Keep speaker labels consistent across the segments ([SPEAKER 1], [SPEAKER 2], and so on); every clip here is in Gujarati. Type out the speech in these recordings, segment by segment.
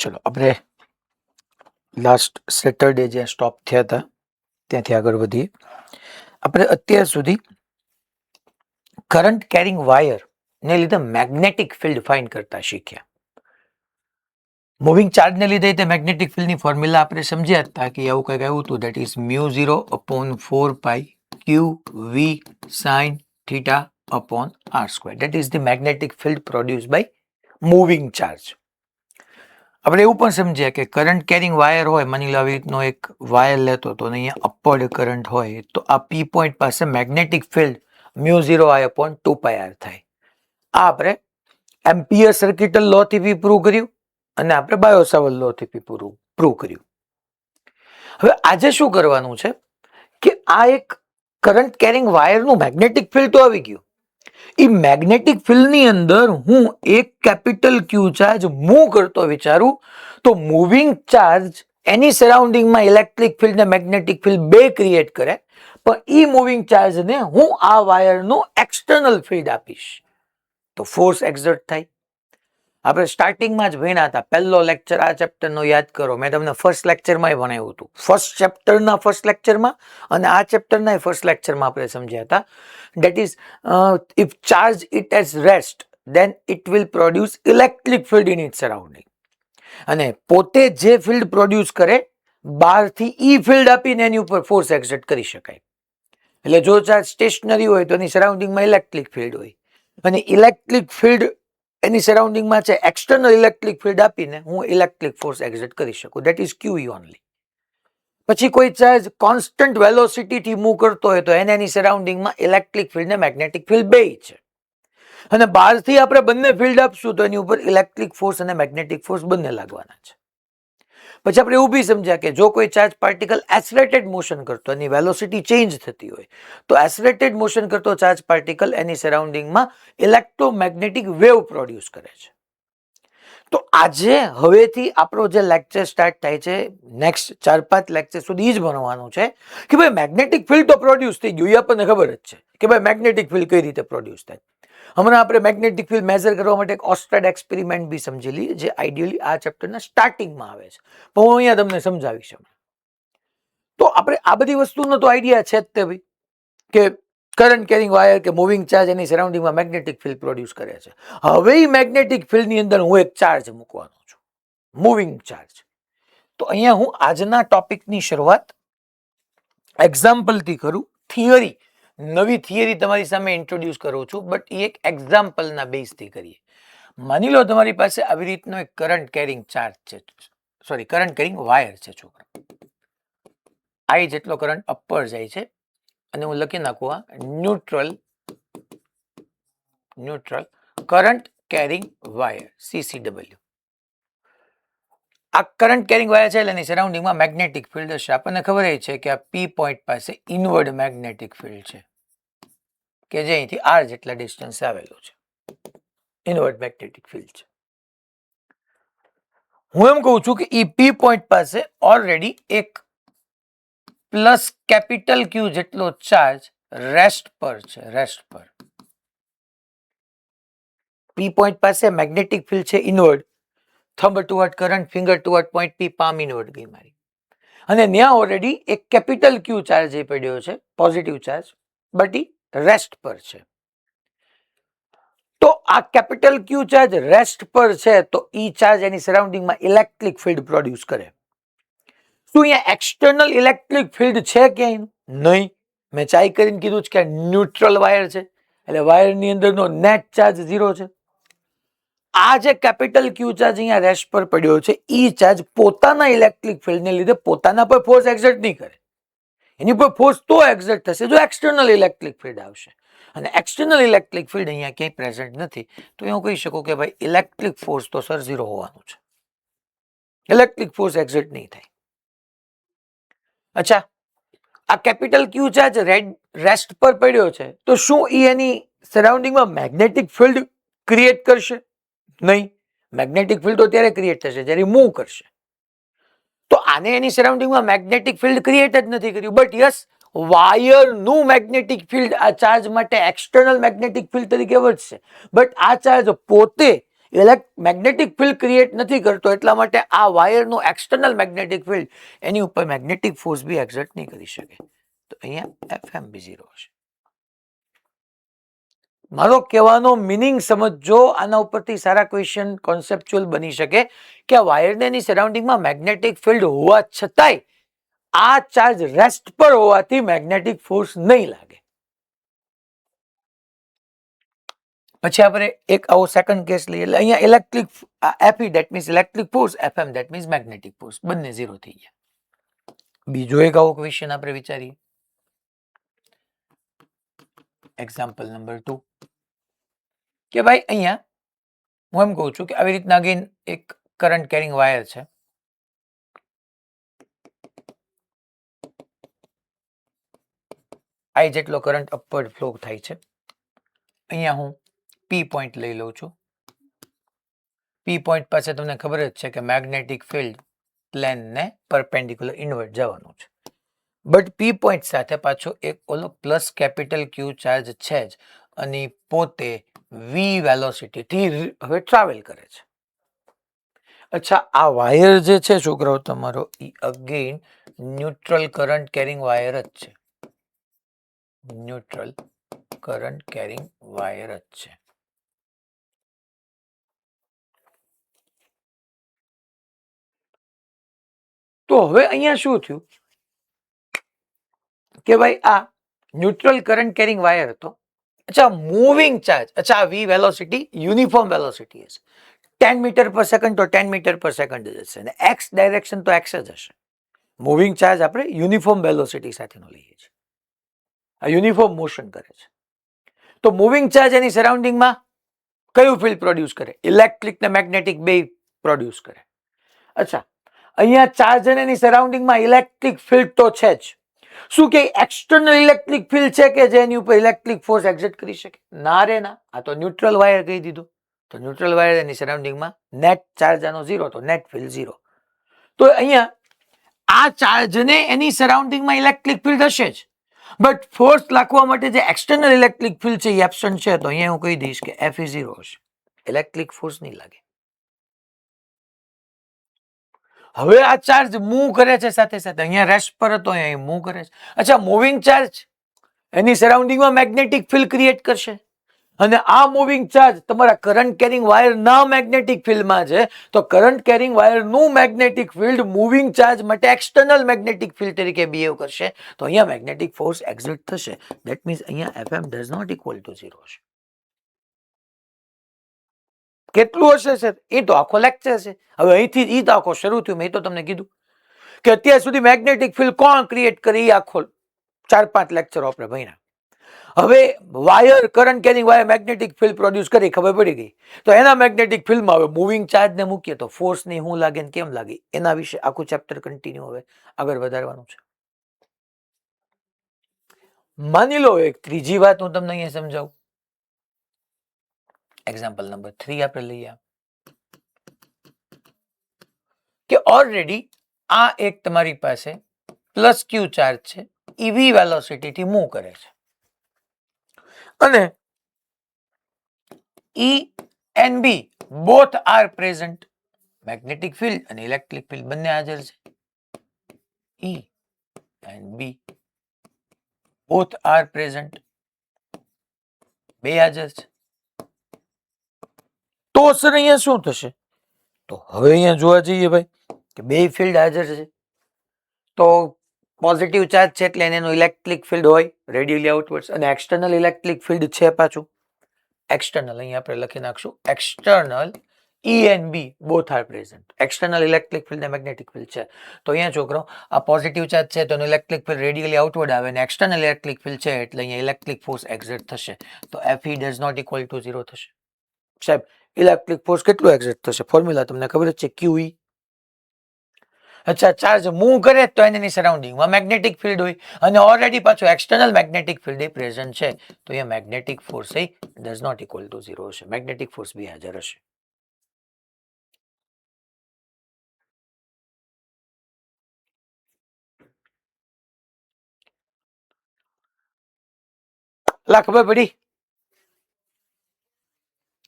[SPEAKER 1] ચલો આપણે લાસ્ટ સેટરડે જ્યાં સ્ટોપ થયા હતા ત્યાંથી આગળ વધીએ. આપણે અત્યાર સુધી કરંટ કેરિંગ વાયર ને લીધે મેગ્નેટિક ફિલ્ડ ફાઇન્ડ કરતા શીખ્યા. મૂવિંગ ચાર્જ ને લીધે તે મેગ્નેટિક ફિલ્ડની ફોર્મ્યુલા આપણે સમજ્યા હતા કે એવું કંઈક આવ્યું હતું, that is μ0/4π QV sin θ upon r². That is the magnetic field produced by moving charge. આપણે એવું પણ સમજ્યા કે કરંટ કેરિંગ વાયર હોય, માની લો આવી રીતનો એક વાયર લેતો તો અહીંયા અપવર્ડ કરંટ હોય તો આ પી પોઈન્ટ પાસે મેગ્નેટિક ફિલ્ડ μ0I/2πr થાય. આ આપણે એમ્પિયર સર્કિટલ લો થી બી પ્રૂવ કર્યું અને આપણે બાયો સાવર્ટ લો થી બી પ્રૂવ કર્યું. હવે આજે શું કરવાનું છે કે આ એક કરંટ કેરિંગ વાયરનું મેગ્નેટિક ફિલ્ડ તો આવી ગયું, એ મેગ્નેટિક ફિલ્ડની અંદર હું એક કેપિટલ ક્યુ ચાર્જ મૂવ કરતો વિચારું તો મૂવિંગ ચાર્જ એની સરાઉન્ડિંગમાં ઇલેક્ટ્રિક ફિલ્ડ ને મેગ્નેટિક ફિલ્ડ બે ક્રિએટ કરે, પણ એ મૂવિંગ ચાર્જને હું આ વાયરનું એક્સટર્નલ ફિલ્ડ આપીશ તો ફોર્સ એક્ઝર્ટ થાય. આપણે સ્ટાર્ટિંગમાં જ ભણ્યા હતા, પહેલો લેક્ચર આ ચેપ્ટરનો યાદ કરો, મેં તમને ફર્સ્ટ લેક્ચરમાં ભણાવ્યું હતું. ફર્સ્ટ ચેપ્ટરના ફર્સ્ટ લેક્ચરમાં અને આ ચેપ્ટરના ફર્સ્ટ લેક્ચરમાં આપણે સમજ્યા હતા. That is, if charge it as rest, then it will produce electric field in its surrounding. અને પોતે જે ફિલ્ડ પ્રોડ્યુસ કરે બહારથી ઈ ફિલ્ડ આપીને એની ઉપર ફોર્સ એક્ઝર્ટ કરી શકાય. એટલે જો ચાર્જ સ્ટેશનરી હોય તો એની સરાઉન્ડિંગમાં ઇલેક્ટ્રિક ફિલ્ડ હોય અને ઇલેક્ટ્રિક ફિલ્ડ એની સરાઉન્ડિંગમાં છે, એક્સટર્નલ ઇલેક્ટ્રિક ફિલ્ડ આપીને હું ઇલેક્ટ્રિક ફોર્સ એક્ઝર્ટ કરી શકું. That is QE only. પછી કોઈ ચાર્જ કોન્સ્ટન્ટ વેલોસિટીથી મૂવ કરતો હોય તો એની સરાઉન્ડિંગમાં ઇલેક્ટ્રિક ફિલ્ડ ને મેગ્નેટિક ફિલ્ડ બે છે અને બહારથી આપણે બંને ફિલ્ડ આપશું તો એની ઉપર ઇલેક્ટ્રિક ફોર્સ અને મેગ્નેટિક ફોર્સ બંને લાગવાના છે. પછી આપણે એવું બી સમજ્યા કે જો કોઈ ચાર્જ પાર્ટિકલ એસલેટેડ મોશન કરતો, એની વેલોસિટી ચેન્જ થતી હોય તો એસલેટેડ મોશન કરતો ચાર્જ પાર્ટિકલ એની સરાઉન્ડિંગમાં ઇલેક્ટ્રોમેગ્નેટિક વેવ પ્રોડ્યુસ કરે છે. તો આજે હવેથી આપણો જે લેક્ચર સ્ટાર્ટ થાય છે, નેક્સ્ટ 4-5 લેક્ચર સુધી જ ભણવાનું છે કે ભાઈ મેગ્નેટિક ફિલ્ડ તો પ્રોડ્યુસ થઈ ગયું, એ આપણને ખબર જ છે કે ભાઈ મેગ્નેટિક ફિલ્ડ કઈ રીતે પ્રોડ્યુસ થાય. હમણાં આપણે મેગ્નેટિક ફિલ્ડ મેઝર કરવા માટે એક ઓસ્ટ્રેડ એક્સપેરિમેન્ટ બી સમજી લઈએ જે આઈડિયલી આ ચેપ્ટરના સ્ટાર્ટિંગમાં આવે છે, પણ હું અહીંયા તમને સમજાવીશ. તો આપણે આ બધી વસ્તુનો તો આઈડિયા છે જ તે ભાઈ કે કરંટ કેરિંગ વાયર કે મૂવિંગ ચાર્જ એની સરાઉન્ડિંગમાં મેગ્નેટિક ફિલ્ડ પ્રોડ્યુસ કરે છે. હવે એ મેગ્નેટિક ફિલ્ડની અંદર હું એક ચાર્જ મૂકવાનો છું, મૂવિંગ ચાર્જ. તો અહીંયા હું આજના ટોપિકની શરૂઆત એક્ઝામ્પલથી કરું. થિયરી, નવી થિયરી તમારી સામે ઇન્ટ્રોડ્યુસ કરું છું, બટ એ એક એક્ઝામ્પલના બેઝથી કરીએ. માની લો તમારી પાસે આવી રીતનો એક કરંટ કેરિંગ ચાર્જ છે, સોરી કરંટ કેરિંગ વાયર છે છોકરા. આઈ જેટલો કરંટ અપર જાય છે અને હું લખી નાખું આ neutral current carrying wire CCW. આ કરંટ કેરિંગ વાયર છે એટલે એની સરાઉન્ડિંગમાં મેગ્નેટિક ફિલ્ડ હશે. આપણને ખબર છે કે આ પી પોઈન્ટ પાસે ઇનવર્ડ મેગ્નેટિક ફિલ્ડ છે કે જે અહીંથી R જેટલા ડિસ્ટન્સ આવેલું છે, ઇનવર્ડ મેગ્નેટિક ફિલ્ડ છે. હું એમ કહું છું કે એ પી પોઈન્ટ પાસે ઓલરેડી એક પ્લસ કેપિટલ ક્યુ જેટલો ચાર્જ રેસ્ટ પર છે. રેસ્ટ પર પી પોઈન્ટ પાસે મેગ્નેટિક ફિલ્ડ છે inward, thumb toward current, finger toward point P, palm inward ગઈ મારી. અને ત્યાં ઓલરેડી એક કેપિટલ ક્યુ ચાર્જ એ પડ્યો છે, positive charge, but A rest પર છે. તો આ કેપિટલ ક્યુ ચાર્જ રેસ્ટ પર છે તો ઈ ચાર્જ એની સરાઉન્ડિંગમાં ઇલેક્ટ્રિક ફિલ્ડ પ્રોડ્યુસ કરે. શું અહીંયા એક્સટર્નલ ઇલેક્ટ્રિક ફિલ્ડ છે ક્યાંય? નહીં. મેં ચાઈ કરીને કીધું છે કે ન્યુટ્રલ વાયર છે એટલે વાયરની અંદરનો નેટ ચાર્જ 0 છે. આ જે કેપિટલ ક્યુ ચાર્જ અહીંયા રેસ્ટ પર પડ્યો છે, ઈ ચાર્જ પોતાના ઇલેક્ટ્રિક ફિલ્ડને લીધે પોતાના પર ફોર્સ એક્ઝર્ટ નહીં કરે. એની પર ફોર્સ તો એક્ઝર્ટ થશે જો એક્સટર્નલ ઇલેક્ટ્રિક ફિલ્ડ આવશે, અને એક્સટર્નલ ઇલેક્ટ્રિક ફિલ્ડ અહીંયા ક્યાંય પ્રેઝન્ટ નથી. તો હું કહી શકું કે ભાઈ ઇલેક્ટ્રિક ફોર્સ તો સર 0 હોવાનું છે, ઇલેક્ટ્રિક ફોર્સ એક્ઝર્ટ નહીં થાય. અચ્છા, આ કેપિટલ ક્યુ ચાર્જ રેસ્ટ પર પડ્યો છે તો શું એ એની સરાઉન્ડિંગમાં મેગ્નેટિક ફિલ્ડ ક્રિએટ કરશે? નહીં. મેગ્નેટિક ફિલ્ડ તો ત્યારે ક્રિએટ થશે જ્યારે મૂવ કરશે. તો આને એની સરાઉન્ડિંગમાં મેગ્નેટિક ફિલ્ડ ક્રિએટ જ નથી કર્યું, બટ યસ વાયરનું મેગ્નેટિક ફિલ્ડ આ ચાર્જ માટે એક્સટર્નલ મેગ્નેટિક ફિલ્ડ તરીકે વર્તશે. બટ આ ચાર્જ પોતે મેગ્નેટિક ફિલ્ડ ક્રિએટ નથી કરતો, એટલા માટે આ વાયરનું એક્સટર્નલ મેગ્નેટિક ફિલ્ડ એની ઉપર મેગ્નેટિક ફોર્સ બી એક્ઝર્ટ નહીં કરી શકે. તો અહીંયા એફએમ બી 0 હશે. મારો કહેવાનો મિનિંગ સમજો. આના ઉપરથી સારા ક્વેશ્ચન કોન્સેપ્ચ્યુઅલ બની શકે કે આ વાયરને એની સરાઉન્ડિંગમાં મેગ્નેટિક ફિલ્ડ હોવા છતાંય આ ચાર્જ રેસ્ટ પર હોવાથી મેગ્નેટિક ફોર્સ નહીં લાગે. પછી આપણે એક આવો સેકન્ડ કેસ લઈએ. એટલે અહીંયા electric Fe that means electric force, FM that means magnetic force, બંને 0 થઈ ગયા. બીજો એક આવો ક્વેશ્ચન આપણે વિચારીએ. એક્ઝામ્પલ નંબર 2 કે ભાઈ અહીંયા હું એમ કહું છું કે આવી રીતના અગેન એક કરંટ કેરિંગ વાયર છે. આઈ જેટલો કરંટ અપવર્ડ ફ્લો થાય છે. અહીંયા હું પી પોઈન્ટ લઈ લઉં છું. પી પોઈન્ટ પાસે તમને ખબર જ છે કે મેગ્નેટિક ફિલ્ડ પ્લેનને પરપેન્ડિક્યુલર ઇનવર્ટ જવાનું છે. બટ પી પોઈન્ટ સાથે પાછો એક ઓલો પ્લસ કેપિટલ ક્યુ ચાર્જ છે જ, અને પોતે વી વેલોસિટીથી હવે ટ્રાવેલ કરે છે. અચ્છા, આ વાયર જે છે છોકરાઓ તમારો એ again neutral current carrying wire જ છે. ન્યુટ્રલ કરંટ કેરિંગ વાયર જ છે. તો હવે અહીંયા શું થયું કે ભાઈ આ ન્યુટ્રલ કરંટ કેરિંગ વાયર હતો. અચ્છા, મૂવિંગ ચાર્જ, અચ્છા વી વેલોસિટી યુનિફોર્મ વેલોસિટી હશે. 10 મીટર પર સેકન્ડ તો 10 મીટર પર સેકન્ડ જ હશે, અને એક્સ ડાયરેક્શન તો એક્સ જ હશે. મૂવિંગ ચાર્જ આપણે યુનિફોર્મ વેલોસિટી સાથેનો લઈએ છીએ. આ યુનિફોર્મ મોશન કરે છે. તો મૂવિંગ ચાર્જ એની સરાઉન્ડિંગમાં કયું ફિલ્ડ પ્રોડ્યુસ કરે? ઇલેક્ટ્રિક ને મેગ્નેટિક બે પ્રોડ્યુસ કરે. અચ્છા, અહીંયા ચાર્જ અને એની સરાઉન્ડિંગમાં ઇલેક્ટ્રિક ફિલ્ડ તો છે જ. શું કે એક્સટર્નલ ઇલેક્ટ્રિક ફિલ્ડ છે કે જે એની ઉપર ઇલેક્ટ્રિક ફોર્સ એક્ઝર્ટ કરી શકે? ના રે ના. આ તો ન્યુટ્રલ વાયર કહી દીધું. તો ન્યુટ્રલ વાયર એની સરાઉન્ડિંગમાં નેટ ચાર્જ આનો 0, તો નેટ ફિલ્ડ 0. તો અહીંયા આ ચાર્જને એની સરાઉન્ડિંગમાં ઇલેક્ટ્રિક ફિલ્ડ હશે જ, બટ ફોર્સ લાખવા માટે જે એક્સટર્નલ ઇલેક્ટ્રિક ફિલ્ડ છે એ એબ્સન્ટ છે. તો અહીંયા હું કહી દઈશ કે એફ 0 હશે. ઇલેક્ટ્રિક ફોર્સ નહીં લાગે. હવે આ ચાર્જ મૂવ કરે છે સાથે સાથે, અહીંયા રેસ્ટ પર હતો, અહીંયા મૂવ કરે છે. અચ્છા, મૂવિંગ ચાર્જ એની સરાઉન્ડિંગમાં મેગ્નેટિક ફિલ્ડ ક્રિએટ કરશે, અને આ મૂવિંગ ચાર્જ તમારા કરંટ કેરિંગ વાયર ના મેગ્નેટિક ફિલ્ડમાં છે. તો કરંટ કેરિંગ વાયરનું મેગ્નેટિક ફિલ્ડ મૂવિંગ ચાર્જ માટે એક્સટર્નલ મેગ્નેટિક ફિલ્ડ તરીકે બિહેવ કરશે. તો અહીંયા મેગ્નેટિક ફોર્સ એક્ઝર્ટ થશે. ધેટ મીન્સ અહીંયા FM does not equal to 0 હશે. કેટલું હશે સર? એ તો આખો લેક્ચર છે. હવે અહીંથી ઈ તો આખો શરૂ થયું. મેં તો તમને કીધું કે અત્યાર સુધી મેગ્નેટિક ફિલ્ડ કોણ ક્રિએટ કરી, આખો 4-5 લેક્ચરો આપણે ભણ્યા. હવે wire current carrying wire magnetic field produce કરી, ખબર પડી ગઈ. તો એના મેગ્નેટિક ફિલ્ડમાં હવે મૂવિંગ ચાર્જ ને મૂકીએ તો ફોર્સ ની શું લાગે ને કેમ લાગે, એના વિશે આખું ચેપ્ટર કન્ટિન્યુ હવે આગળ વધારવાનું છે. માની લો એક ત્રીજી વાત હું તમને અહીંયા સમજાવું. એક્ઝામ્પલ નંબર 3 આપણે લઈએ કે ઓલરેડી આ એક તમારી પાસે પ્લસ ક્યુ ચાર્જ છે, ઈવી વેલોસિટી થી મૂવ કરે છે, અને E and B both are present. Magnetic field અને ઇલેક્ટ્રિક ફિલ્ડ બંને હાજર છે. E and B both are present. બે હાજર છે. તો સર અહીંયા શું થશે? તો હવે અહીંયા જોવા જઈએ ભાઈ કે બે ફિલ્ડ હાજર છે. તો પોઝિટિવ ચાર્જ છે એટલે એનું ઇલેક્ટ્રિક ફિલ્ડ હોય રેડિયલી આઉટવર્ડ્સ, અને એક્સટર્નલ ઇલેક્ટ્રિક ફિલ્ડ છે પાછું એક્સટર્નલ. અહીંયા આપણે લખી નાખશું external. E and B both are present. External electric field અને મેગ્નેટિક ફિલ્ડ છે. તો અહીંયા છોકરો આ પોઝિટિવ ચાર્જ છે તો એનું ઇલેક્ટ્રિક ફિલ્ડ રેડિયલી આઉટવર્ડ આવે, અને એક્સટર્નલ ઇલેક્ટ્રિક ફિલ્ડ છે એટલે અહીંયા ઇલેક્ટ્રિક ફોર્સ એક્ઝર્ટ થશે. તો Fe does not equal to 0 થશે. સાહેબ, ઇલેક્ટ્રિક ફોર્સ કેટલું એક્ઝર્ટ થશે? ફોર્મ્યુલા તમને ખબર જ છે, QE. અચ્છા, ચાર્જ મૂવ કરે તો એની સરાઉન્ડિંગમાં મેગ્નેટિક ફિલ્ડ હોય, અને ઓલરેડી પાછું એક્સટર્નલ મેગ્નેટિક ફિલ્ડ એ પ્રેઝન્ટ છે. તો અહીંયા મેગ્નેટિક ફોર્સ એ ડઝ નોટ ઇક્વલ ટુ 0 હશે. મેગ્નેટિક ફોર્સ બી હાજર હશે. લા ખબર પડી?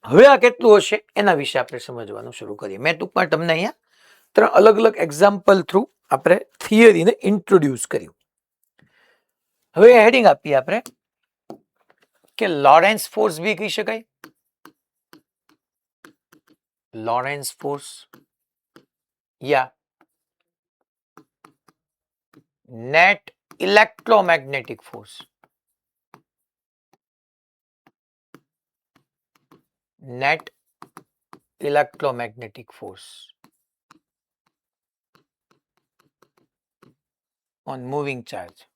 [SPEAKER 1] હવે આ કેટલું હશે એના વિશે આપણે સમજવાનું શરૂ કરીએ. મેં ટૂંકમાં તમને અહીંયા 3 અલગ અલગ એક્ઝામ્પલ થ્રુ આપણે થિયરીને ઇન્ટ્રોડ્યુસ કર્યું. હવે હેડિંગ આપીએ આપણે કે લોરેન્સ ફોર્સ બી કહી શકાય, લોરેન્સ ફોર્સ યા net electromagnetic force, net electromagnetic force on moving charge.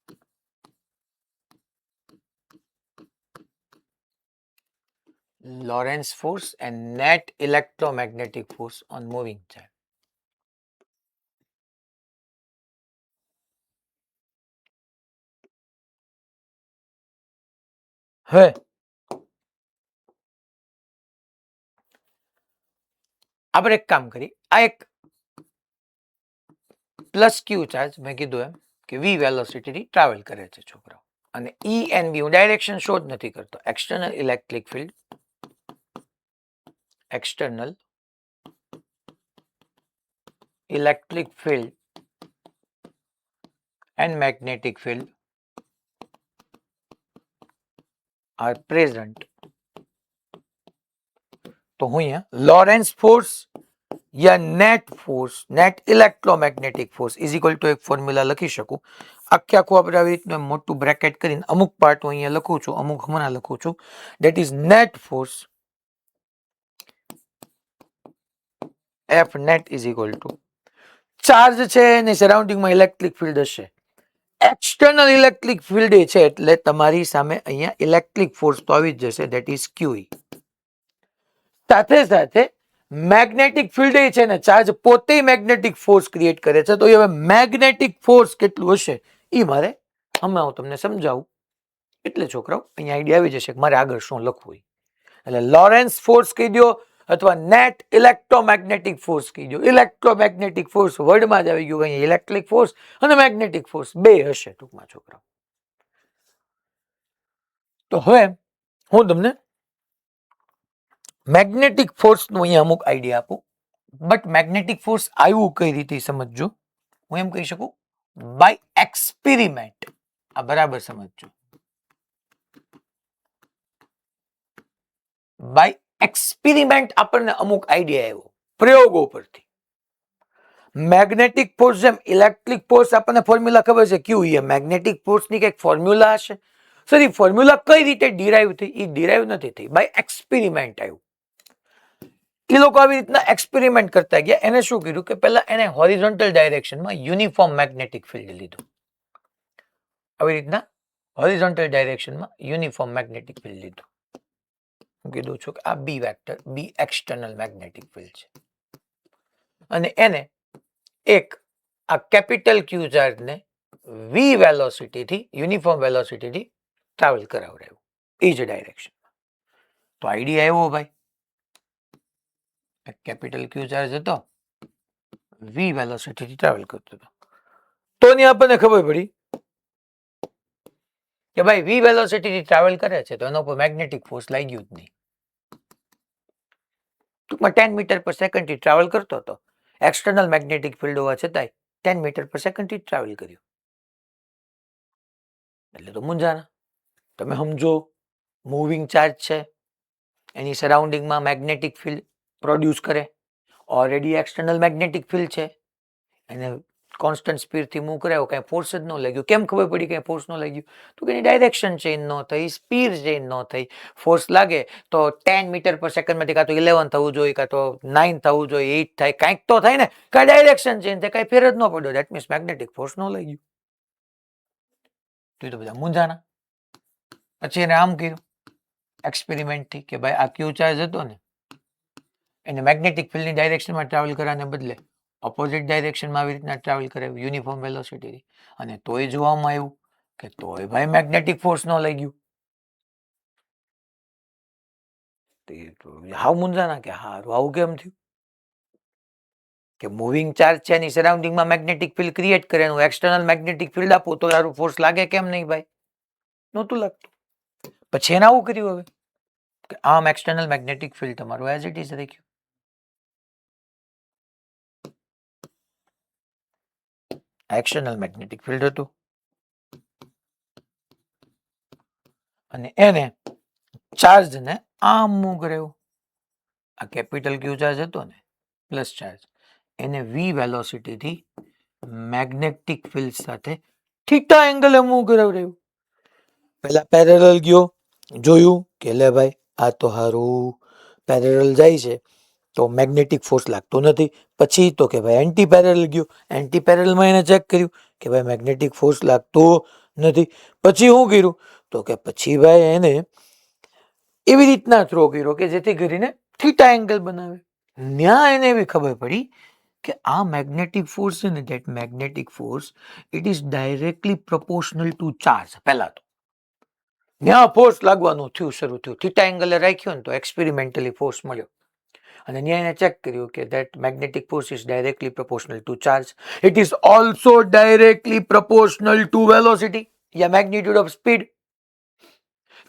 [SPEAKER 1] Lorentz force and net electromagnetic force on moving charge. હવે આપણે એક કામ કરીએ, આ એક પ્લસ ક્યુ ચાર્જ મેં કીધું એમ કે વી વેલોસિટીથી ટ્રાવેલ કરે છે છોકરાઓ, અને ઈ એન્ડ બી હું ડાયરેક્શન શો જ નથી કરતો. External electric field, external electric field and magnetic field are present. તો હું અહીંયા લોરેન્સ ફોર્સ યા net force, net electromagnetic force is equal two એક ફોર્મ્યુલા લખી શકું. આખે આખું આપણે આવી રીતનું મોટું બ્રેકેટ કરીને અમુક પાર્ટ હું અહીંયા લખું છું, અમુક હમણાં લખું છું. That is net force F net is equal two charge છે ને સરાઉન્ડિંગમાં ઇલેક્ટ્રિક ફિલ્ડ હશે. એક્સટર્નલ ઇલેક્ટ્રિક ફિલ્ડ છે એટલે તમારી સામે અહીંયા ઇલેક્ટ્રિક ફોર્સ તો આવી જ જશે, દેટ ઇઝ ક્યુઈ. સાથે સાથે મેગ્નેટિક ફિલ્ડ છે ને ચાર્જ પોતે મેગ્નેટિક ફોર્સ ક્રિએટ કરે છે. તો હવે મેગ્નેટિક ફોર્સ કેટલું હશે એ મારે હમણાં હું તમને સમજાવું, એટલે છોકરાઓ અહીંયા આઈડિયા આવી જશે કે મારે આગળ શું લખવું. એટલે લોરેન્સ ફોર્સ કહી દો અથવા નેટ ઇલેક્ટ્રોમેગ્નેટિક ફોર્સ કહી દો. ઇલેક્ટ્રોમેગ્નેટિક ફોર્સ વર્ડમાં જ આવી ગયું, અહીંયા ઇલેક્ટ્રિક ફોર્સ અને મેગ્નેટિક ફોર્સ બે હશે ટૂંકમાં છોકરાઓ. તો હવે હું તમને મેગ્નેટિક ફોર્સ નું અહીંયા અમુક આઈડિયા આપું. બટ મેગ્નેટિક ફોર્સ આવ્યું કઈ રીતે સમજજો. હું એમ કહી શકું બાય એક્સપેરિમેન્ટ. આ બરાબર સમજજો. બાય એક્સપેરિમેન્ટ આપણને અમુક આઈડિયા આવ્યો પ્રયોગો પરથી. મેગ્નેટિક ફોર્સ જેમ ઇલેક્ટ્રિક ફોર્સ આપણને ફોર્મ્યુલા ખબર છે ક્યુ એ, મેગ્નેટિક ફોર્સની કંઈક ફોર્મ્યુલા હશે. સર એ ફોર્મ્યુલા કઈ રીતે ડિરાઈવ થઈ? એ ડિરાઈવ નથી થઈ, બાય એક્સપેરિમેન્ટ આવ્યું. એ લોકો આવી રીતના એક્સપેરિમેન્ટ કરતા ગયા. એને શું કર્યું કે પહેલા એને હોરિઝોન્ટલ ડાયરેક્શનમાં યુનિફોર્મ મેગ્નેટિક ફિલ્ડ લીધું. આવી રીતના હોરિઝોન્ટલ ડાયરેક્શનમાં યુનિફોર્મ મેગ્નેટિક ફિલ્ડ લીધું. હું કીધું છું કે આ બી વેક્ટર, બી એક્સટર્નલ મેગ્નેટિક ફિલ્ડ છે. અને એને એક આ કેપિટલ ક્યુ ચાર્જને વી વેલોસિટીથી, યુનિફોર્મ વેલોસિટીથી ટ્રાવેલ કરાવડાવ્યું એ જ ડાયરેક્શનમાં. તો આઈડિયા આવ્યો ભાઈ. કેપિટલ ક્યુ ચાર્જ હતો, વી વેલોસિટીથી ટ્રાવેલ કરતો હતો. તો ની આપણને ખબર પડી કે ભાઈ વી વેલોસિટીથી ટ્રાવેલ કરે છે તો એના ઉપર મેગ્નેટિક ફોર્સ લાગ્યું જ નહીં. ટૂંકમાં 10 મીટર પર સેકન્ડથી ટ્રાવેલ કરતો હતો. એક્સટર્નલ મેગ્નેટિક ફિલ્ડ હોવા છતાંય 10 મીટર પર સેકન્ડથી ટ્રાવેલ કર્યું. એટલે તો મૂંઝાના. તમે સમજો મૂવિંગ ચાર્જ છે, એની સરાઉન્ડિંગમાં મેગ્નેટિક ફિલ્ડ પ્રોડ્યુસ કરે. ઓલરેડી એક્સટર્નલ મેગ્નેટિક ફિલ્ડ છે, એને કોન્સ્ટન્ટ સ્પીડથી મૂવ કરાયો, કાંઈ ફોર્સ જ ન લાગ્યું. કેમ ખબર પડી કાંઈ ફોર્સ ન લાગ્યું? તો કે એની ડાયરેક્શન ચેન્જ ન થઈ, સ્પીડ ચેન્જ ન થઈ. ફોર્સ લાગે તો 10 મીટર પર સેકન્ડમાંથી કાં તો 11 થવું જોઈએ, કાં તો 9 થવું જોઈએ, 8 થાય, કાંઈક તો થાય ને. કાંઈ ડાયરેક્શન ચેન્જ થાય, કાંઈ ફેર જ ન પડ્યો. દેટ મીન્સ મેગ્નેટિક ફોર્સ ન લાગ્યું. તો બધા મૂંઝાના. પછી એને આમ કર્યું એક્સપેરિમેન્ટથી કે ભાઈ આ ક્યુ ચાર્જ હતો ને એને મેગ્નેટિક ફિલ્ડની ડાયરેક્શનમાં ટ્રાવેલ કરવાને બદલે ઓપોઝિટ ડાયરેક્શનમાં આવી રીતના ટ્રાવેલ કરે યુનિફોર્મ વેલોસિટીથી, અને તોય જોવામાં આવ્યું કે તોય ભાઈ મેગ્નેટિક ફોર્સ ન લાગ્યું. હાવ મૂંઝાના કે હારું આવું કેમ થયું કે મૂવિંગ ચાર્જ છે એની સરાઉન્ડિંગમાં મેગ્નેટિક ફિલ્ડ ક્રિએટ કરે, એનું એક્સટર્નલ મેગ્નેટિક ફિલ્ડ આપું તો સારું ફોર્સ લાગે કેમ નહીં ભાઈ? નહોતું લાગતું. પછી એને આવું કર્યું. હવે કે આમ એક્સટર્નલ મેગ્નેટિક ફિલ્ડ તમારું એઝ ઇટ ઇઝ રહી ગયું. એક્સટર્નલ મેગ્નેટિક ફિલ્ડ હતું અને એને ચાર્જ ને આમ મૂવ કર્યો. આ કેપિટલ ક્યુ ચાર્જ હતો ને પ્લસ ચાર્જ, એને વી વેલોસિટી થી મેગ્નેટિક ફિલ્ડ સાથે થીટા એંગલે મૂવ કરાવડાવ્યું. પેલા પેરેલલ ગયો, જોયું કે લે ભાઈ આ તો હારું પેરેલલ જાય છે તો મેગ્નેટિક ફોર્સ લાગતો નથી. પછી તો કે ભાઈ એન્ટી પેરેલલ ગયો, એન્ટી પેરેલલમાં એને ચેક કર્યું કે ભાઈ મેગ્નેટિક ફોર્સ લાગતો નથી. પછી શું કર્યું તો કે પછી ભાઈ એને એવી રીતના થ્રો કર્યો કે જેથી કરીને થીટા એંગલ બનાવે. ત્યાં એને એવી ખબર પડી કે આ મેગ્નેટિક ફોર્સ છે ને, that magnetic force it is directly proportional to charge. પહેલા તો ત્યાં ફોર્સ લાગવાનું થયું, શરૂ થયું, થીટા એંગલે રાખ્યો ને તો એક્સપેરિમેન્ટલી ફોર્સ મળ્યો. અને ત્યાં એને ચેક કર્યું કે that magnetic force is directly proportional to charge. It is also directly proportional to velocity યા magnitude of speed.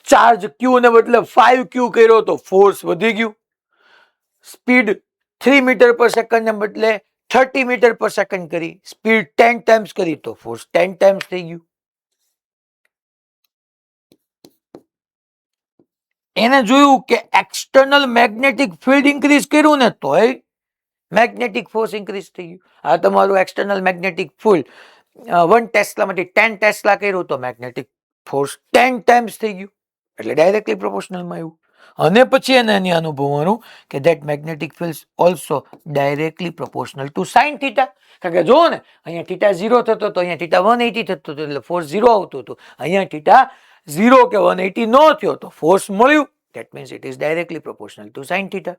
[SPEAKER 1] Charge Q ને બદલે 5q કર્યો તો ફોર્સ વધી ગયું. સ્પીડ 3 મીટર પર સેકન્ડ ને બદલે 30 મીટર પર સેકન્ડ કરી, સ્પીડ 10 ટાઈમ્સ કરી તો ફોર્સ 10 ટાઈમ્સ થઈ ગયું. એને જોયું કે એક્સટર્નલ મેગ્નેટિક ફિલ્ડ ઇન્ક્રીઝ કર્યું ને તોય મેગ્નેટિક ફોર્સ ઇન્ક્રીઝ થઈ ગયું. આ તમારું એક્સટર્નલ મેગ્નેટિક ફિલ્ડ 1 ટેસ્લામાંથી 10 ટેસ્લા કર્યું તો મેગ્નેટિક ફોર્સ 10 ટાઈમ્સ થઈ ગયું. એટલે ડાયરેક્ટલી પ્રોપોર્શનલમાં આવ્યું. અને પછી એને એની અનુભવવાનું કે that magnetic field also directly proportional two sine theta. કારણ કે જો ને અહીંયા થીટા 0 થતો તો અહીંયા થીટા 180 થતો હતો, એટલે ફોર્સ 0 આવતું હતું. અહીંયા થીટા 0 કે 180 નો થયો તો ફોર્સ મળ્યું. That means it is directly proportional two sine theta.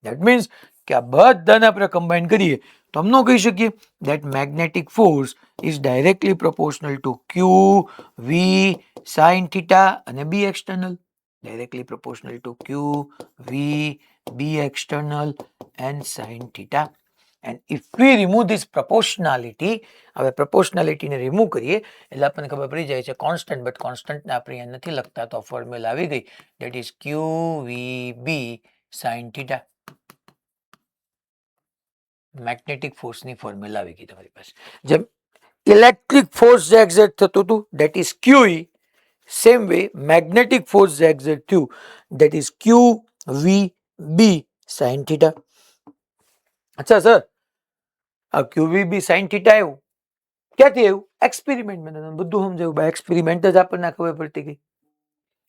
[SPEAKER 1] That means કે આ બધાને આપણે કમ્બાઈન કરીએ તો અમને કહી શકીએ that magnetic force is directly proportional to q v sine theta અને B external. directly proportional to q v b external and sin theta. And if we remove this proportionality, હવે proportionality ને રિમૂવ કરીએ એટલે આપણને ખબર પડી જાય છે કોન્સ્ટન્ટ, બટ કોન્સ્ટન્ટ ને આપણે અહીંયા નથી લખતા તો ફોર્મ્યુલા આવી ગઈ, that is q v b sin theta. Magnetic force ની ફોર્મ્યુલા આવી ગઈ તમારી પાસે. જેમ ઇલેક્ટ્રિક ફોર્સ જે એક્ઝર્ટ થતું હતું that is QE, same way magnetic force જે exert થયું that is QVB sin theta. અચ્છા સર, આ QVB sin theta આવ્યું ક્યાંથી આવ્યું? એક્સપેરિમેન્ટ મને બધું સમજાયું, બાય એક્સપેરિમેન્ટ જ આપણને ખબર પડતી ગઈ.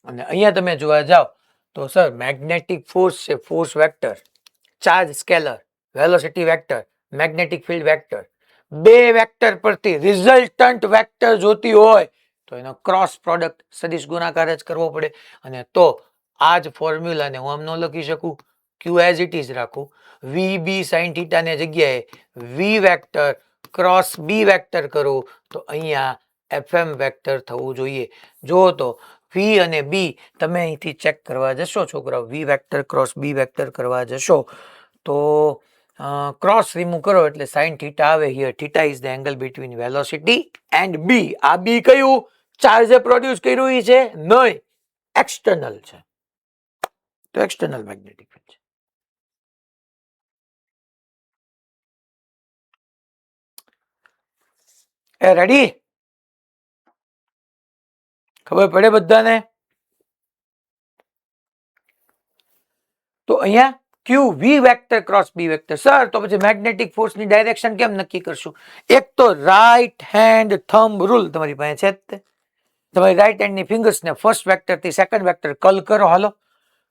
[SPEAKER 1] અને અહીંયા તમે જોવા જાઓ તો સર મેગ્નેટિક ફોર્સ છે force vector, charge scalar, velocity vector, magnetic field vector, બે વેક્ટર પરથી રિઝલ્ટન્ટ વેક્ટર જોતી હોય તો એનો ક્રોસ પ્રોડક્ટ સદિશ ગુણાકાર જ કરવો પડે. અને તો આ જ ફોર્મ્યુલાને હું આમ ન લખી શકું, ક્યુ એઝ ઇટ ઇઝ રાખું, વી બી સાઇન થીટા ને જગ્યાએ વી વેક્ટર ક્રોસ બી વેક્ટર કરું તો અહીંયા એફએમ વેક્ટર થવું જોઈએ. જો તો વી અને બી તમે અહીંથી ચેક કરવા જશો છોકરાઓ, V vector cross B vector કરવા જશો તો ક્રોસ રિમૂવ કરો એટલે સાઇન થીટા આવે. Here theta is the angle between velocity and B. આ બી કયું ચાર્જે પ્રોડ્યુસ કર્યું છે? નહીં, એક્સટર્નલ છે, તો એક્સટર્નલ મેગ્નેટિક ફિલ્ડ છે. એ રેડી? ખબર પડે બધાને? તો અહીંયા ક્યુ વી vector cross B vector. Sir તો પછી મેગ્નેટિક ફોર્સ ની ડાયરેક્શન કેમ નક્કી કરશું? એક તો રાઈટ હેન્ડ થંબ રૂલ તમારી પાસે છે જ. તમારી રાઈટ હેન્ડ ની ફિંગર્સ ને ફર્સ્ટ વેક્ટર થી સેકન્ડ વેક્ટર કલ કરો. હાલો,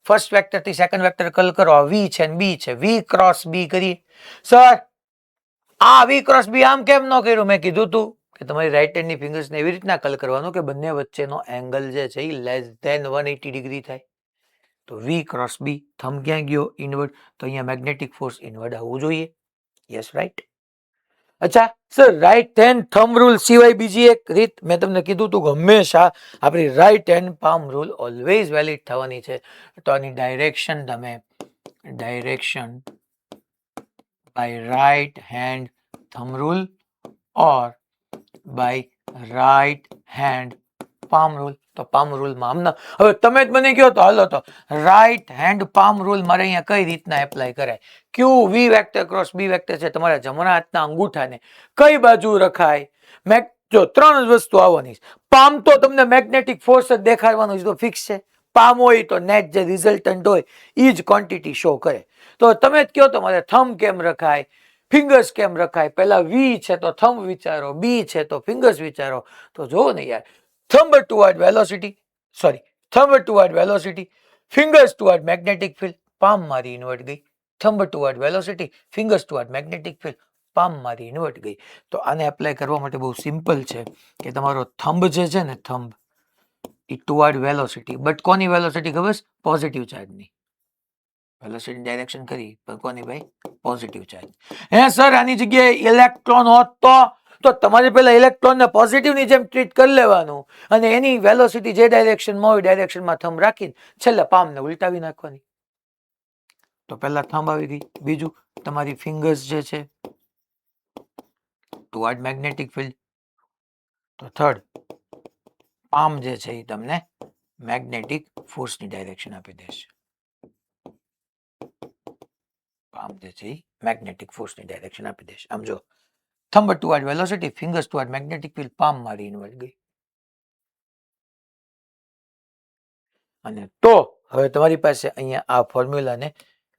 [SPEAKER 1] ફર્સ્ટ વેક્ટર થી સેકન્ડ વેક્ટર કલ કરો. વી છે ને બી છે, વી ક્રોસ બી કરીએ. સર આ વી ક્રોસ બી આમ કેમ ન કર્યું? મેં કીધું તું કે તમારી રાઈટ હેન્ડ ની ફિંગર્સ ને એવી રીતના કલ કરવાનું કે બંને વચ્ચેનો એંગલ જે છે એ લેસ ધેન 180 ડિગ્રી થાય. તો વી ક્રોસ બી, થંબ ક્યાં ગયો? ઇનવર્ડ. તો અહીંયા મેગ્નેટિક ફોર્સ ઇનવર્ડ આવવું જોઈએ. Yes, right. અચ્છા sir, right hand thumb rule સિવાય બીજી એક રીત મેં તમને કીધું તું કે હંમેશા આપણી right hand palm rule always valid થવાની છે. તો આની ડાયરેક્શન તમે direction by right hand thumb rule or by right hand palm rule. તો પામ રૂલમાં હમણાં હવે તમે જ મને કહો તો હાલો તો રાઈટ હેન્ડ પામ રૂલ મારે અહીંયા કઈ રીતના એપ્લાય કરાય. ક્યુ વી વેક્ટર ક્રોસ બી વેક્ટર છે, તમારા જમણા હાથના અંગૂઠાને કઈ બાજુ રખાય? જો 3 જ વસ્તુ આવવાની. પામ તો તમને મેગ્નેટિક ફોર્સ જ દેખાડવાનું તો ફિક્સ છે. પામ હોય તો નેટ જે રિઝલ્ટન્ટ હોય એ જ ક્વોન્ટિટી શો કરે. તો તમે જ કહો તો મારે થંબ કેમ રખાય, ફિંગર્સ કેમ રખાય? પહેલા વી છે તો થંબ વિચારો, બી છે તો ફિંગર્સ વિચારો. તો જોવો ને યાર, thumb toward velocity, sorry, thumb toward velocity, fingers toward magnetic field, palm મારી ઇન્વર્ટ ગઈ. Thumb toward velocity, fingers toward magnetic field, palm મારી ઇન્વર્ટ ગઈ. તો આને એપ્લાય કરવા માટે બહુ સિમ્પલ છે કે તમારો થંબ જે છે ને, thumb A toward velocity, but કોની વેલોસિટી ખબર છે? પોઝિટિવ ચાર્જની વેલોસિટી ડાયરેક્શન કરી, પણ કોની ભાઈ? Positive charge. હે સર, આની જગ્યાએ ઇલેક્ટ્રોન હોત તો તમારે પેલા ઇલેક્ટ્રોનને પોઝિટિવની જેમ ટ્રીટ કરી લેવાનું અને એની વેલોસિટી જે ડાયરેક્શનમાં હોય ડાયરેક્શનમાં થંબ રાખીને છેલ્લે પામને ઉલટાવી નાખવાની. તો પહેલા થંબ આવી ગઈ. બીજું, તમારી ફિંગર્સ જે છે ટુવર્ડ મેગ્નેટિક ફિલ્ડ. તો થર્ડ, પામ જે છે એ તમને મેગ્નેટિક ફોર્સની ડાયરેક્શન આપી દેશે. પામ જે છે એ મેગ્નેટિક ફોર્સની ડાયરેક્શન આપી દેશે. આમ જો, thumb toward velocity, fingers toward magnetic field, palm મારી ઇન્વર્ટ ગઈ. અને તો હવે તમારી પાસે અહીંયા આ ફોર્મ્યુલાને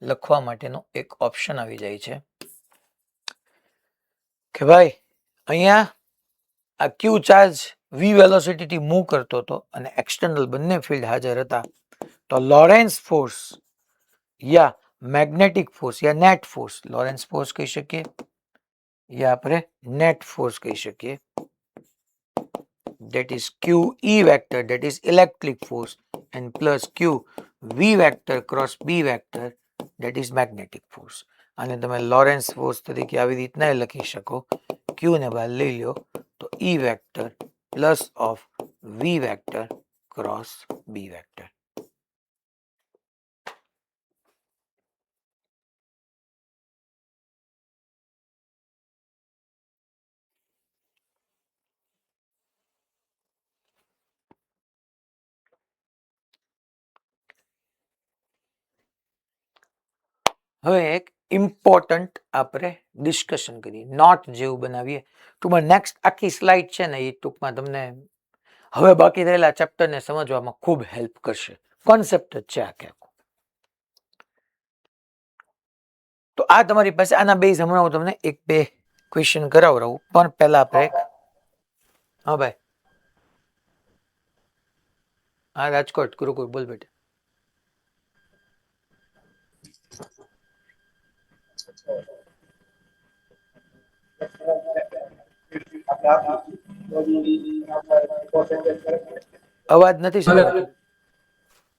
[SPEAKER 1] લખવા માટેનો એક ઓપ્શન આવી જાય છે કે ભાઈ અહીંયા આ ક્યુ ચાર્જ વી વેલોસિટીથી મૂવ કરતો હતો અને એક્સટર્નલ બંને ફિલ્ડ હાજર હતા. તો લોરેન્સ ફોર્સ યા મેગ્નેટિક ફોર્સ યા નેટ ફોર્સ, લોરેન્સ ફોર્સ કહી શકીએ યા આપણે નેટ ફોર્સ કહી શકીએ. that is QE vector, that is electric force, and plus QV vector cross B vector, that is magnetic force. અને તમે લોરેન્સ ફોર્સ તરીકે આવી રીતના લખી શકો, Q ને બહાર લઈ લો તો E vector plus of V vector cross B vector. હવે એક ઇમ્પોર્ટન્ટ આપણે ડિસ્કશન કરીએ, નોટ જેવું બનાવીએ. ટૂંકમાં નેક્સ્ટ આખી સ્લાઇડ છે ને એ ટૂંકમાં તમને હવે બાકી રહેલા ચેપ્ટરને સમજવામાં ખૂબ હેલ્પ કરશે. કોન્સેપ્ટ જ છે આખે આખો. તો આ તમારી પાસે આના બેઝ હમણાં હું તમને એક બે ક્વેશ્ચન કરાવડાવું, પણ પહેલા આપણે હા ભાઈ, હા રાજકોટ ગુરુકુળ, બોલ બેટા. અવાજ નથી સંભળાતો.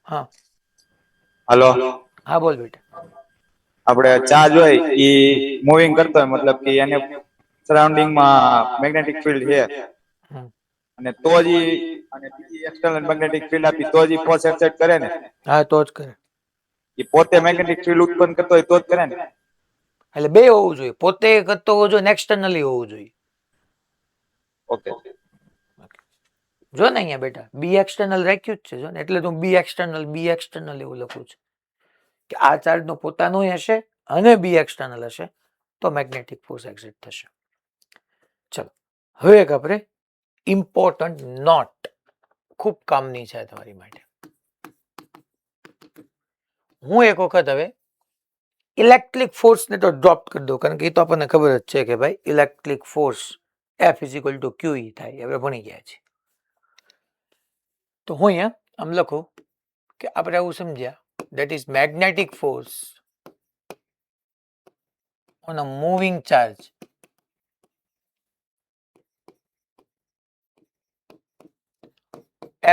[SPEAKER 1] હા
[SPEAKER 2] હાલો,
[SPEAKER 1] હા બોલ બેટા.
[SPEAKER 2] આપણે ચાર્જ હોય એ મૂવિંગ કરતો હોય, મતલબ કે એને સરાઉન્ડિંગ માં મેગ્નેટિક ફિલ્ડ છે અને તો જ અને બીજી એક્સટર્નલ મેગ્નેટિક ફિલ્ડ આપી તો જ ફોર્સ એક્સર્ટ કરે ને.
[SPEAKER 1] હા તો જ કરે.
[SPEAKER 2] એ પોતે મેગ્નેટિક ફિલ્ડ ઉત્પન્ન કરતો હોય તો જ કરે ને.
[SPEAKER 1] એટલે બે હોવું જોઈએ, પોતે કરતો હોવો જોઈએ, એક્સટર્નલી હોવું જોઈએ.
[SPEAKER 2] ઓકે,
[SPEAKER 1] જો ને અહીંયા બેટા બી એક્સટર્નલ રાખ્યું જ છે, જો ને, એટલે હું બી એક્સટર્નલ એવું લખું છું કે આ ચાર્જ નો પોતાનો હશે અને બી એક્સટર્નલ હશે તો મેગ્નેટિક ફોર્સ એક્ઝિટ થશે. ચલો હવે એક આપણે ઇમ્પોર્ટન્ટ નોટ, ખૂબ કામની છે તમારી માટે. હું એક વખત હવે ઇલેક્ટ્રિક ફોર્સ ને તો ડ્રોપ કરી દઉં, કારણ કે એ તો આપણને ખબર જ છે કે ભાઈ electric force F is equal two QE થાય, આપણે ભણી ગયા છીએ. તો હું અહીંયા આમ લખું કે આપણે આવું સમજ્યા, that is magnetic force on a moving charge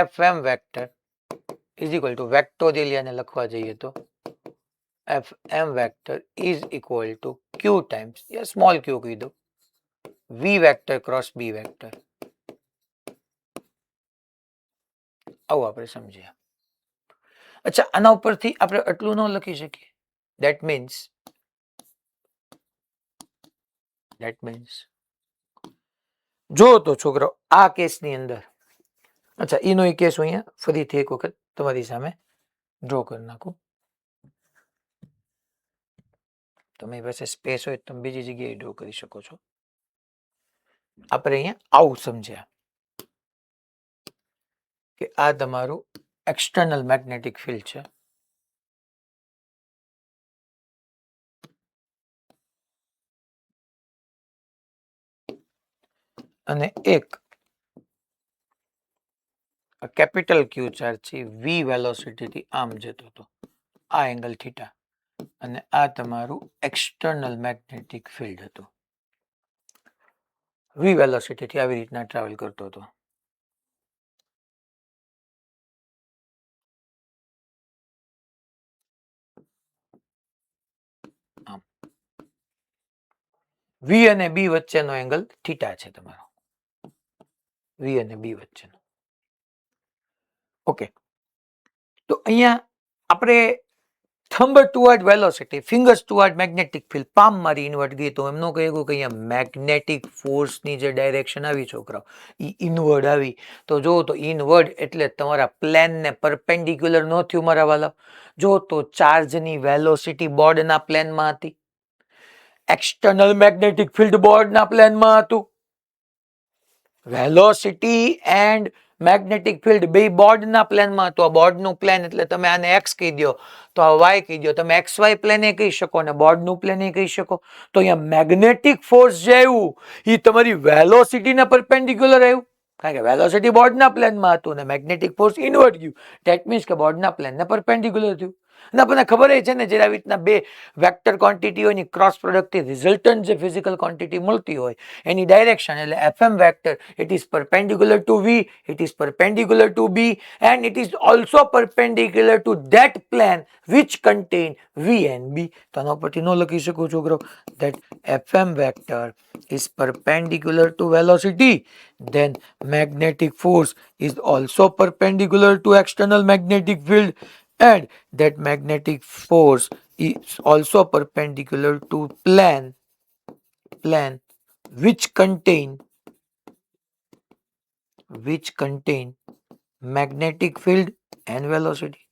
[SPEAKER 1] Fm vector is equal to vectorial ને લખવા જઈએ તો Fm vector is equal to Q times, या small q કહી દો, V vector cross B vector. આવું આપણે સમજ્યા. અચ્છા, આના ઉપરથી આપણે આટલું ન લખી શકીએ. That means જો તો છોકરો આ કેસની અંદર અચ્છા, એનો એ કેસ હું અહીંયા ફરીથી એક વખત તમારી સામે ડ્રો કરી નાખું. તમારી પાસે સ્પેસ હોય તો તમે બીજી જગ્યાએ ડ્રો કરી શકો છો. આપણે અહીંયા આવું સમજ્યા કે આ તમારું એક્સટર્નલ મેગ્નેટિક ફિલ્ડ છે. અને એક કેપિટલ ક્યુ ચાર્જ છે વી વેલોસિટીથી આમ જતો હતો, આ એંગલ થીટા, અને આ તમારું એક્સટર્નલ મેગ્નેટિક ફિલ્ડ હતું. વી વેલોસિટીથી આવી રીતના ટ્રાવેલ કરતો હતો. વી અને બી વચ્ચેનો એંગલ થીટા છે તમારો, વી અને બી વચ્ચેનો. ઓકે, તો અહીંયા આપણે thumb toward velocity, fingers toward magnetic field, palm મારી ઇનવર્ટ ગઈ તો એમનો કહ્યું કે અહીંયા મેગ્નેટિક ફોર્સની જે ડાયરેક્શન આવી છોકરાઓ એ ઇનવર્ડ આવી. તો જો તો ઇનવર્ડ એટલે તમારા પ્લેનને પરપેન્ડિક્યુલર ન થયું મારા વાલા. જો તો ચાર્જની વેલોસિટી બોર્ડના પ્લેનમાં હતી, એક્સટર્નલ મેગ્નેટિક ફિલ્ડ બોર્ડના પ્લેનમાં હતું. વેલોસિટી એન્ડ મેગ્નેટિક ફિલ્ડ બે બોર્ડના પ્લેનમાં હતું. આ બોર્ડનું પ્લેન એટલે તમે આને એક્સ કહી દો તો આ વાય કહી દો, તમે એક્સ વાય પ્લેને કહી શકો અને બોર્ડનું પ્લેને કહી શકો. તો અહીંયા મેગ્નેટિક ફોર્સ જે આવ્યું એ તમારી વેલોસિટીને પરપેન્ડિક્યુલર આવ્યું, કારણ કે વેલોસિટી બોર્ડના પ્લેનમાં હતું અને મેગ્નેટિક ફોર્સ ઇનવર્ડ ગયું. ધેટ મીન્સ કે બોર્ડના પ્લેનને પરપેન્ડિક્યુલર થયું. અને આપણને ખબર છે ને, જે આવી રીતના બે વેક્ટર ક્વોન્ટિટીઓની ક્રોસ પ્રોડક્ટથી રિઝલ્ટન્ટ જે ફિઝિકલ ક્વોન્ટિટી મળતી હોય એની ડાયરેક્શન એટલે FM vector, it is perpendicular to V, it is perpendicular to B, and it is also perpendicular to that plane which contain V and B. તો આના પરથી ન લખી શકો છોકરો that FM vector is perpendicular to velocity, then magnetic force is also perpendicular to external magnetic field, and that magnetic force is also perpendicular to plane which contain magnetic field and velocity.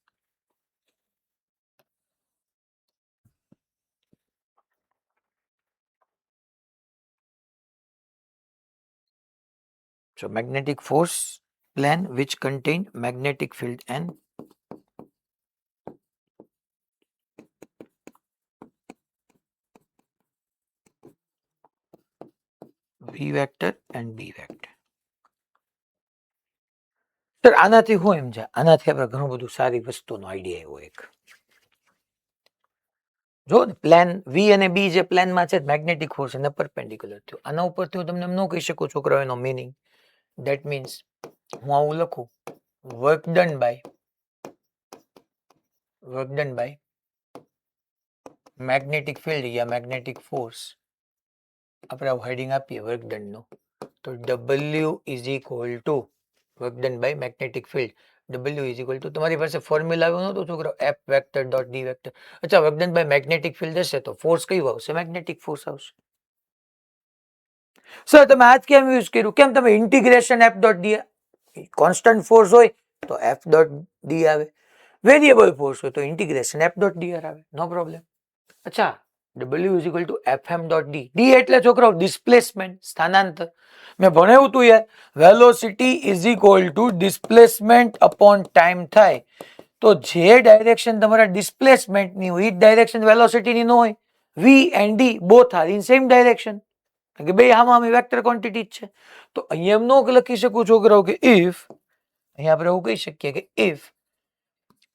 [SPEAKER 1] So magnetic force plane which contain magnetic field and V vector and B vector. Sir આનાથી હું એમ છે, આનાથી આપણે ઘણું બધું સારી વસ્તુનો આઈડિયા આવ્યો. એક જો ને પ્લેન વી અને બી જે પ્લેનમાં છે મેગ્નેટિક ફોર્સ એને પરપેન્ડિક્યુલર થયો. આના ઉપરથી હું તમને એમ ન કહી શકું છોકરાઓ એનો મીનિંગ. ધેટ મીન્સ હું આવું લખું, work done by magnetic field યા મેગ્નેટિક ફોર્સ, આપણે આવું હેડિંગ આપીએ વર્ક ડન નું, તો W is equal to work done by magnetic field. W is equal to, તમારી પાસે ફોર્મ્યુલા આવ્યો નતો છોકરો, F vector dot D vector. અચ્છા, work done by magnetic field હશે તો ફોર્સ કયું આવશે? મેગ્નેટિક ફોર્સ આવશે. સર તમે આજ કેમ યુઝ કર્યું? કેમ તમે integration F dot D, constant force હોય તો F ડોટ D આવે, વેરિયેબલ ફોર્સ હોય તો ઇન્ટિગ્રેશન F ડોટ DR આવે, નો પ્રોબ્લેમ. અચ્છા, W is equal to FM dot D. D એટલે છોકરો ડિસ્પ્લેસમેન્ટ, સ્થાનાંતર. મેં ભણાવ્યું હતું યાર, velocity is equal two displacement upon time થાય. તો જે ડાયરેક્શન તમારા ડિસ્પ્લેસમેન્ટની હોય એ ડાયરેક્શન વેલોસિટીની ન હોય. V and D both are in same direction. કારણ કે બે આમાં વેક્ટર ક્વોન્ટિટી જ છે. તો અહીંયા એમ ન લખી શકું છોકરાઓ કે ઇફ, અહીંયા આપણે એવું કહી શકીએ કે if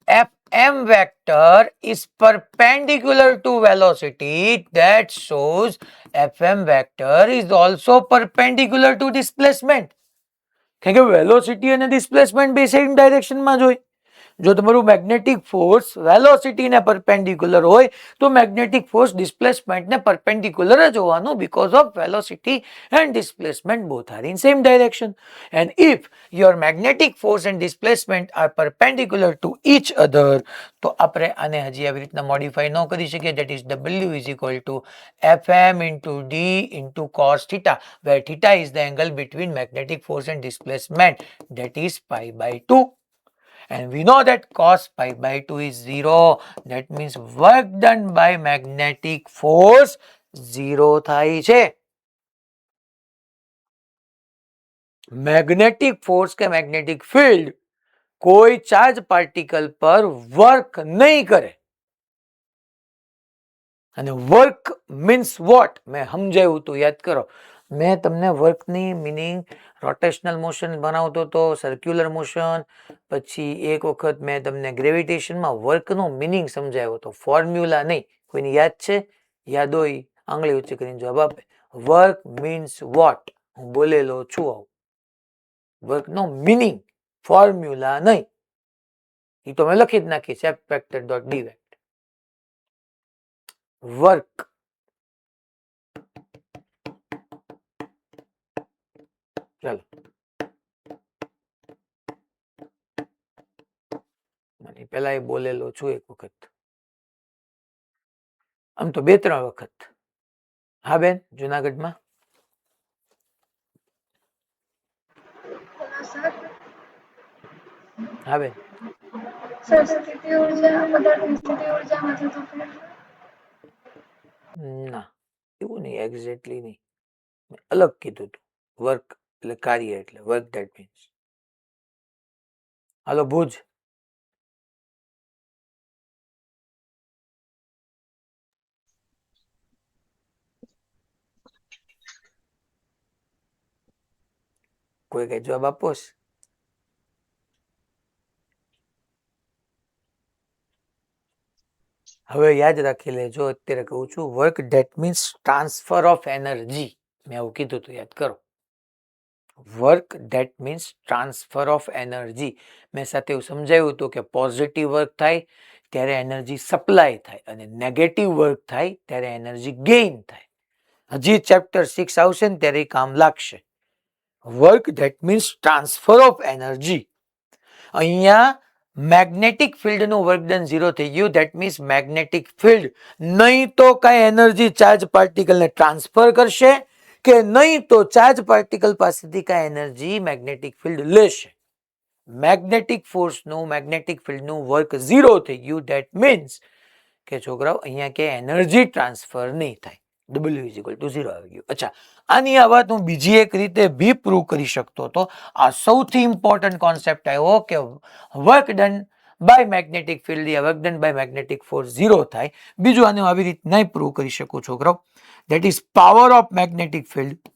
[SPEAKER 1] Fm vector is perpendicular to velocity, that shows Fm vector is also perpendicular to displacement. કારણ કે વેલોસિટી અને ડિસ્પ્લેસમેન્ટ બે સેમ ડાયરેક્શનમાં જ હોય. જો તમારું મેગ્નેટિક ફોર્સ વેલોસિટીને પરપેન્ડિક્યુલર હોય તો મેગ્નેટિક ફોર્સ ડિસ્પ્લેસમેન્ટને પરપેન્ડિક્યુલર જ હોવાનું, because of velocity and displacement both are in same direction. And if your magnetic force and displacement are perpendicular to each other, તો આપણે આને હજી આવી રીતના મોડિફાઈ ન કરી શકીએ. That is W is equal two Fm into D into cos theta, where theta is the angle between magnetic force and displacement, that is pi by 2. And we know that cos pi by 2 is 0. That means work done by magnetic force 0 થાય છે. મેગ્નેટિક ફોર્સ કે મેગ્નેટિક ફિલ્ડ કોઈ ચાર્જ પાર્ટિકલ પર વર્ક નહીં કરે. અને વર્ક મીન્સ વોટ મેં સમજાવ્યું હતું, યાદ કરો. મેં તમને વર્કની મિનિંગ રોટેશનલ મોશન બનાવતો હતો, સર્ક્યુલર મોશન, પછી એક વખત મેં તમને ગ્રેવિટેશનમાં વર્કનો મિનિંગ સમજાવ્યો હતો, ફોર્મ્યુલા નહીં. કોઈને યાદ છે? યાદ હોય આંગળી ઊંચી કરીને જવાબ આપે. વર્ક મીન્સ વોટ, હું બોલેલો છું આવું. વર્કનો મિનિંગ, ફોર્મ્યુલા નહીં. એ તો મેં લખી જ નાખી છે, F vector dot D vector. Work ચાલો પેલા એ બોલેલો છું એક વખત, આમ તો 2-3 વખત. હા બેન, જુનાગઢમાં હા બેન. ના એવું નહીં, એક્ઝેક્ટલી નહીં, અલગ કીધું હતું. વર્ક એટલે કાર્ય, એટલે વર્ક ધેટ મીન્સ. હાલો ભુજ, કોઈ કઈ જવાબ આપો. હવે યાદ રાખી લેજો, અત્યારે કહું છું work that means transfer of energy. મેં એવું કીધું હતું, યાદ કરો. Work that means transfer of energy. મેં સાથે એવું સમજાવ્યું હતું કે પોઝિટિવ વર્ક થાય ત્યારે એનર્જી સપ્લાય થાય, અને નેગેટિવ વર્ક થાય ત્યારે એનર્જી ગેઇન થાય. હજી ચેપ્ટર 6 આવશે ને ત્યારે કામ લાગશે. Work that means transfer of energy. અહીંયા મેગ્નેટિક ફિલ્ડ નું વર્ક ડન 0 થઈ ગયું. ધેટ મીન્સ મેગ્નેટિક ફિલ્ડ નહીં તો કઈ એનર્જી ચાર્જ પાર્ટિકલ ને ટ્રાન્સફર કરશે, કે નહીં તો ચાર્જ પાર્ટિકલ પાસેથી કઈ એનર્જી મેગ્નેટિક ફિલ્ડ લેશે. મેગ્નેટિક ફોર્સ નું મેગ્નેટિક ફિલ્ડ નું વર્ક 0 થઈ ગયું. ધેટ મીન્સ કે છોકરાઓ અહીંયા કે એનર્જી ટ્રાન્સફર નહીં થાય. W is equal to 0 આવી ગયું. અચ્છા, આની આ વાત હું બીજી એક રીતે બી પ્રૂવ કરી શકતો હતો. આ સૌથી ઇમ્પોર્ટન્ટ કોન્સેપ્ટ આવ્યો કે work done by magnetic field યા work done by magnetic force 0 થાય. બીજું આને આવી રીતે પ્રૂવ કરી શકું છોકરાઓ. That is power of magnetic field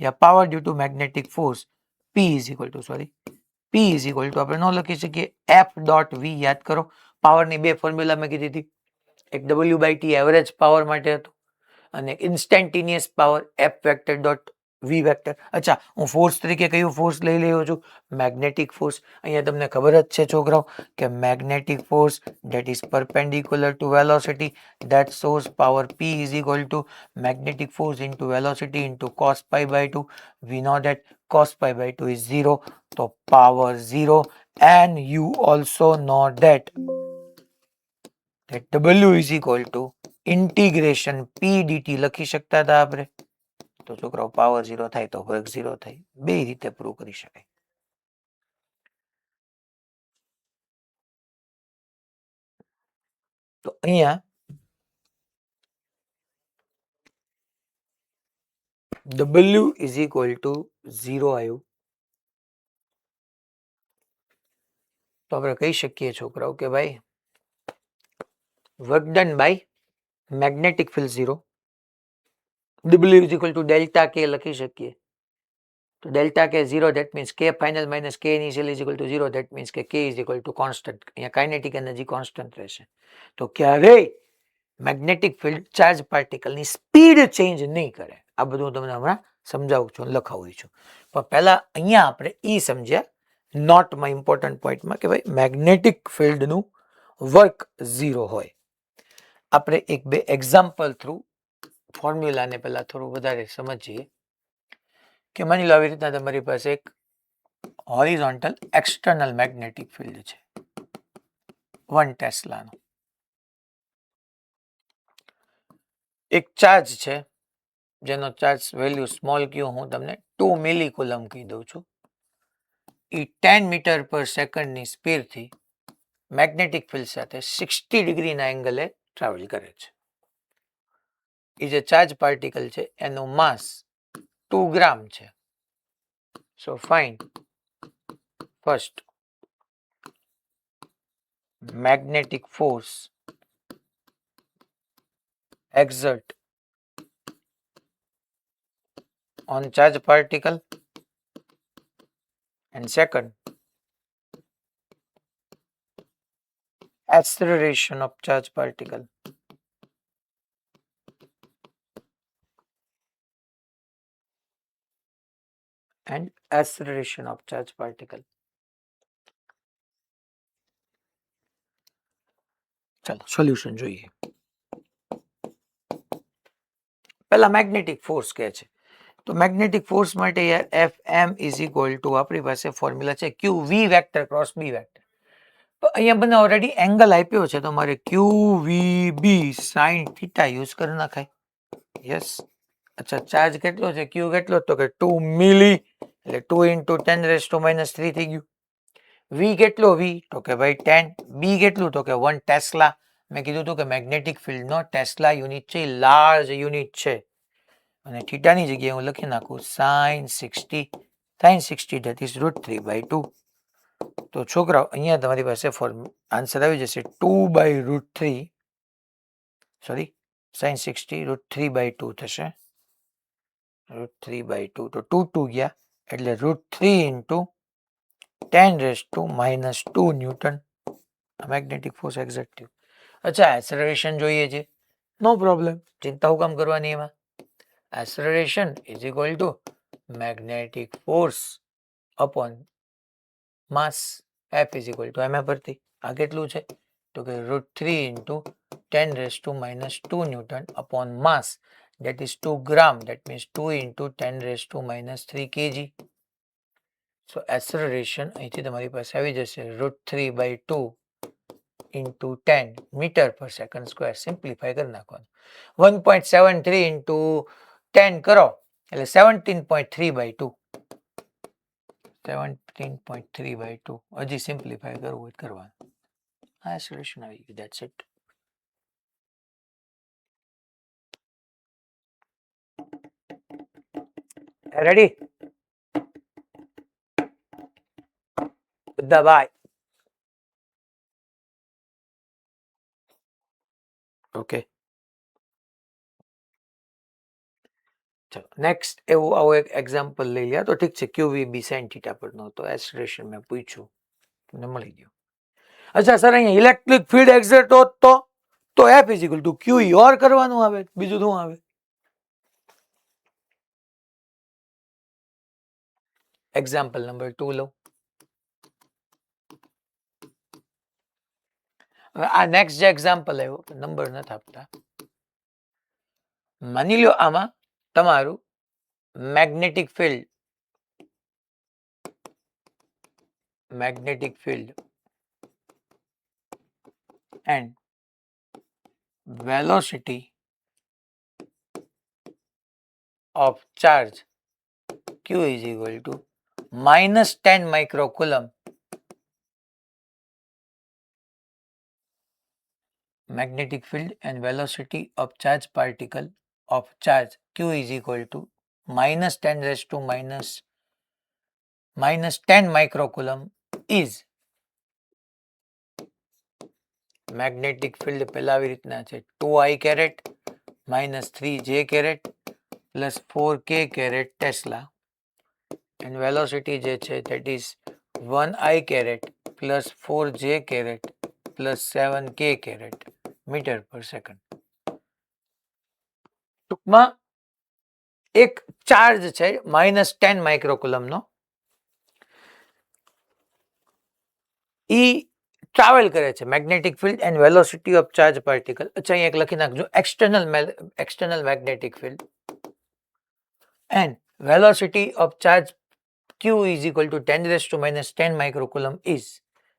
[SPEAKER 1] યા power due to magnetic force P is equal to આપણે ન લખી શકીએ F dot V. યાદ કરો, પાવરની બે ફોર્મ્યુલા મેં કીધી હતી. એક W/T એવરેજ પાવર માટે હતું, અને instantaneous power F vector dot V vector. અચ્છા, હું ફોર્સ તરીકે કયું ફોર્સ લઈ રહ્યો છું? Magnetic force. અહીંયા તમને ખબર જ છે છોકરાઓ કે magnetic force that is perpendicular to velocity, that shows power P is equal to magnetic force into velocity into cos pi by 2. We know that cos pi by 2 is 0, so power 0. And you also know that W is equal to integration P dt લખી શકતા હતા આપણે. તો છોકરાઓ પાવર 0 થાય તો વર્ક 0 થાય. બે રીતે પ્રૂવ કરી શકાય. તો અહીંયા W is equal to 0 આવ્યું. તો આપણે કહી શકીએ છોકરાઓ કે ભાઈ work done by magnetic field 0. W is equal to delta K લખી શકીએ. તો delta K 0, that means K final minus K initial is equal to 0. That means કે K is equal to constant. અહીંયા કાઇનેટિક એનર્જી કોન્સ્ટન્ટ રહેશે. તો ક્યારેય મેગ્નેટિક ફિલ્ડ ચાર્જ પાર્ટિકલની સ્પીડ ચેન્જ નહીં કરે. આ બધું તમને હમણાં સમજાવું છું, લખાવું છું. પણ પહેલા અહીંયા આપણે ઈ સમજ્યા નોટમાં ઇમ્પોર્ટન્ટ પોઈન્ટમાં કે ભાઈ મેગ્નેટિક ફિલ્ડનું વર્ક 0 હોય. આપણે એક બે એક્ઝામ્પલ થ્રુ ફોર્મ્યુલાને પહેલા થોડું વધારે સમજીએ કે માની લો આવી રીતના તમારી પાસે એક હોરિઝોન્ટલ એક્સટર્નલ મેગ્નેટિક ફિલ્ડ છે 1 ટેસ્લાનો. એક ચાર્જ છે જેનો ચાર્જ વેલ્યુ સ્મોલ ક્યુ હું તમને 2 મિલીકુલમ કહી દઉં છું. એ 10 મીટર પર સેકન્ડની સ્પીડથી મેગ્નેટિક ફિલ્ડ સાથે 60 ડિગ્રીના એંગલે ટ્રાવેલ કરે છે. એ જે ચાર્જ પાર્ટિકલ છે એનું માસ 2 ગ્રામ છે. So find first magnetic force exert on charge particle and second acceleration of charge particle and acceleration of charge particle. ચાલો સોલ્યુશન જોઈએ. પહેલા મેગ્નેટિક ફોર્સ કહે છે તો મેગ્નેટિક ફોર્સ માટે યાર F M is equal to આપણી પાસે ફોર્મ્યુલા છે ક્યુ વી વેક્ટર ક્રોસ બી વેક્ટર. તો અહીંયા મને ઓલરેડી એંગલ આપ્યો છે તો મારે q v B sine theta use કરી નખાય. યસ. અચ્છા ચાર્જ કેટલો છે ક્યુ કેટલો તો કે 2 મિલી એટલે 2 ઇન્ટુ 10⁻³ થઈ ગયું. વી કેટલો વી તો કે ભાઈ 10. બી કેટલું તો કે 1 ટેસ્લા. મેં કીધું હતું કે મેગ્નેટિક ફિલ્ડનો ટેસ્લા યુનિટ છે લાર્જ યુનિટ છે અને થીટાની જગ્યાએ હું લખી નાખું sin 60 that is √3/2. તો છોકરાઓ અહીંયા તમારી પાસે આન્સર આવી જશે 2/√3 સોરી sin 60 √3/2 થશે. √3/2 તો 2 2 ગયા એટલે √3 into 10⁻² newton magnetic force exact થયું. અચ્છા એક્સલરેશન જોઈએ છે નો પ્રોબ્લેમ ચિંતા હું કામ કરવાની એમાં. Acceleration is equal to magnetic force upon mass F is equal to M પરથી આ કેટલું છે તો કે √3 into 10⁻² newton upon mass that is 2 gram that means 2 into 10⁻³ kg. So acceleration અહીંથી તમારી પાસે આવી જશે √3/2 into 10 meter per second square. Simplify કરી નાખવાનું 1.73 into 10 કરો એટલે 17.3/2 17.3/2 હજી સિમ્પ્લિફાય કરવું હોય કરવાનું. આ સોલ્યુશન આવી ગયું. That's it. રેડી બધા બાય. ઓકે ચલો નેક્સ્ટ એવું આવું એક એક્ઝામ્પલ લઈ લ્યા તો ઠીક છે QVB sin થીટા પરનો તો એક્સલરેશન મેં પૂછ્યું તમને મળી ગયું. અચ્છા સર અહીંયા ઇલેક્ટ્રિક ફિલ્ડ એક્ઝર્ટ હોત તો F is equal two QE ઓર કરવાનું આવે બીજું શું આવે. એક્ઝામ્પલ નંબર 2 લો. હવે આ નેક્સ્ટ જે એક્ઝામ્પલ આવ્યો નંબર નથી આપતા. માની લો આમાં તમારું magnetic field and velocity of charge Q is equal to -10 microcoulomb. Magnetic field and velocity of charge particle of charge Q is equal to -10 microcoulomb is magnetic field પહેલા આવી રીતના છે 2I caret -3J caret plus 4K caret Tesla and velocity જે છે that is 1I caret plus 4J caret plus 7K caret meter per second. ટૂંકમાં એક ચાર્જ છે -10 માઇક્રોકુલમનો ઈ ટ્રાવેલ કરે છે magnetic field and velocity of charge particle. અચ્છા અહીંયા એક લખી નાખજો external magnetic field and velocity of charge q is equal to 10 raised to minus 10 microcoulomb is.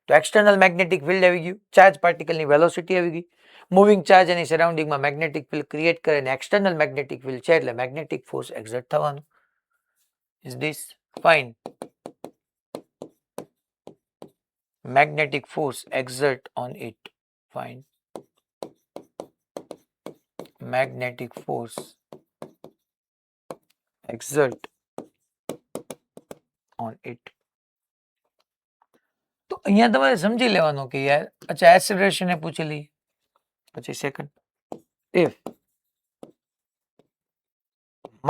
[SPEAKER 1] તો એક્સટર્નલ મેગ્નેટિક ફિલ્ડ આવી ગયું, ચાર્જ પાર્ટિકલની વેલોસિટી આવી ગઈ, મૂવિંગ ચાર્જ એની સરાઉન્ડિંગમાં મેગ્નેટિક ફિલ્ડ ક્રિએટ કરે અને એક્સટર્નલ મેગ્નેટિક ફિલ્ડ છે એટલે મેગ્નેટિક ફોર્સ એક્ઝર્ટ થવાનું. Is this fine? Magnetic force exert on it. Fine. Magnetic force exert on it. તો અહીંયા તમારે સમજી લેવાનું કે યાર, અચ્છા એક્સેલરેશન એ પૂછી લઈએ પછી second. If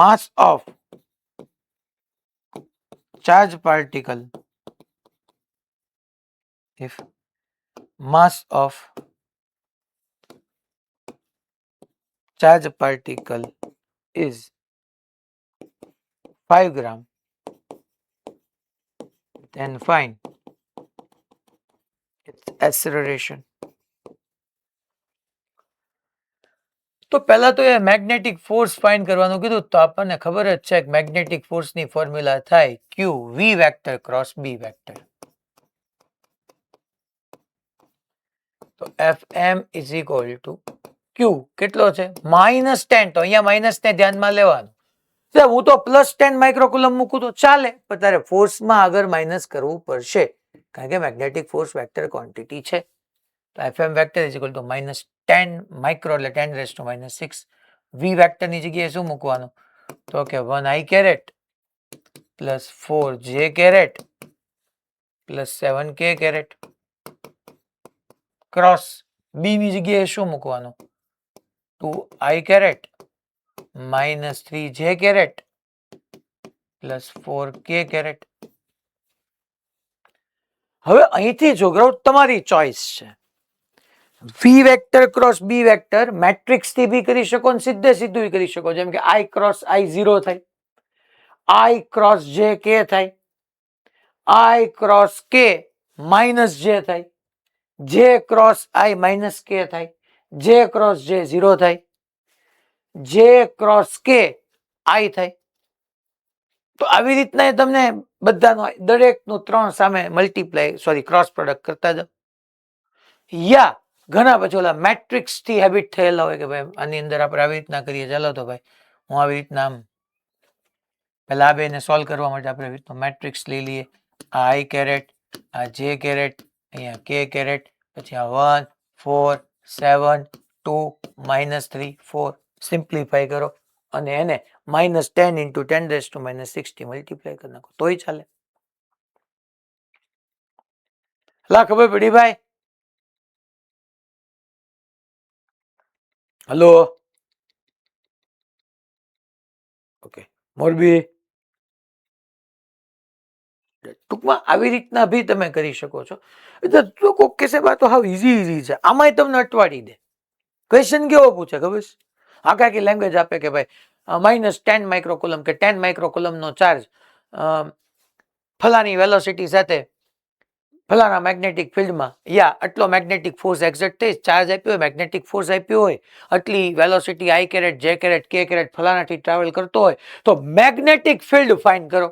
[SPEAKER 1] mass of charge particle, if mass of charge particle is 5 gram, then find its acceleration. તો પહેલા તો એ મેગ્નેટિક ફોર્સ ફાઇન્ડ કરવાનું કીધું, તો આપણને ખબર જ છે કે મેગ્નેટિક ફોર્સની ફોર્મ્યુલા થાય Q V vector cross B vector. તો Fm is equal to Q કેટલો છે -10. તો અહીંયા માઇનસ ને ધ્યાનમાં લેવાનું. હું તો +10 માઇક્રોકુલમ મૂકું તો ચાલે, પણ તારે ફોર્સમાં આગળ માઇનસ કરવું પડશે કારણ કે મેગ્નેટિક ફોર્સ વેક્ટર ક્વોન્ટિટી છે. તો Fm vector is equal two -10 micro એટલે 10 રેઝ ટુ -6. V વેક્ટરની જગ્યાએ શું મૂકવાનું? તો કે 1i caret plus 4j caret plus 7k caret cross B ની જગ્યાએ શું મૂકવાનું? 2i caret -3j caret plus 4k caret. હવે અહીંથી છોકરાઓ તમારી ચોઈસ છે. V vector cross B vector matrix થી બી કરી શકો ને સીધે સીધું કરી શકો. જેમ કે I ક્રોસ I 0 થાય, I ક્રોસ J K થાય, I cross K minus J થાય, J cross I minus K થાય, J ક્રોસ J 0 થાય, J ક્રોસ K I થાય. તો આવી રીતના તમને બધાનો દરેકનું 3 સામે મલ્ટીપ્લાય ક્રોસ પ્રોડક્ટ કરતા જાઓ. યા ઘણા પછી ઓલા મેટ્રિક્સ થી હેબિટ થયેલા હોય કે ભાઈ આની અંદર આપણે આવી રીતના કરીએ, ચાલો તો ભાઈ હું આવી રીતના આમ પેલા આ બેને સોલ્વ કરવા માટે આપણે આવી રીતના મેટ્રિક્સ લઈ લઈએ. આ I કેરેટ, આ J કેરેટ, અહીંયા K કેરેટ, પછી આ 1 4 7 2 -3 4 સિમ્પ્લિફાય કરો અને એને -10 into 10 raised to -60 મલ્ટીપ્લાય કરી નાખો તોય ચાલે. લા ખબર પડી ભાઈ? Hello okay Morbi. ટૂંકમાં આવી રીતના બી તમે કરી શકો છો. એટલે કોક કહેશે બા તો હાવ ઈઝી છે, આમાંય તમને અટવાડી દે. ક્વેશ્ચન કેવો પૂછે ખબર છે? આખી લેંગ્વેજ આપે કે ભાઈ -10 માઇક્રોકુલમ કે 10 માઇક્રોકુલમ નો ચાર્જ ફલાની વેલોસિટી સાથે ફલાના મેગ્નેટિક ફિલ્ડમાં યા આટલો મેગ્નેટિક ફોર્સ એક્ઝર્ટ થઈ, ચાર્જ આપ્યો હોય, મેગ્નેટિક ફોર્સ આપ્યો હોય, આટલી velocity I caret J caret K caret ફલાનાથી ટ્રાવેલ કરતો હોય તો મેગ્નેટિક ફિલ્ડ ફાઇન્ડ કરો.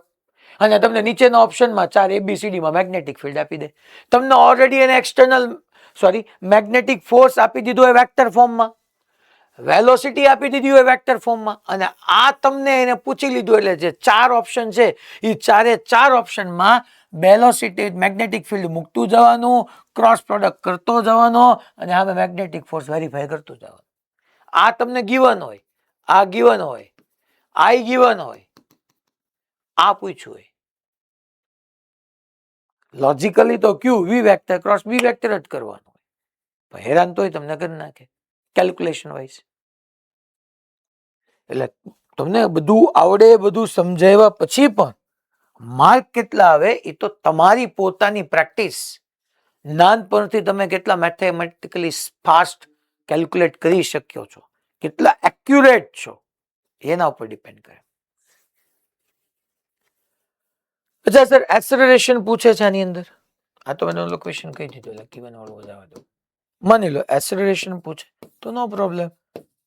[SPEAKER 1] અને તમને નીચેના ઓપ્શનમાં 4 ABCD માં મેગ્નેટિક ફિલ્ડ આપી દે. તમને ઓલરેડી એને મેગ્નેટિક ફોર્સ આપી દીધો હોય વેક્ટર ફોર્મમાં, વેલોસિટી આપી દીધી હોય વેક્ટર ફોર્મમાં, અને આ તમને એને પૂછી લીધું એટલે જે 4 ઓપ્શન છે એ 4 ઓપ્શનમાં વેલોસિટી મેગ્નેટિક ફિલ્ડ મૂકતું જવાનું, ક્રોસ પ્રોડક્ટ કરતો જવાનો અને હવે મેગ્નેટિક ફોર્સ વેરીફાઈ કરતું જવાનું. આ તમને ગિવન હોય, આ ગિવન હોય, I ગિવન હોય, આ પૂછ્યું હોય. લોજિકલી તો Q V vector cross B vector જ કરવાનું હોય, પણ હેરાન તોય તમને કરી નાખે કેલ્ક્યુલેશન વાઇઝ. એટલે તમને બધું આવડે, બધું સમજાવ્યા પછી પણ માર્ક કેટલા આવે એ તો તમારી પોતાની પ્રેક્ટિસ, નાનપણથી તમે કેટલા મેથેમેટિકલી ફાસ્ટ કેલ્ક્યુલેટ કરી શક્યો છો, કેટલા એક્યુરેટ છો એના ઉપર ડિપેન્ડ કરે. અચ્છા સર એક્સેલરેશન પૂછે છે આની અંદર. આ તો મને ઓલો ક્વેશ્ચન કહી દીધો એટલે given વાળું વધારવા દો. માની લો એક્સેલરેશન પૂછે તો no problem.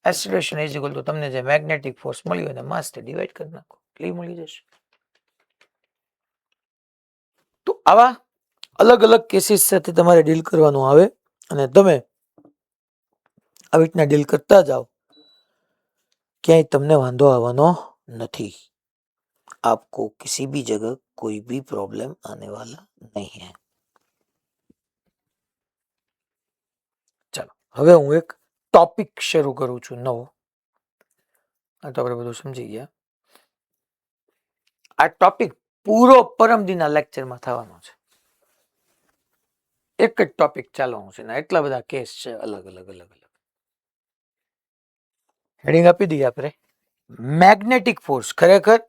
[SPEAKER 1] Acceleration is equal to તમને જે મેગ્નેટિક ફોર્સ મળ્યો એને માસ થી ડિવાઈડ કરી નાખો એટલે મળી જશે. તો આવા અલગ અલગ કેસીસ સાથે તમારે ડીલ કરવાનું આવે અને તમે આવી રીતના ડીલ કરતા જાઓ ક્યાંય તમને વાંધો આવવાનો નથી. आपको किसी भी जगह कोई भी प्रॉब्लम आने वाला नहीं है. ચાલો હવે હું એક ટોપિક શરૂ કરું છું નવો. આ તો આપણે બધું સમજી ગયા. આ ટોપિક પૂરો પરમદિના લેક્ચરમાં થવાનો છે. એક જ ટોપિક ચાલવાનું છે ને એટલા બધા કેસ છે અલગ અલગ અલગ અલગ. હેડિંગ આપી દઈએ આપણે. મેગ્નેટિક ફોર્સ ખરેખર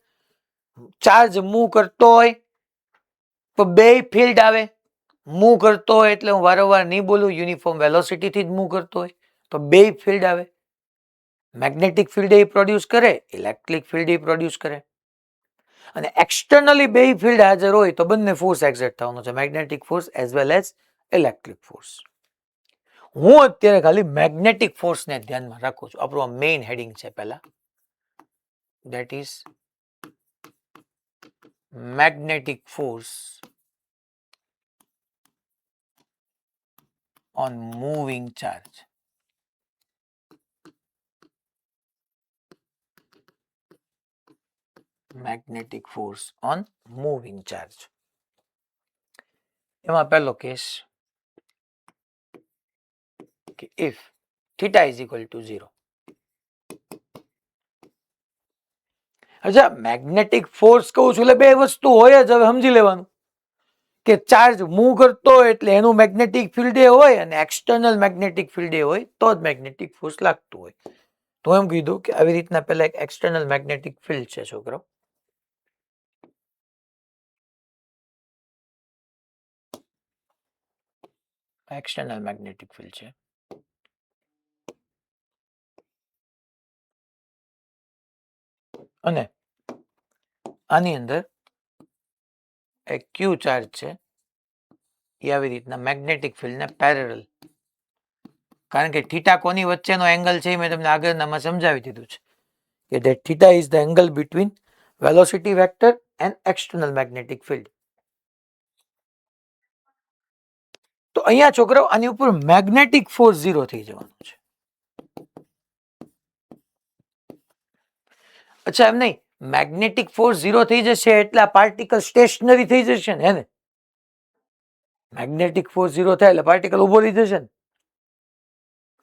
[SPEAKER 1] ચાર્જ મૂવ કરતો હોય તો બે ફિલ્ડ આવે. મૂવ કરતો હોય એટલે હું વારંવાર નહીં બોલું, યુનિફોર્મ વેલોસિટી થી જ મૂવ કરતો હોય તો બે ફિલ્ડ આવે. મેગ્નેટિક ફિલ્ડ એ પ્રોડ્યુસ કરે, ઇલેક્ટ્રિક ફિલ્ડ એ પ્રોડ્યુસ કરે. અને એક્સટર્નલી બે ફિલ્ડ હાજર હોય તો બંને ફોર્સ એક્ઝર્ટ થવાનો છે, magnetic force as well as electric force. હું અત્યારે ખાલી મેગ્નેટિક ફોર્સને ધ્યાનમાં રાખું છું. આપણું આ મેઇન હેડિંગ છે પહેલા, that is magnetic force on moving charge. Magnetic force on moving charge. એમાં પહેલો કેસ કે if theta is equal to 0. અચ્છા મેગ્નેટિક ફોર્સ કહું છું એટલે બે વસ્તુ હોય જ. હવે સમજી લેવાનું કે ચાર્જ મૂવ કરતો હોય એટલે એનું મેગ્નેટિક ફિલ્ડ એ હોય અને એક્સટર્નલ મેગ્નેટિક ફિલ્ડ એ હોય તો જ મેગ્નેટિક ફોર્સ લાગતું હોય. તો એમ કીધું કે આવી રીતના પહેલા એક એક્સટર્નલ મેગ્નેટિક ફિલ્ડ છે છોકરો. એક્સટર્નલ મેગ્નેટિક ફિલ્ડ છે અને આની અંદર એક ક્યુ ચાર્જ છે એ આવી રીતના મેગ્નેટિક ફિલ્ડને પેરેલલ, કારણ કે થીટા કોની વચ્ચેનો એંગલ છે મેં તમને આગળનામાં સમજાવી દીધું છે કે that theta is the angle between velocity vector and external magnetic field. તો અહીંયા છોકરાઓ આની ઉપર મેગ્નેટિક ફોર્સ 0 થઈ જવાનું છે. અચ્છા એમ નહીં, મેગ્નેટિક ફોર્સ 0 થઈ જશે એટલે આ પાર્ટિકલ સ્ટેશનરી થઈ જશે ને. મેગ્નેટિક ફોર્સ 0 થાય એટલે પાર્ટિકલ ઉભો રહી જશે ને?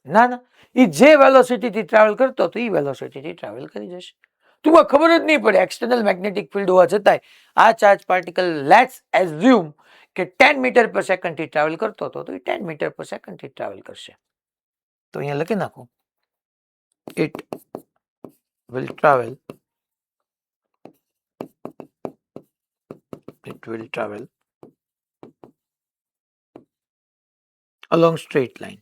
[SPEAKER 1] ના ના, એ જે વેલોસિટી થી ટ્રાવેલ કરતો તો એ વેલોસિટી થી ટ્રાવેલ કરી જશે. ટૂંકમાં ખબર જ નહીં પડે. એક્સટર્નલ મેગ્નેટિક ફિલ્ડ હોવા છતાંય આ ચાર્જ પાર્ટિકલ લેટ્સ એઝ્યુમ કે 10 મીટર પર સેકન્ડ થી ટ્રાવેલ કરતો હતો તો એ 10 મીટર પર સેકન્ડ થી ટ્રાવેલ કરશે. તો અહીંયા લખી નાખો, it will travel along straight line.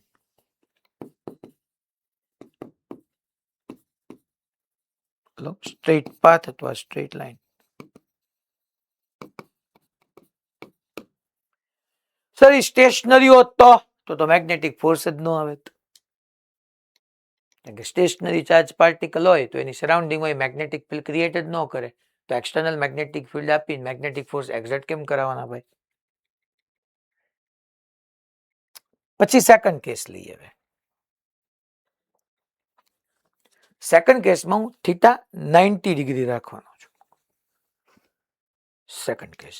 [SPEAKER 1] along straight path અથવા straight line. સર એ સ્ટેશનરી હોત તો મેગ્નેટિક ફોર્સ જ ન આવે. સ્ટેશનરી ચાર્જ પાર્ટિકલ હોય તો એની સરાઉન્ડિંગ હોય મેગ્નેટિક ફિલ્ડ ક્રિએટ જ ન કરે તો એક્સટર્નલ મેગ્નેટિક ફિલ્ડ આપી મેગ્નેટિક ફોર્સ એક્ઝર્ટ કેમ કરાવવાના ભાઈ? પછી સેકન્ડ કેસ લઈએ. હવે સેકન્ડ કેસમાં હું થીટા 90 ડિગ્રી રાખવાનો છું. સેકન્ડ કેસ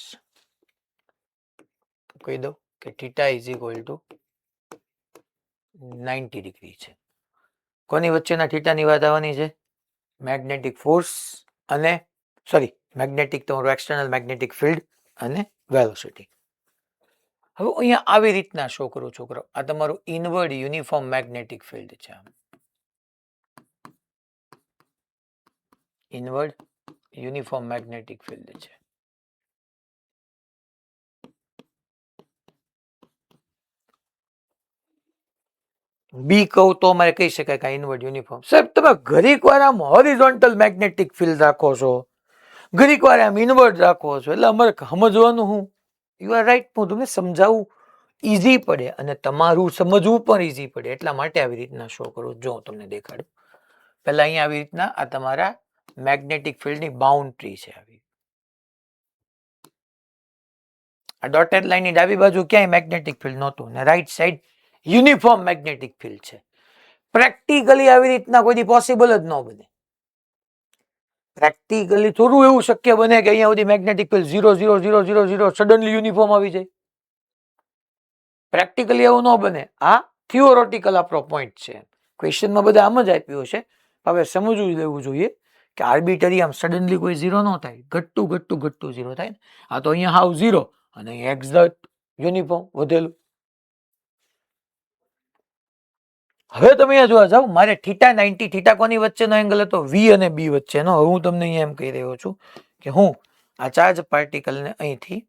[SPEAKER 1] કહી દઉં કે theta is equal to 90 degree છે. કોની વચ્ચેના થીટાની વાત આવવાની છે? મેગ્નેટિક ફોર્સ અને મેગ્નેટિક તમારું એક્સટર્નલ મેગ્નેટિક ફિલ્ડ અને વેલોસિટી. હવે અહીંયા આવી રીતના શો કરો છોકરો. આ તમારું ઇનવર્ડ યુનિફોર્મ મેગ્નેટિક ફિલ્ડ છે. ઇનવર્ડ યુનિફોર્મ મેગ્નેટિક ફિલ્ડ છે. બી કહું તો અમારે કહી શકાય કે ઇનવર્ડ યુનિફોર્મ. સાહેબ તમે ઘડીક વાર આમ હોરિઝોન્ટલ મેગ્નેટિક ફિલ્ડ રાખો છો, ઘડીક વાર આમ ઇનવર્ડ રાખો છો, એટલે અમારે સમજવાનું હું યુ આર રાઈટ. હું તમને સમજાવું ઈઝી પડે અને તમારું સમજવું પણ ઈઝી પડે એટલા માટે આવી રીતના શો કરું. જો તમને દેખાડું, પહેલા અહીંયા આવી રીતના આ તમારા મેગ્નેટિક ફિલ્ડની બાઉન્ડ્રી છે. આવી આ ડોટેડ લાઈનની ડાબી બાજુ ક્યાંય મેગ્નેટિક ફિલ્ડ નહોતું ને right side uniform magnetic field છે. પ્રેક્ટિકલી આવી રીતના કોઈ પોસિબલ જ ન બને. પ્રેક્ટિકલી થોડું એવું શક્ય બને કે અહીંયા સુધી મેગ્નેટિક ફિલ્ડ 0 સડનલી યુનિફોર્મ આવી જાય. પ્રેક્ટિકલી એવું ન બને. આ થિયોરોટિકલ આપણો પોઈન્ટ છે. ક્વેશ્ચનમાં બધા આમ જ આપ્યું હશે. હવે સમજવું લેવું જોઈએ કે આર્બિટરી આમ સડનલી કોઈ 0 ન થાય, ઘટતું 0 થાય. આ તો અહીંયા હાવ 0 અને અહીંયા એક્ઝેક્ટ યુનિફોર્મ વધેલું. હવે તમે અહીંયા જોવા જાવ, મારે θ90, θ કોની વચ્ચેનો એંગલ હતો? V અને B વચ્ચેનો. હવે હું તમને અહીંયા એમ કહી રહ્યો છું કે હું આ ચાર્જ પાર્ટિકલને અહીંથી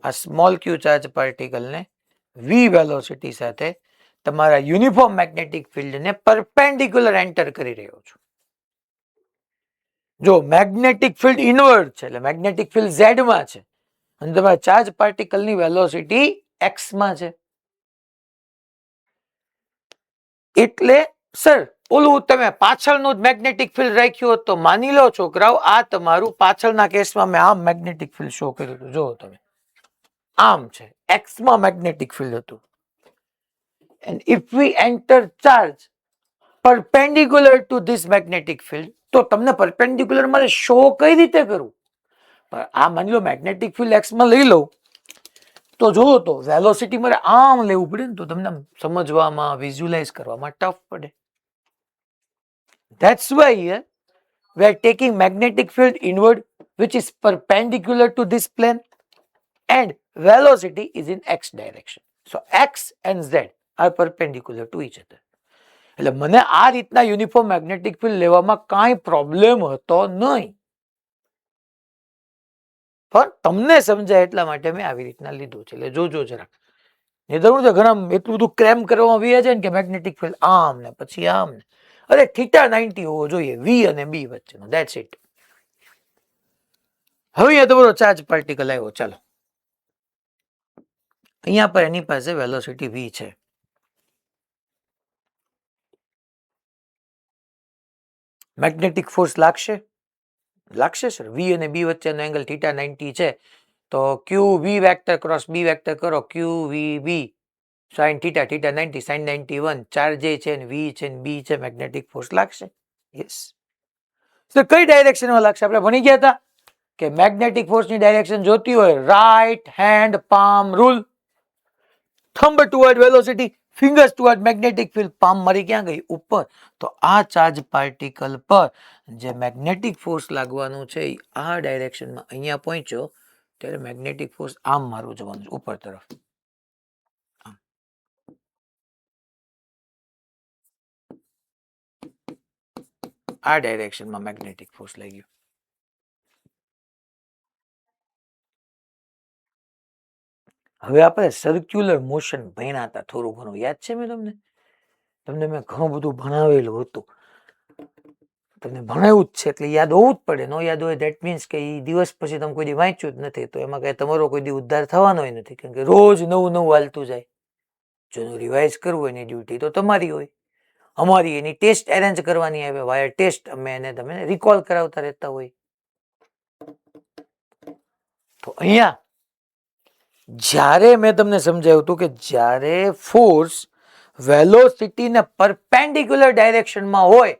[SPEAKER 1] આ સ્મોલ ક્યુ ચાર્જ પાર્ટિકલને v વેલોસિટી સાથે તમારા યુનિફોર્મ મેગ્નેટિક ફિલ્ડને પરપેન્ડિક્યુલર એન્ટર કરી રહ્યો છું. જો મેગ્નેટિક ફિલ્ડ ઇનવર્ડ છે એટલે મેગ્નેટિક ફિલ્ડ z માં છે અને તમારા ચાર્જ પાર્ટિકલની વેલોસિટી x માં છે. એટલે સર ઓલું તમે પાછળનું જ મેગ્નેટિક ફિલ્ડ રાખ્યું હોત તો માની લો છોકરાઓ, આ તમારું પાછળના કેસમાં મેં આમ મેગ્નેટિક ફિલ્ડ શો કર્યું હતું. જો તમે આમ છે, x માં મેગ્નેટિક ફિલ્ડ હતું. and if we enter charge perpendicular to this magnetic field, તો તમને પરપેન્ડિક્યુલર મારે શો કઈ રીતે કરવું? પણ આ માની લો મેગ્નેટિક ફિલ્ડ x માં લઈ લઉં તો જોવો તો વેલોસિટી મારે આમ લેવું પડે ને, તો તમને સમજવામાં વિઝ્યુલાઇઝ કરવામાં ટફ પડે. That's why here we are taking magnetic field inward which is perpendicular to this plane and velocity is in x direction. So x and z are perpendicular to each other. એટલે મને આ રીતના યુનિફોર્મ મેગ્નેટિક ફિલ્ડ લેવામાં કાંઈ પ્રોબ્લેમ હતો નહીં, પણ તમને સમજાય એટલા માટે મેં આવી રીતના લીધું છે. એટલે જોજો જરાક. નહીંતર હું ઘણા એટલું બધું ક્રેમ કરવામાં આવ્યા છે ને કે મેગ્નેટિક ફિલ્ડ આમ ને પછી આમ ને. અરે θ90 હોવો જોઈએ V અને B વચ્ચેનો. That's it. હવે અહીંયા તમારો ચાર્જ પાર્ટિકલ આવ્યો. ચાલો અહીંયા પર એની પાસે વેલોસિટી V છે. મેગ્નેટિક ફોર્સ લાગશે સર. V અને B વચ્ચેનો એંગલ θ90 છે તો QV vector cross B vector કરો, QVB sin θ, θ90 sin 91. ચાર્જ છે ને V છે ને B છે, મેગ્નેટિક ફોર્સ લાગશે. યસ. તો કઈ ડાયરેક્શનમાં લાગશે? આપણે ભણી ગયા હતા કે મેગ્નેટિક ફોર્સની ડાયરેક્શન જોતી હોય right hand palm rule. Thumb toward velocity, fingers toward magnetic field. Palm મારી ક્યાં ગઈ? ઉપર. તો આ ચાર્જ પાર્ટિકલ પર જે મેગ્નેટિક ફોર્સ લાગવાનું છે એ આ ડાયરેક્શનમાં અહીંયા પહોંચ્યો ત્યારે મેગ્નેટિક ફોર્સ આમ મારું જવાનું છે ઉપર તરફ. આ ડાયરેક્શનમાં મેગ્નેટિક ફોર્સ લાગ્યો. હવે આપણે સર્ક્યુલર મોશન ભણ્યા હતા થોડું ઘણું, યાદ છે? તમને મેં ઘણું બધું ભણાવેલું હતું. તમને ભણાવ્યું જ છે એટલે યાદ હોવું જ પડે. નો યાદ હોય દેટ મીન્સ કે એ દિવસ પછી તમે કોઈ દી વાંચ્યું જ નથી તો એમાં કઈ તમારો કોઈ દી ઉદ્ધાર થવાનો નથી, કેમ કે રોજ નવું હાલતું જાય. જેનું રિવાઇઝ કરવું હોય એની ડ્યુટી તો તમારી હોય. અમારી એની ટેસ્ટ એરેન્જ કરવાની આવે વાયર ટેસ્ટ. અમે એને તમે રિકોલ કરાવતા રહેતા હોય. તો અહીંયા જ્યારે મેં તમને સમજાવ્યું હતું કે જ્યારે ફોર્સ વેલોસિટીને પરપેન્ડિક્યુલર ડાયરેક્શનમાં હોય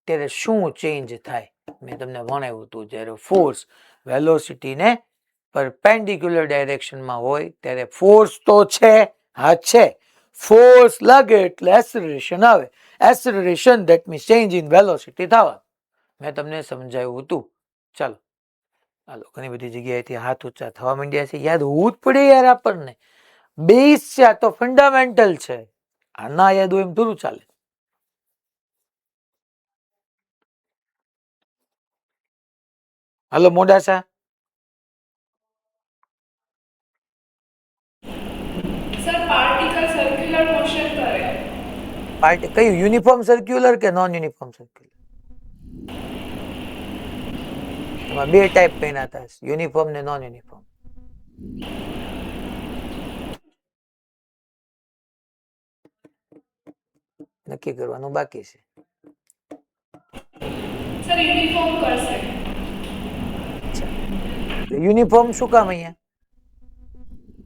[SPEAKER 1] ત્યારે શું ચેન્જ થાય મેં તમને ભણાવ્યું હતું. જ્યારે ફોર્સ વેલોસિટીને પરપેન્ડિક્યુલર ડાયરેક્શનમાં હોય ત્યારે ફોર્સ તો છે, હા છે. ફોર્સ લાગે એટલે એસેલરેશન આવે. Acceleration that means change in velocity થવા. મેં તમને સમજાવ્યું હતું. ચાલો હાલો, ઘણી બધી જગ્યાએથી હાથ ઊંચા થવા માંડ્યા છે. યાદ હોવું જ પડે યાર આપણને. બેઝ છે, આ તો ફંડામેન્ટલ છે. આ ના યાદ હોય એમ થોડું ચાલે. હાલો Modasa.
[SPEAKER 3] Sir particle circular motion કરે.
[SPEAKER 1] કયું? યુનિફોર્મ સર્ક્યુલર કે નોન યુનિફોર્મ સર્ક્યુલર? એમાં બે ટાઈપ પેન આતા હૈ, યુનિફોર્મ ને નોન યુનિફોર્મ. નક્કી કરવાનું બાકી છે.
[SPEAKER 3] સર યુનિફોર્મ કરશે.
[SPEAKER 1] યુનિફોર્મ શું કામ અહીંયા?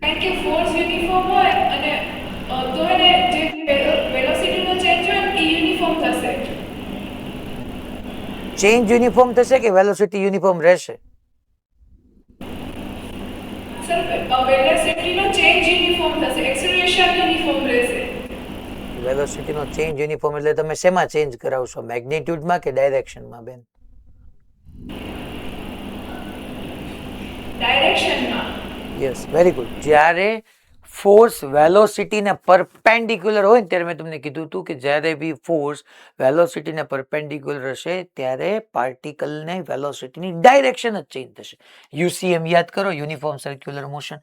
[SPEAKER 3] કારણ કે ફોર્સ યુનિફોર્મ હોય અને તો એને જે વેલોસિટીનો ચેન્જ હોય ને એ યુનિફોર્મ થશે.
[SPEAKER 1] ચેન્જ યુનિફોર્મ થશે કે વેલોસિટી યુનિફોર્મ રહેશે?
[SPEAKER 3] સર વેલોસિટીનો ચેન્જ યુનિફોર્મ થશે, એક્સેલરેશન યુનિફોર્મ રહેશે.
[SPEAKER 1] વેલોસિટીનો ચેન્જ યુનિફોર્મ એટલે તમે શેમાં ચેન્જ કરાવશો, મેગ્નિટ્યુડમાં કે ડાયરેક્શનમાં બેન?
[SPEAKER 3] ડાયરેક્શનમાં.
[SPEAKER 1] Yes, very good. જ્યારે ફોર્સ વેલોસિટીને પરપેન્ડિક્યુલર હોય ને ત્યારે મેં તમને કીધું હતું કે જ્યારે બી ફોર્સ વેલોસિટીને પરપેન્ડિક્યુલર હશે ત્યારે પાર્ટિકલને વેલોસિટીની ડાયરેક્શન જ ચેન્જ થશે. યુસીએમ યાદ કરો, યુનિફોર્મ સર્ક્યુલર મોશન.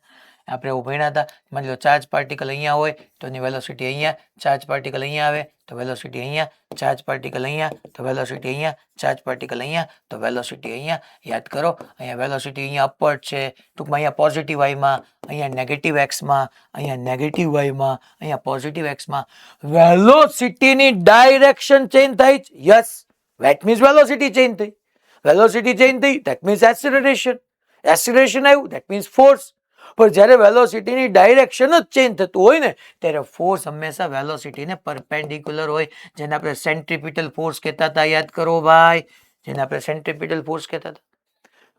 [SPEAKER 1] આપણે એવું ભણ્યા હતા. માની લો ચાર્જ પાર્ટિકલ અહીંયા હોય તો એની વેલોસિટી અહીંયા, ચાર્જ પાર્ટિકલ અહીંયા આવે તો વેલોસિટી અહીંયા, ચાર્જ પાર્ટિકલ અહીંયા તો વેલોસિટી અહીંયા, ચાર્જ પાર્ટિકલ અહીંયા તો વેલોસિટી અહીંયા. યાદ કરો, અહીંયા વેલોસિટી અહીંયા અપવર્ડ છે, ટૂંકમાં અહીંયા પોઝિટિવ વાયમાં, અહીંયા નેગેટિવ એક્સમાં, અહીંયા નેગેટિવ વાયમાં, અહીંયા પોઝિટિવ એક્સમાં. વેલોસિટીની ડાયરેક્શન ચેન્જ થાય. Yes, that means velocity change થઈ. વેલોસિટી ચેન્જ થઈ ધેટ મીન્સ એક્સિલરેશન. એક્સિલરેશન આવ્યું ધેટ મીન્સ ફોર્સ. પણ જ્યારે વેલોસિટીની ડાયરેક્શન જ ચેન્જ થતું હોય ને ત્યારે ફોર્સ હંમેશા વેલોસિટીને પરપેન્ડિક્યુલર હોય, જેને આપણે સેન્ટ્રીપિટલ ફોર્સ કહેતા હતા. યાદ કરો ભાઈ, જેને આપણે સેન્ટ્રીપિટલ ફોર્સ કહેતા હતા.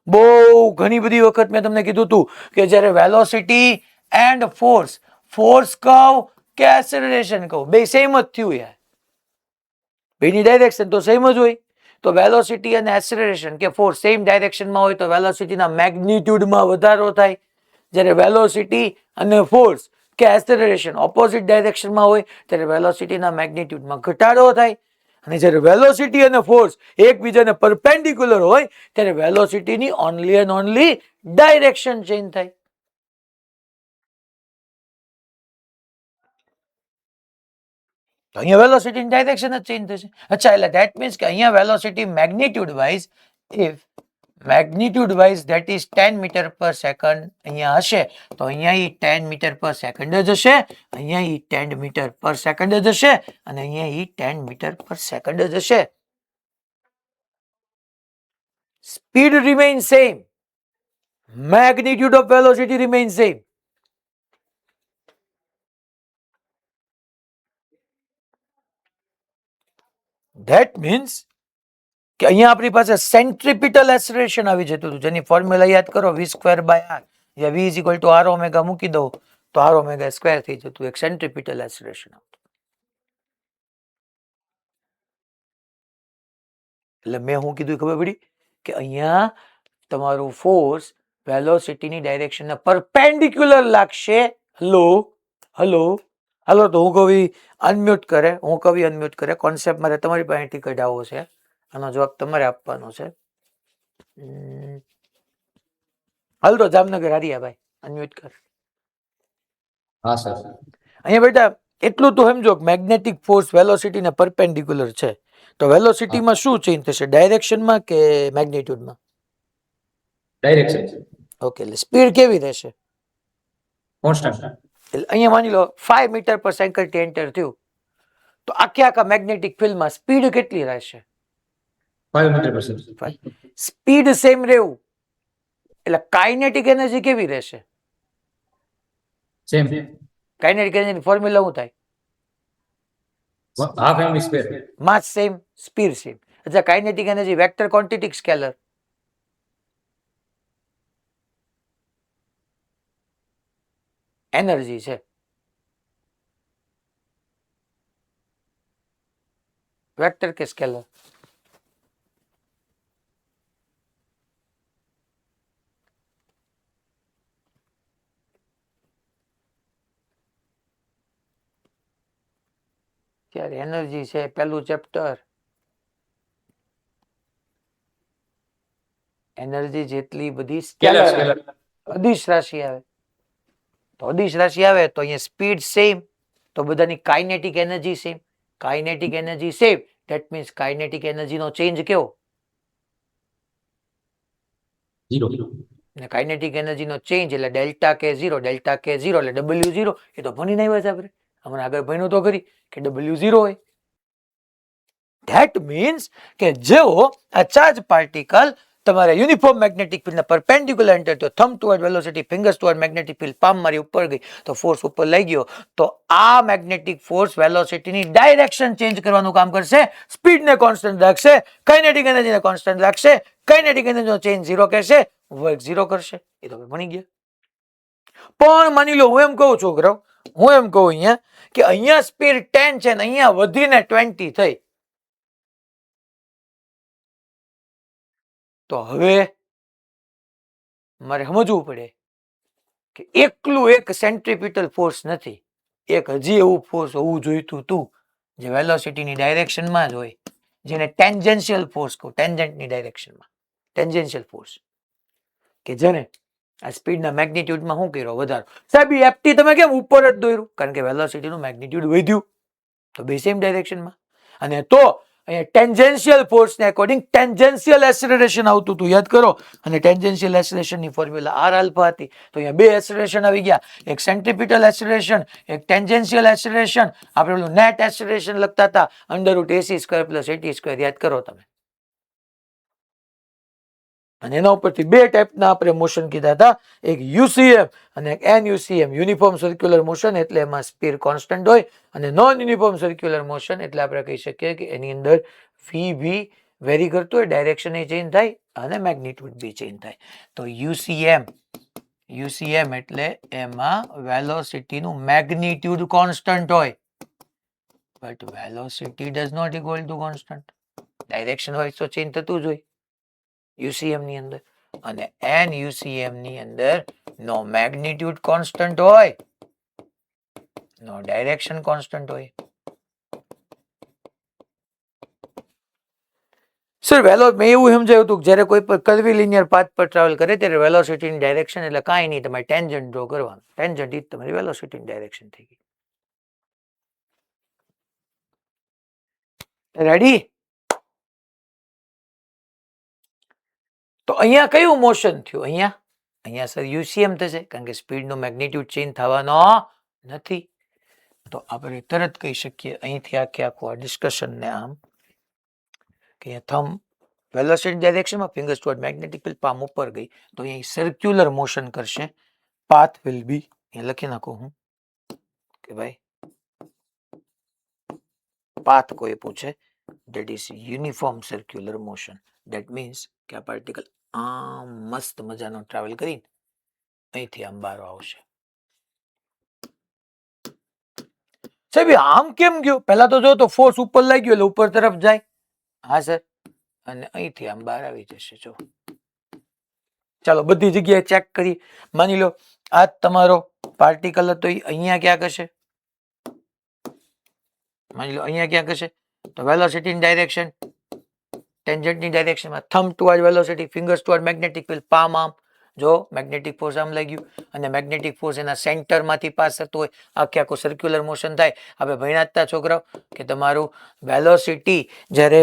[SPEAKER 1] બહુ ઘણી બધી વખત મેં તમને કીધું હતું કે જ્યારે વેલોસિટી એન્ડ ફોર્સ, ફોર્સ કહો કે એક્સેલરેશન કહો, બે સેમ જ થયું યાર, બેની ડાયરેક્શન તો સેમ જ હોય. તો વેલોસિટી અને એક્સેલરેશન કે ફોર્સ સેમ ડાયરેક્શનમાં હોય તો વેલોસિટીના મેગ્નિટ્યુડમાં વધારો થાય. જ્યારે વેલોસિટી અને ફોર્સ કે એક્સેલરેશન ઓપોઝિટ ડાયરેક્શનમાં હોય ત્યારે વેલોસિટીના મેગ્નિટ્યુડમાં ઘટાડો થાય. અને જ્યારે વેલોસિટી અને ફોર્સ એકબીજાને પરપેન્ડિક્યુલર હોય ત્યારે વેલોસિટીની only and only direction change થાય. તો અહીંયા વેલોસિટીની ડાયરેક્શન જ ચેન્જ થશે. અચ્છા, એટલે ધેટ મીન્સ કે અહીંયા velocity magnitude wise, if magnitude wise that is 10 metre per second અહીંયા હશે તો અહીંયા ઈ 10 મીટર પર સેકન્ડ જ હશે, અહીંયા ઈ 10 મીટર પર સેકન્ડ જ હશે અને અહીંયા ઈ 10 મીટર પર સેકન્ડ જ હશે. Speed remain same, magnitude of velocity remains same. That means કે અહીંયા આપણી પાસે સેન્ટ્રીપિટલ એક્સેલરેશન આવી જતું હતું, જેની ફોર્મ્યુલા યાદ કરો, v સ્ક્વેર બાય r, યા v is equal to r omega મૂકી દો તો r ઓમેગા સ્ક્વેર થઈ જતું, એક સેન્ટ્રીપિટલ એક્સેલરેશન આવતું. એટલે મેં શું કીધું ખબર પડી કે અહીંયા તમારું ફોર્સ વેલોસિટીની ડાયરેક્શનને પરપેન્ડિક્યુલર લાગશે. હલો હલો હલો, તો હું કવિ અનમ્યુટ કરે, હું કવિ અનમ્યુટ કરે. કોન્સેપ્ટ મારે તમારી પાસેથી કઢાવવો છે, આનો જવાબ તમારે આપવાનો છે. હાલ તો જામનગર હરિયાભાઈ અનમ્યુટ કર.
[SPEAKER 4] હા સર.
[SPEAKER 1] અહીંયા બેટા એટલું તો સમજો કે મેગ્નેટિક ફોર્સ વેલોસિટીને પરપેન્ડિક્યુલર છે તો વેલોસિટીમાં શું ચેન્જ થશે, ડાયરેક્શનમાં કે મેગ્નિટ્યુડમાં?
[SPEAKER 4] ડાયરેક્શન
[SPEAKER 1] ઓકે, એટલે સ્પીડ કેવી રહેશે?
[SPEAKER 4] કોન્સ્ટન્ટ.
[SPEAKER 1] એટલે અહીંયા માની લો 5 મીટર પર સેકન્ડ એન્ટર થયું તો આખા મેગ્નેટિક ફિલ્ડમાં સ્પીડ કેટલી રહેશે?
[SPEAKER 4] 5 metre per second.
[SPEAKER 1] Speed same રહેવું એટલે કાઇનેટિક એનર્જી કેવી રહેશે?
[SPEAKER 4] સેમ.
[SPEAKER 1] કાઇનેટિક એનર્જી ફોર્મ્યુલા શું થાય?
[SPEAKER 4] Half M square.
[SPEAKER 1] Mass same, speed same. अच्छा, kinetic energy vector, quantity, scalar? Energy છે. વેક્ટર કે સ્કેલર? ત્યારે એનર્જી છે પેલું ચેપ્ટર, એનર્જી જેટલી બધી સ્કેલર અદિશ રાશિ આવે તો અદિશ રાશિ આવે તો અહીંયા સ્પીડ સેમ તો બધાની kinetic energy same. Kinetic energy same that means kinetic energy નો ચેન્જ કેવો?
[SPEAKER 4] 0.
[SPEAKER 1] અને કાઇનેટિક એનર્જીનો ચેન્જ એટલે ડેલ્ટા કે 0 એટલે W0. એ તો ભણીને આવ્યા છે આપણે, હમણાં આગળ ભણ્યું તો ખરી કે W0 હોય. ધેટ મીન્સ કે જેવો આ ચાર્જ પાર્ટિકલ તમારે યુનિફોર્મ મેગ્નેટિક ફિલ્ડના પરપેન્ડિક્યુલર એન્ટર થયો, thumb toward velocity, fingers toward magnetic field, palm મારી ઉપર ગઈ તો ફોર્સ ઉપર લઈ ગયો, તો આ મેગ્નેટિક ફોર્સ વેલોસિટીની ડાયરેક્શન ચેન્જ કરવાનું કામ કરશે, સ્પીડને કોન્સ્ટન્ટ રાખશે, કાઇનેટિક એનર્જીને કોન્સ્ટન્ટ રાખશે, કાઇનેટિક એનર્જીનો ચેન્જ 0 કહેશે, વર્ક 0 કરશે. એ તો ભણી ગયા. પણ માની લો હું એમ કહું છોકરાઓ, હું એમ કહું અહીંયા કે અહીંયા સ્પીડ 10 છે ને અહીંયા વધીને 20 થઈ, તો હવે મારે સમજવું પડે કે એકલું એક સેન્ટ્રીપિટલ ફોર્સ નથી, એક હજી એવું ફોર્સ હોવું જોઈતું તું જે વેલોસિટીની ડાયરેક્શનમાં જ હોય, જેને ટેન્જન્શિયલ ફોર્સ કહું, ટેન્જન્ટની ડાયરેક્શનમાં ટેન્જન્શિયલ ફોર્સ, કે જેને આ સ્પીડના મેગ્નિટ્યુડમાં શું કર્યો વધારો. સાહેબ એફટી તમે કેમ ઉપર જ દોર્યું? કારણ કે વેલોસિટીનું મેગ્નિટ્યુડ વધ્યું, તો બે સેમ ડાયરેક્શનમાં. અને તો અહીંયા ટેન્જન્શિયલ ફોર્સને અકોર્ડિંગ ટેન્જન્શિયલ એક્સેલરેશન આવતું હતું, યાદ કરો. અને ટેન્જન્શિયલ એક્સેલરેશનની ફોર્મ્યુલા આર આલ્ફા હતી. તો અહીંયા બે એક્સેલરેશન આવી ગયા, એક સેન્ટ્રીપિટલ એક્સેલરેશન, એક ટેન્જન્શિયલ એક્સેલરેશન. આપણે પેલું નેટ એક્સેલરેશન લખતા હતા √AC² + AT², યાદ કરો તમે. અને એના ઉપરથી બે ટાઈપના આપણે મોશન કીધા હતા, એક યુસીએમ અને એક NUCM, યુનિફોર્મ સર્ક્યુલર મોશન એટલે એમાં સ્પીડ કોન્સ્ટન્ટ હોય, અને નોન યુનિફોર્મ સર્ક્યુલર મોશન એટલે આપણે કહી શકીએ કે એની અંદર VV વેરી કરતું હોય, ડાયરેક્શન એ ચેન્જ થાય અને મેગ્નિટ્યુડ બી ચેન્જ થાય. તો યુસીએમ એટલે એમાં વેલોસિટીનું મેગ્નિટ્યુડ કોન્સ્ટન્ટ હોય, but velocity does not equal to constant. Direction હોય તો ચેન્જ થતું જ હોય યુસીએમ ની અંદર, અને NUCM ની અંદર નો મેગ્નિટ્યુડ કોન્સ્ટન્ટ હોય, નો ડાયરેક્શન કોન્સ્ટન્ટ હોય. સર મેં એવું સમજાયું હતું કે જ્યારે કોઈ પણ કર્વી લિનિયર પાથ પર ટ્રાવેલ કરે ત્યારે વેલોસિટીની ડાયરેક્શન એટલે કાંઈ નહીં, તમારે ટેન્જન્ટ ડ્રો કરવાનું, ટેન્જન્ટ ઈ તમારી વેલોસિટીની ડાયરેક્શન થઈ ગઈ. રેડી? તો અહીંયા કયું મોશન થયું? અહીંયા સર યુસીએમ થશે, કારણ કે સ્પીડનો મેગ્નિટ્યુડ ચેન્જ થવાનો નથી. તો આપણે તરત કહી શકીએ અહીંથી આખું આ ડિસ્કશનને આમ કે થંબ વેલોસિટી ડાયરેક્શનમાં, fingers toward magnetic field, palm ઉપર ગઈ, તો અહીંયા સર્ક્યુલર મોશન કરશે. પાથ વિલ બી, અહીંયા લખી નાખું હું કે ભાઈ પાથ કોઈ પૂછે, that is uniform circular motion. That means કે આ પાર્ટિકલ આમ મસ્ત મજાનો ટ્રાવેલ કરીને અહીંથી આમ બહાર આવશે. સાહેબ આમ કેમ ગયો? પહેલા તો જો તો ફોર્સ ઉપર લાગ્યો એટલે ઉપર તરફ જાય. હા સર, અને અહીંથી આમ બહાર આવી જશે. જો ચાલો બધી જગ્યાએ ચેક કરી. માની લો આ તમારો પાર્ટિકલ હતો, અહીંયા ક્યાંક હશે, માની લો અહીંયા ક્યાંક હશે. તો વેલોસિટીની ડાયરેક્શન ટેન્જન્ટની ડાયરેક્શનમાં, thumb toward velocity, fingers toward magnetic field, palm આમ. જો મેગ્નેટિક ફોર્સ આમ લાગ્યું અને મેગ્નેટિક ફોર્સ એના સેન્ટરમાંથી પાસ થતું હોય, આખું સર્ક્યુલર મોશન થાય. આપણે ભણ્યા હતા છોકરાઓ કે તમારું વેલોસિટી જ્યારે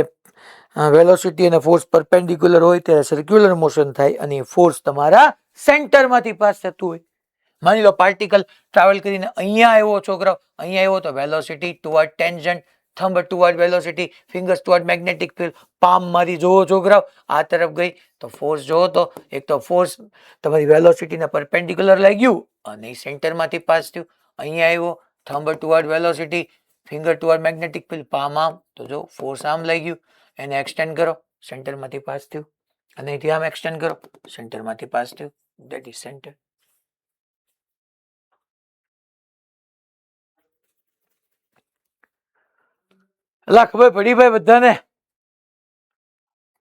[SPEAKER 1] વેલોસિટી અને ફોર્સ પરપેન્ડિક્યુલર હોય ત્યારે સર્ક્યુલર મોશન થાય, અને ફોર્સ તમારા સેન્ટરમાંથી પાસ થતું હોય. માની લો પાર્ટિકલ ટ્રાવેલ કરીને અહીંયા આવ્યો છોકરાઓ, અહીંયા આવ્યો તો velocity toward tangent, thumb toward velocity, fingers toward magnetic field, palm મારી જોવો છોકરાઓ આ તરફ ગઈ તો ફોર્સ જોવો, તો એક તો ફોર્સ તમારી વેલોસિટીના પરપેન્ડિક્યુલર લાગ્યું અને સેન્ટરમાંથી પાસ થયું. અહીંયા આવ્યો, thumb toward velocity, finger toward magnetic field, palm આમ, તો જો ફોર્સ આમ લાગ્યું, એને એક્સટેન્ડ કરો, સેન્ટરમાંથી પાસ થયું, અને અહીંથી આમ એક્સટેન્ડ કરો, સેન્ટરમાંથી પાસ થયું. That is centre. એટલે ખબર પડી ભાઈ બધાને?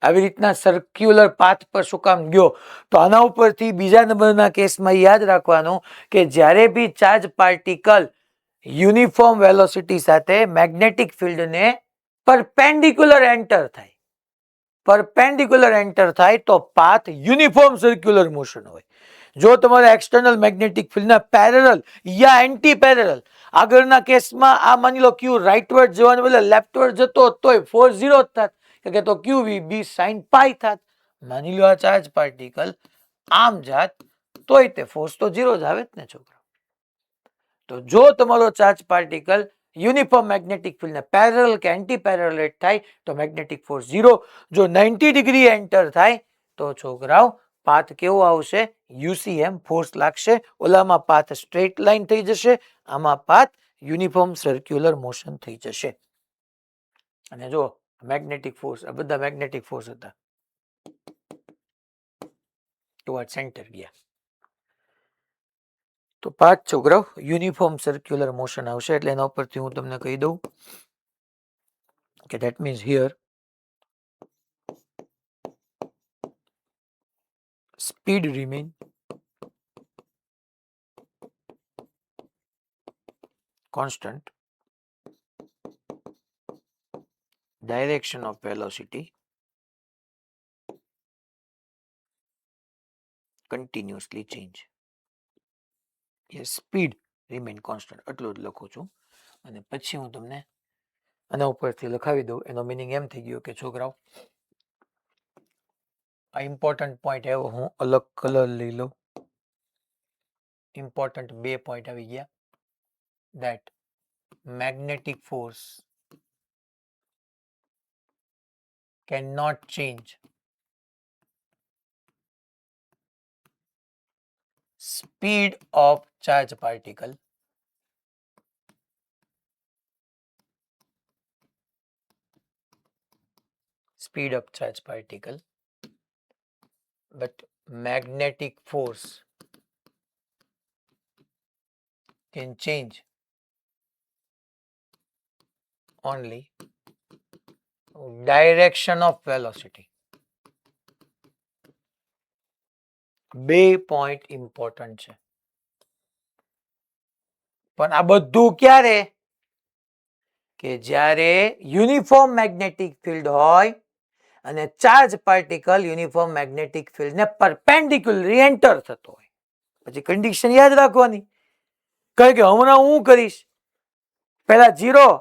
[SPEAKER 1] આવી રીતના સર્ક્યુલર પાથ પર શું કામ ગયો? તો આના ઉપરથી બીજા નંબરના કેસમાં યાદ રાખવાનું કે જ્યારે બી ચાર્જ પાર્ટિકલ યુનિફોર્મ વેલોસિટી સાથે મેગ્નેટિક ફિલ્ડને પરપેન્ડિક્યુલર એન્ટર થાય તો પાથ યુનિફોર્મ સર્ક્યુલર મોશન હોય. જો તમારા એક્સટર્નલ મેગ્નેટિક ફિલ્ડના પેરેલલ યા એન્ટી પેરેલલ, આગળના કેસમાં આ માની લો ક્યુ રાઇટવર્ડ જવાને બદલે લેફ્ટવર્ડ જતો તોય ફોર્સ 0 જ થાત, કે તો QV B sin પાઈ થાત. માની લો આ ચાર્જ પાર્ટિકલ આમ જાત તોય તે ફોર્સ તો 0 જ આવે જ ને છોકરા. તો જો તમારો charge particle uniform magnetic field ને પેરેલલ કે એન્ટી પેરેલલ થાય તો મેગ્નેટિક ફોર્સ 0. જો 90 ડિગ્રી એન્ટર થાય તો છોકરાઓ પાથ કેવો આવશે? યુસીએમ ફોર્સ લાગશે. ઓલામાં પાથ સ્ટ્રેટ લાઈન થઈ જશે, આમાં પાથ યુનિફોર્મ સર્ક્યુલર મોશન થઈ જશે. અને જો મેગ્નેટિક ફોર્સ, આ બધા મેગ્નેટિક ફોર્સ હતા, ટુવર્ડ સેન્ટર ગયા. તો પાથ છોકરાઓ યુનિફોર્મ સર્ક્યુલર મોશન આવશે. એટલે એના ઉપરથી હું તમને કહી દઉં કે that means here speed remain constant, direction of velocity continuously change. Yes, speed remain constant આટલું જ લખું છું. અને પછી હું તમને આના ઉપરથી લખાવી દઉં. એનો મિનિંગ એમ થઈ ગયો કે છોકરાઓ આ ઇમ્પોર્ટન્ટ પોઈન્ટ આવ્યો, હું અલગ કલર લઈ લઉં. ઇમ્પોર્ટન્ટ 2 પોઈન્ટ આવી ગયા. that magnetic force cannot change speed of charge particle but magnetic force can change only direction of velocity. 2 point important છે. પણ આ બધું ક્યારે? કે જ્યારે યુનિફોર્મ મેગ્નેટિક ફિલ્ડ હોય અને charge particle uniform magnetic field ને પરપેન્ડિક્યુલર એન્ટર થતો હોય. પછી કન્ડિશન યાદ રાખવાની. કારણ કે હમણાં હું કરીશ, પહેલા 0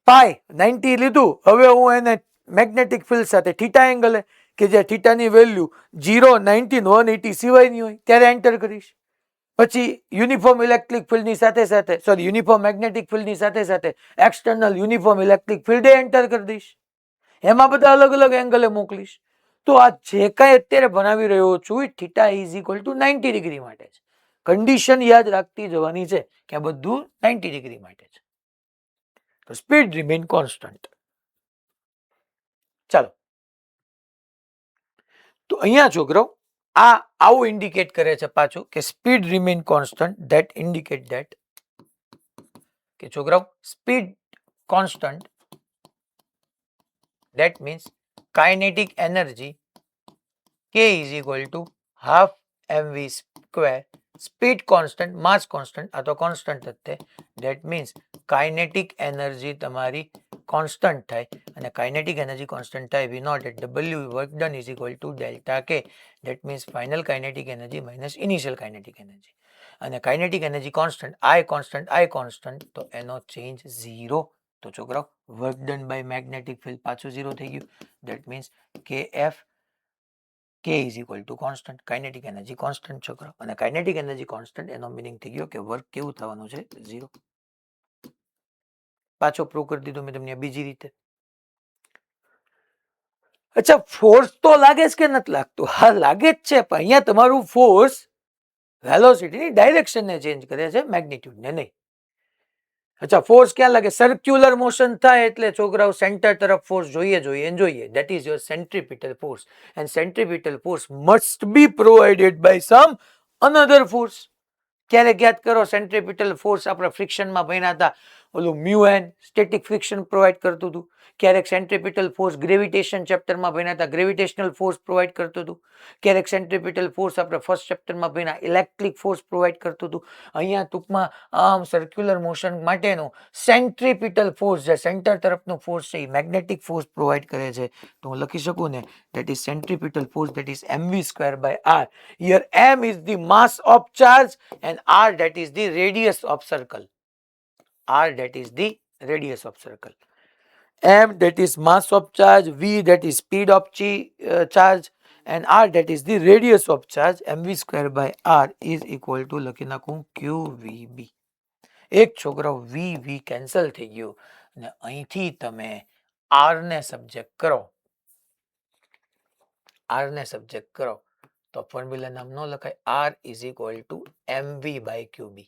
[SPEAKER 1] પાઈ 90 લીધું, હવે હું એને મેગ્નેટિક ફિલ્ડ સાથે થીટા એંગલે, કે જે થીટાની વેલ્યુ 0, 90, 180 સિવાયની હોય ત્યારે એન્ટર કરીશ. પછી યુનિફોર્મ ઇલેક્ટ્રિક ફિલ્ડની સાથે સાથે યુનિફોર્મ મેગ્નેટિક ફિલ્ડની સાથે સાથે external uniform electric field enter કરી દઈશ. એમાં બધા અલગ અલગ એંગલે મોકલીશ. તો આ જે કાંઈ અત્યારે ભણાવી રહ્યો છું એ theta is equal to 90 degree માટે છે. કન્ડિશન યાદ રાખતી જવાની છે કે આ બધું 90 ડિગ્રી માટે છે. તો સ્પીડ રિમેન કોન્સ્ટન્ટ. ચાલો, તો અહીંયા છોકરો આ આવું ઇન્ડિકેટ કરે છે પાછું કે speed remain constant. That indicate that કે છોકરાઓ speed constant, that means kinetic energy K is equal to half mv square, speed constant, mass constant, આ તો constant જ છે. that means kinetic energy તમારી constant થાય, અને kinetic energy constant થાય, we know that W work done is equal to delta K, that means final kinetic energy minus initial kinetic energy. અને kinetic energy constant, I constant, તો એનો change 0. તો છોકરાઓ work done by magnetic field પાછું 0 થઈ ગયું. That means KF K is equal to constant, kinetic energy constant છોકરાઓ. અને કાઇનેટિક એનર્જી કોન્સ્ટન્ટ એનો મિનિંગ થઈ ગયો કે વર્ક કેવું થવાનું છે? 0. પાછો પ્રૂવ કરી દીધું મેં તમને બીજી રીતે. અચ્છા, ફોર્સ તો લાગે છે કે નથી લાગતું? હા, લાગે જ છે. પણ અહીંયા તમારું ફોર્સ વેલોસિટીની ડાયરેક્શનને ચેન્જ કરે છે, મેગ્નિટ્યુડને નહીં. અચ્છા, ફોર્સ ક્યાં લાગે? સર્ક્યુલર મોશન થાય એટલે છોકરાઓ સેન્ટર તરફ ફોર્સ જોઈએ. That is your centripetal force. And centripetal force must be provided by some another force. ક્યારેક યાદ કરો, સેન્ટ્રીપિટલ ફોર્સ આપણે ફ્રિક્શનમાં ભણ્યા હતા, ઓલું મ્યુએન સ્ટેટિક ફ્રિક્શન પ્રોવાઈડ કરતું હતું. ક્યારેક સેન્ટ્રીપિટલ ફોર્સ ગ્રેવિટેશન ચેપ્ટરમાં ભણ્યા હતા, ગ્રેવિટેશનલ ફોર્સ પ્રોવાઈડ કરતું હતું. ક્યારેક સેન્ટ્રીપિટલ ફોર્સ આપણે ફર્સ્ટ ચેપ્ટરમાં ભણ્યા ઇલેક્ટ્રિક ફોર્સ પ્રોવાઈડ કરતું હતું. અહીંયા ટૂંકમાં આમ સર્ક્યુલર મોશન માટેનું સેન્ટ્રીપિટલ ફોર્સ, જે સેન્ટર તરફનો ફોર્સ છે, એ મેગ્નેટિક ફોર્સ પ્રોવાઈડ કરે છે. તો હું લખી શકું ને, that is centripetal force, that is mv²/r. Here m is the mass of charge and r that is the radius of circle. R that is the radius of circle. M that is mass of charge, v that is speed of charge, and r that is the radius of charge mv square by r is equal to લખી નાખું qvb. એક છોકરો v કેન્સલ થઈ ગયું અને અહીંથી તમે r ને સબ્જેક્ટ કરો, r ને સબ્જેક્ટ કરો તો ફોર્મ્યુલા નામ ન લખાય, r is equal to mv by qb.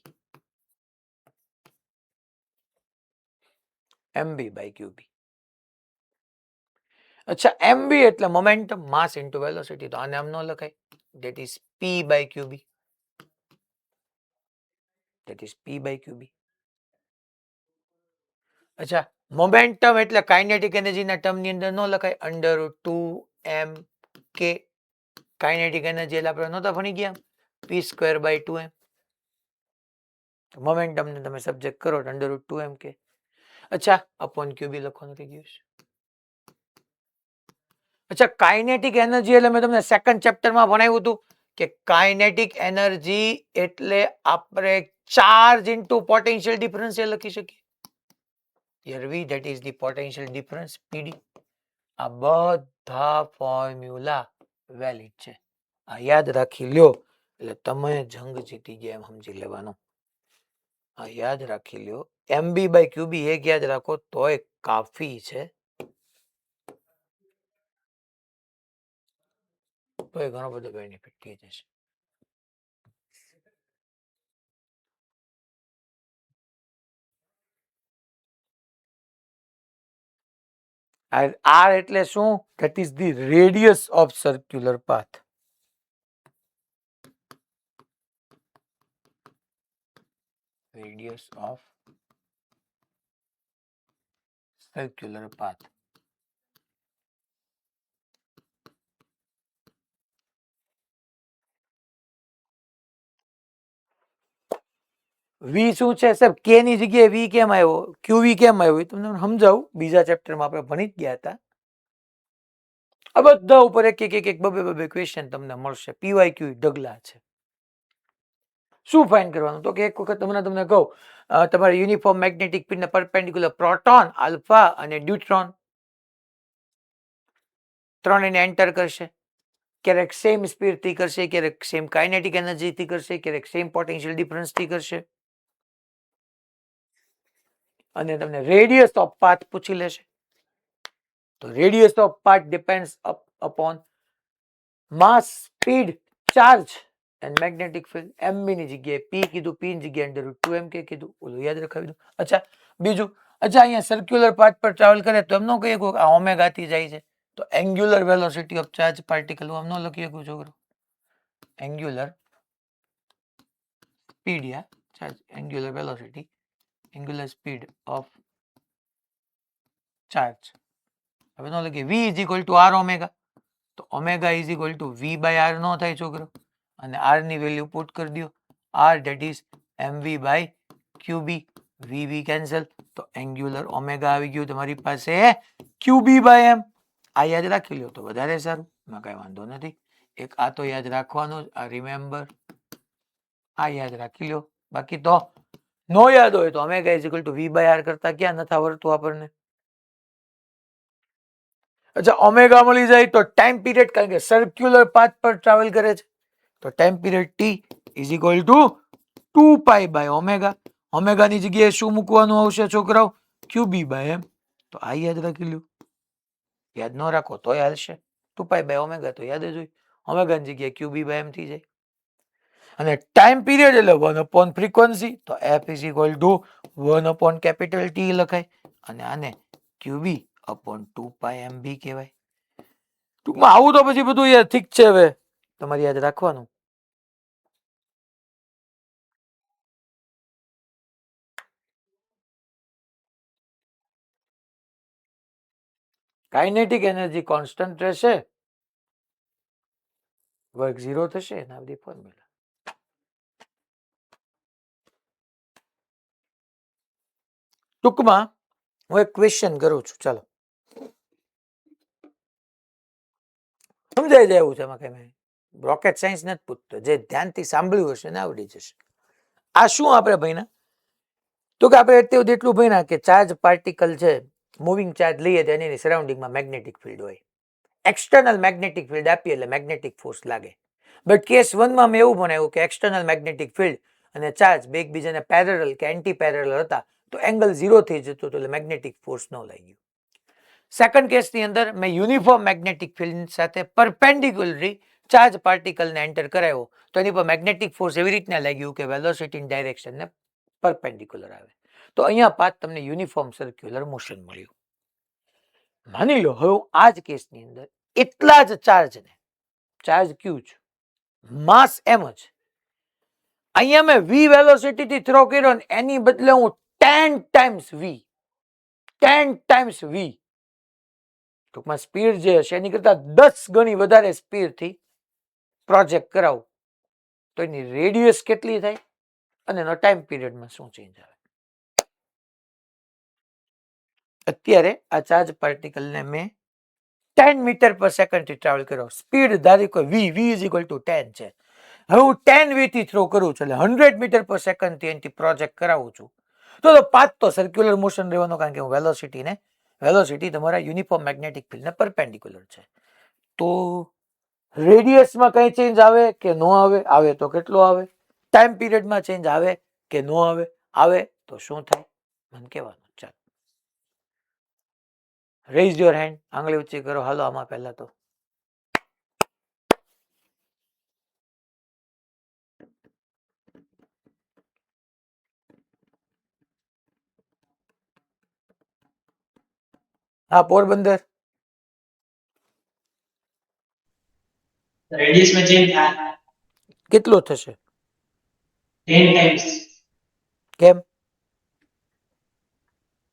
[SPEAKER 1] mv by qb. અચ્છા mv એટલે મોમેન્ટમ માસ ઇન્ટુ વેલોસિટી, તો આને આમ ન લખાય, that is p by qb. that is p by qb. અચ્છા મોમેન્ટમ એટલે કાઇનેટિક એનર્જીના ટર્મની અંદર ન લખાય, under 2m k. Kinetic energy એટલે આપણે નહોતા ભણી ગયા p square by 2m. Momentum ને તમે સબ્જેક્ટ કરો અંડર 2m k. અચ્છા અપોન qb લખવાનું થઈ ગયું છે. અચ્છા કાઇનેટિક એનર્જી એટલે મેં તમને સેકન્ડ ચેપ્ટરમાં ભણાવ્યું હતું કે કાઇનેટિક એનર્જી એટલે આપણે ચાર્જ ઇન્ટુ પોટેન્શિયલ ડિફરન્સ એ લખી શકીએ. Here V, that is the potential difference PD. આ બધા ફોર્મ્યુલા વેલિડ છે. આ યાદ રાખી લ્યો એટલે તમે જંગ જીતી ગયા એમ સમજી લેવાનું. આ યાદ રાખી લ્યો, MB by QB એક યાદ રાખો તોય કાફી છે, તોય ઘણો બધો બેનિફિટ થઈ જશે. R એટલે શું? That is the radius of circular path. Radius of circular path. V શું છે સાહેબ? K ની જગ્યાએ V કેમ આવ્યો? QV કેમ આવ્યો? એ તમને સમજાવું, બીજા ચેપ્ટરમાં આપણે ભણી જ ગયા હતા. આ બધા ઉપર એક એક એક એક બબે ક્વેશ્ચન તમને મળશે. PYQ ઢગલા છે. શું ફાઇન્ડ કરવાનું? તો કે એક વખત તમને કહું, તમારે યુનિફોર્મ મેગ્નેટિક ફિલ્ડને પરપેન્ડિક્યુલર પ્રોટોન, આલ્ફા અને ન્યુટ્રોન ત્રણ એને એન્ટર કરશે. ક્યારેક સેમ સ્પીડથી કરશે, ક્યારેક સેમ કાઇનેટિક એનર્જીથી કરશે, ક્યારેક સેમ પોટેન્શિયલ ડિફરન્સથી કરશે. અને તમને રેડિયસ ઓફ પાથ પૂછી લેશે. તો radius of path depends upon mass, speed, charge and magnetic field. mb ની જગ્યાએ p કીધું, p ની જગ્યાએ અંડર રૂટ 2mk કીધું, ઓલું યાદ રખાવી દો. અચ્છા બીજું, અચ્છા અહીંયા સર્ક્યુલર પાથ પર ટ્રાવેલ કરે તો એમ ન કહીએ કે આ ઓમેગા થી જાય છે, તો angular velocity of charge particle આમ ન લખી શકું છોકરો. Angular speed yeah charge, angular velocity, angular speed of charge. હવે નો લખીએ v is equal to r omega, તો omega is equal to v by r નો થાય છોકરો, અને r ની વેલ્યુ પુટ કરી દો, r that is mv by qb. v cancel, તો એંગ્યુલર ઓમેગા આવી ગયું તમારી પાસે qb by m. આ યાદ રાખી લ્યો તો વધારે સારું, એમાં કઈ વાંધો નથી. એક આ તો યાદ રાખવાનું જ, આ રિમેમ્બર, આ યાદ રાખી લ્યો. બાકી તો નો યાદ હોય તો omega is equal to v by r કરતા ક્યાં નથી આવડતું આપણને. અચ્છા ઓમેગા મળી જાય તો ટાઈમ પીરિયડ, કારણ કે સર્ક્યુલર પાથ પર ટ્રાવેલ કરે છે, તો time period t is equal to 2 pi by omega. Omega ની જગ્યાએ શું મૂકવાનું આવશે છોકરાઓ? qb by m. તો આ યાદ રાખી લ્યો. યાદ ન રાખો તોય હાલશે, 2 પાઈ બાય ઓમેગા તો યાદ જ હોય, ઓમેગા ની જગ્યાએ qb બાય m થઈ જાય. અને ટાઈમ પીરિયડ એટલે 1 અપોન ફ્રીક્વન્સી, તો f is equal two 1 upon capital T લખાય, અને આને qb અપોન 2 પાઈ mb કહેવાય. ટૂંકમાં આવું તો પછી બધું યાર ઠીક છે, હવે તમારે યાદ રાખવાનું. કાઇનેટિક એનર્જી કોન્સ્ટન્ટ રહેશે, વર્ક 0 થશે, અને આ બધી ફોર્મ્યુલા. ટૂંકમાં હું એક ક્વેશ્ચન કરું છું, ચાલો સમજાઈ જાય એવું છે. એમાં કઈ રોકેટ સાયન્સ નથી પૂછતો, જે ધ્યાનથી સાંભળ્યું હશે ને આવડી જશે. આ શું આપણે ભણ્યા? તો કે આપણે એટલું ભણ્યા કે ચાર્જ પાર્ટિકલ છે, મૂવિંગ ચાર્જ લઈએ તો એની સરાઉન્ડિંગમાં મેગ્નેટિક ફિલ્ડ હોય. એક્સટર્નલ મેગ્નેટિક ફિલ્ડ આપીએ એટલે મેગ્નેટિક ફોર્સ લાગે. બટ કેસ 1 માં મેં એવું ભણાવ્યું કે એક્સટર્નલ મેગ્નેટિક ફિલ્ડ અને ચાર્જ બે એકબીજાને પેરેલલ કે એન્ટી પેરેલલ હતા તો એંગલ 0 થઈ જતો હતો એટલે મેગ્નેટિક ફોર્સ ન લાગ્યું. સેકન્ડ કેસની અંદર મેં યુનિફોર્મ મેગ્નેટિક ફિલ્ડ સાથે પરપેન્ડિક્યુલરલી ચાર્જ પાર્ટિકલને એન્ટર કરાવ્યો તો એની પર મેગ્નેટિક ફોર્સ એવી રીતના લાગ્યું કે વેલોસિટીની ડાયરેક્શનને પરપેન્ડિક્યુલર આવે. તો અહીંયા પાછ તમને યુનિફોર્મ સર્ક્યુલર મોશન મળ્યું. માની લો હવે આ જ કેસની અંદર એટલા જ ચાર્જને, ચાર્જ ક્યુ છે, માસ એમ જ, અહીંયા મેં v વેલોસિટીથી થ્રો કર્યો ને એની બદલે હું 10 ટાઈમ્સ v ટૂંકમાં સ્પીડ જે હશે એની કરતા 10 ગણી વધારે સ્પીડથી પ્રોજેક્ટ કરાવું તો એની રેડિયસ કેટલી થાય અને એનો ટાઈમ પીરિયડમાં શું ચેન્જ આવે. અત્યારે આ ચાર્જ પાર્ટિકલને મેં 10 મીટર પર સેકન્ડથી ટ્રાવેલ કર્યો, સ્પીડ ધારી કોઈ v ઇઝ ઇક્વલ ટુ 10 છે. હવે હું 10 v થી થ્રો કરું છું એટલે 100 મીટર પર સેકન્ડથી એનાથી પ્રોજેક્ટ કરાવું છું તો પાથ તો સર્ક્યુલર મોશન રહેવાનો કારણ કે હું વેલોસિટી તમારા યુનિફોર્મ મેગ્નેટિક ફિલ્ડને પરપેન્ડિક્યુલર છે. તો રેડિયસમાં કઈ ચેન્જ આવે કે નો આવે? આવે તો કેટલો આવે? ટાઈમ પીરિયડમાં ચેન્જ આવે કે નો આવે? આવે તો શું થાય મને કહેવાનું. ચાલો રેઝ યોર હેન્ડ, આંગળી ઊંચી કરો. હાલો આમાં પહેલા તો હા પોરબંદર
[SPEAKER 5] रेडियस में चेंज था
[SPEAKER 1] કેટલો થશે?
[SPEAKER 5] 10 टाइम्स
[SPEAKER 1] કેમ?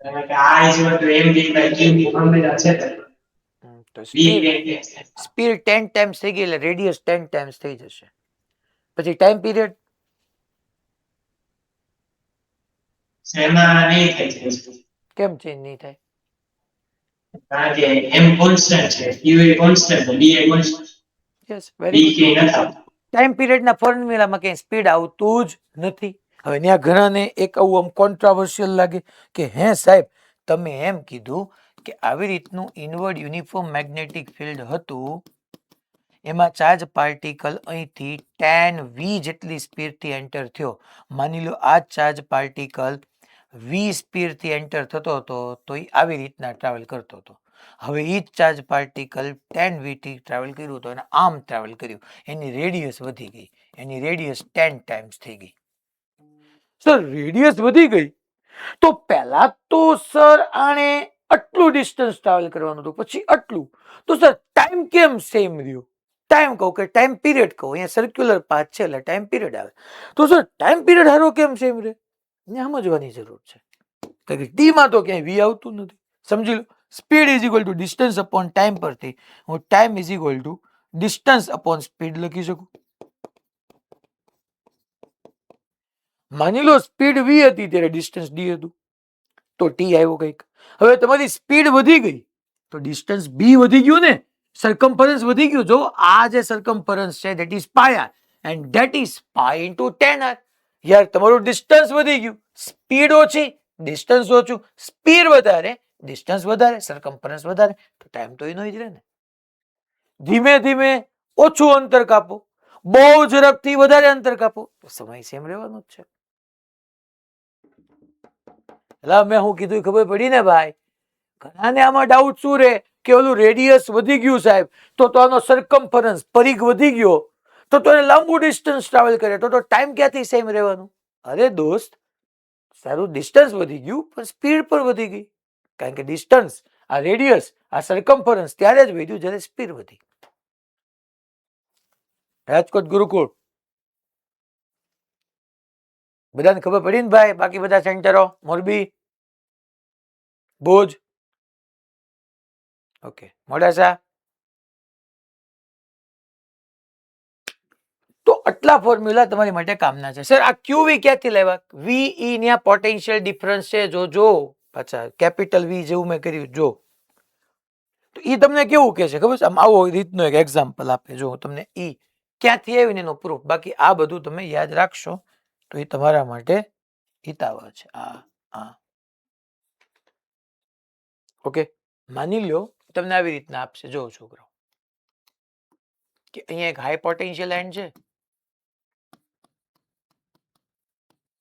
[SPEAKER 5] r is equal to m divided by q formula છે
[SPEAKER 1] તો
[SPEAKER 5] b
[SPEAKER 1] speed
[SPEAKER 5] 10 times
[SPEAKER 1] speed 10 times થઈ ગઈ એટલે રેડિયસ 10 ટાઈમ્સ થઈ જશે. પછી ટાઈમ પીરિયડ
[SPEAKER 5] એમાં નહીં થાય છે
[SPEAKER 1] કેમ ચેન્જ નહીં થાય?
[SPEAKER 5] કારણ કે m કોન્સ્ટન્ટ છે q એ કોન્સ્ટન્ટ b એ constant
[SPEAKER 1] yes
[SPEAKER 5] b
[SPEAKER 1] very good.
[SPEAKER 5] કે નથી આવતું.
[SPEAKER 1] ટાઈમ પીરિયડના ફોર્મ્યુલામાં કઈ સ્પીડ આવતું જ નથી. હવે ત્યાં ઘણાને એક આવું આમ કોન્ટ્રાવર્શિયલ લાગે કે હે સાહેબ તમે એમ કીધું કે આવી રીતનું ઇનવર્ડ યુનિફોર્મ મેગ્નેટિક ફિલ્ડ હતું એમાં ચાર્જ પાર્ટિકલ અહીંથી 10 v જેટલી સ્પીડથી એન્ટર થયો. માની લો આ ચાર્જ પાર્ટિકલ v સ્પીડથી એન્ટર થતો હતો તો એ આવી રીતના ટ્રાવેલ કરતો હતો. હવે એ જ ચાર્જ પાર્ટિકલ 10 v થી ટ્રાવેલ કર્યું તો એને આમ ટ્રાવેલ કર્યું, એની રેડિયસ વધી ગઈ, એની રેડિયસ 10 ટાઈમ્સ થઈ ગઈ. સર રેડિયસ વધી ગઈ તો પહેલા તો સર આને આટલું ડિસ્ટન્સ ટ્રાવેલ કરવાનું હતું પછી આટલું, તો સર ટાઈમ કેમ સેમ રહ્યો? ટાઈમ કહું કે ટાઈમ પીરિયડ કહું, અહીંયા સર્ક્યુલર પાથ છે એટલે ટાઈમ પીરિયડ આવે. તો સર ટાઈમ પીરિયડ હારો કેમ સેમ રહે? ને સમજવાની જરૂર છે કે ટી માં તો ક્યાંય વી આવતું નથી. સમજી લો speed is equal two distance upon time પરથી હું time is equal two distance upon speed લખી શકું. માની લો સ્પીડ v હતી ત્યારે ડિસ્ટન્સ d હતું તો t આવ્યો કંઈક. હવે તમારી સ્પીડ વધી ગઈ તો ડિસ્ટન્સ b વધી ગયું ને, સરકમફરન્સ વધી ગયું. જો આ જે સરકમફરન્સ છે that is pi r and that is pi into 10r. યાર તમારું ડિસ્ટન્સ વધી ગયું, સ્પીડ ઓછી ડિસ્ટન્સ ઓછું, સ્પીડ વધારે ડિસ્ટન્સ વધારે, સરકમફરન્સ વધારે તો ટાઈમ તો એનો જ રહે ને. ધીમે ધીમે ઓછું અંતર કાપો, બહુ ઝડપથી વધારે અંતર કાપો તો સમય સેમ રહેવાનો જ છે. મેં હું કીધું ખબર પડી ને ભાઈ? ઘણાને આમાં ડાઉટ શું રે કે ઓલું રેડિયસ વધી ગયું સાહેબ તો આનો સરકમફરન્સ પરિઘ વધી ગયો તો એને લાંબુ ડિસ્ટન્સ ટ્રાવેલ કરે તો ટાઈમ ક્યાંથી સેમ રહેવાનું? અરે દોસ્ત સારું ડિસ્ટન્સ વધી ગયું પણ સ્પીડ પણ વધી ગઈ કારણ કે ડિસ્ટન્સ આ રેડિયસ આ સરકમફરન્સ ત્યારે જ વધ્યું જ્યારે સ્પીડ વધી. રાજકોટ ગુરુકુળ બધાને ખબર પડી ને ભાઈ? બાકી બધા સેન્ટરો મોરબી, ભુજ, ઓકે, મોડાસા. તો આટલા ફોર્મ્યુલા તમારી માટે કામના છે. સર આ QV ક્યાંથી લેવા? VE ન્યા પોટેન્શિયલ ડિફરન્સ છે જો પાછા કેપિટલ V જેવું મેં કર્યું જો. તો એ તમને કેવું કહે છે ખબર છે? આમ આવો રીતનો એક એક્ઝામ્પલ આપે જો તમને E ક્યાંથી આવીને એનો પ્રૂફ. બાકી આ બધું તમે યાદ રાખશો તો એ તમારા માટે હિતાવહ છે. ઓકે માની લો તમને આવી રીતના આપશે જો છોકરાઓ કે અહીંયા એક હાઈ પોટેન્શિયલ એન્ડ છે,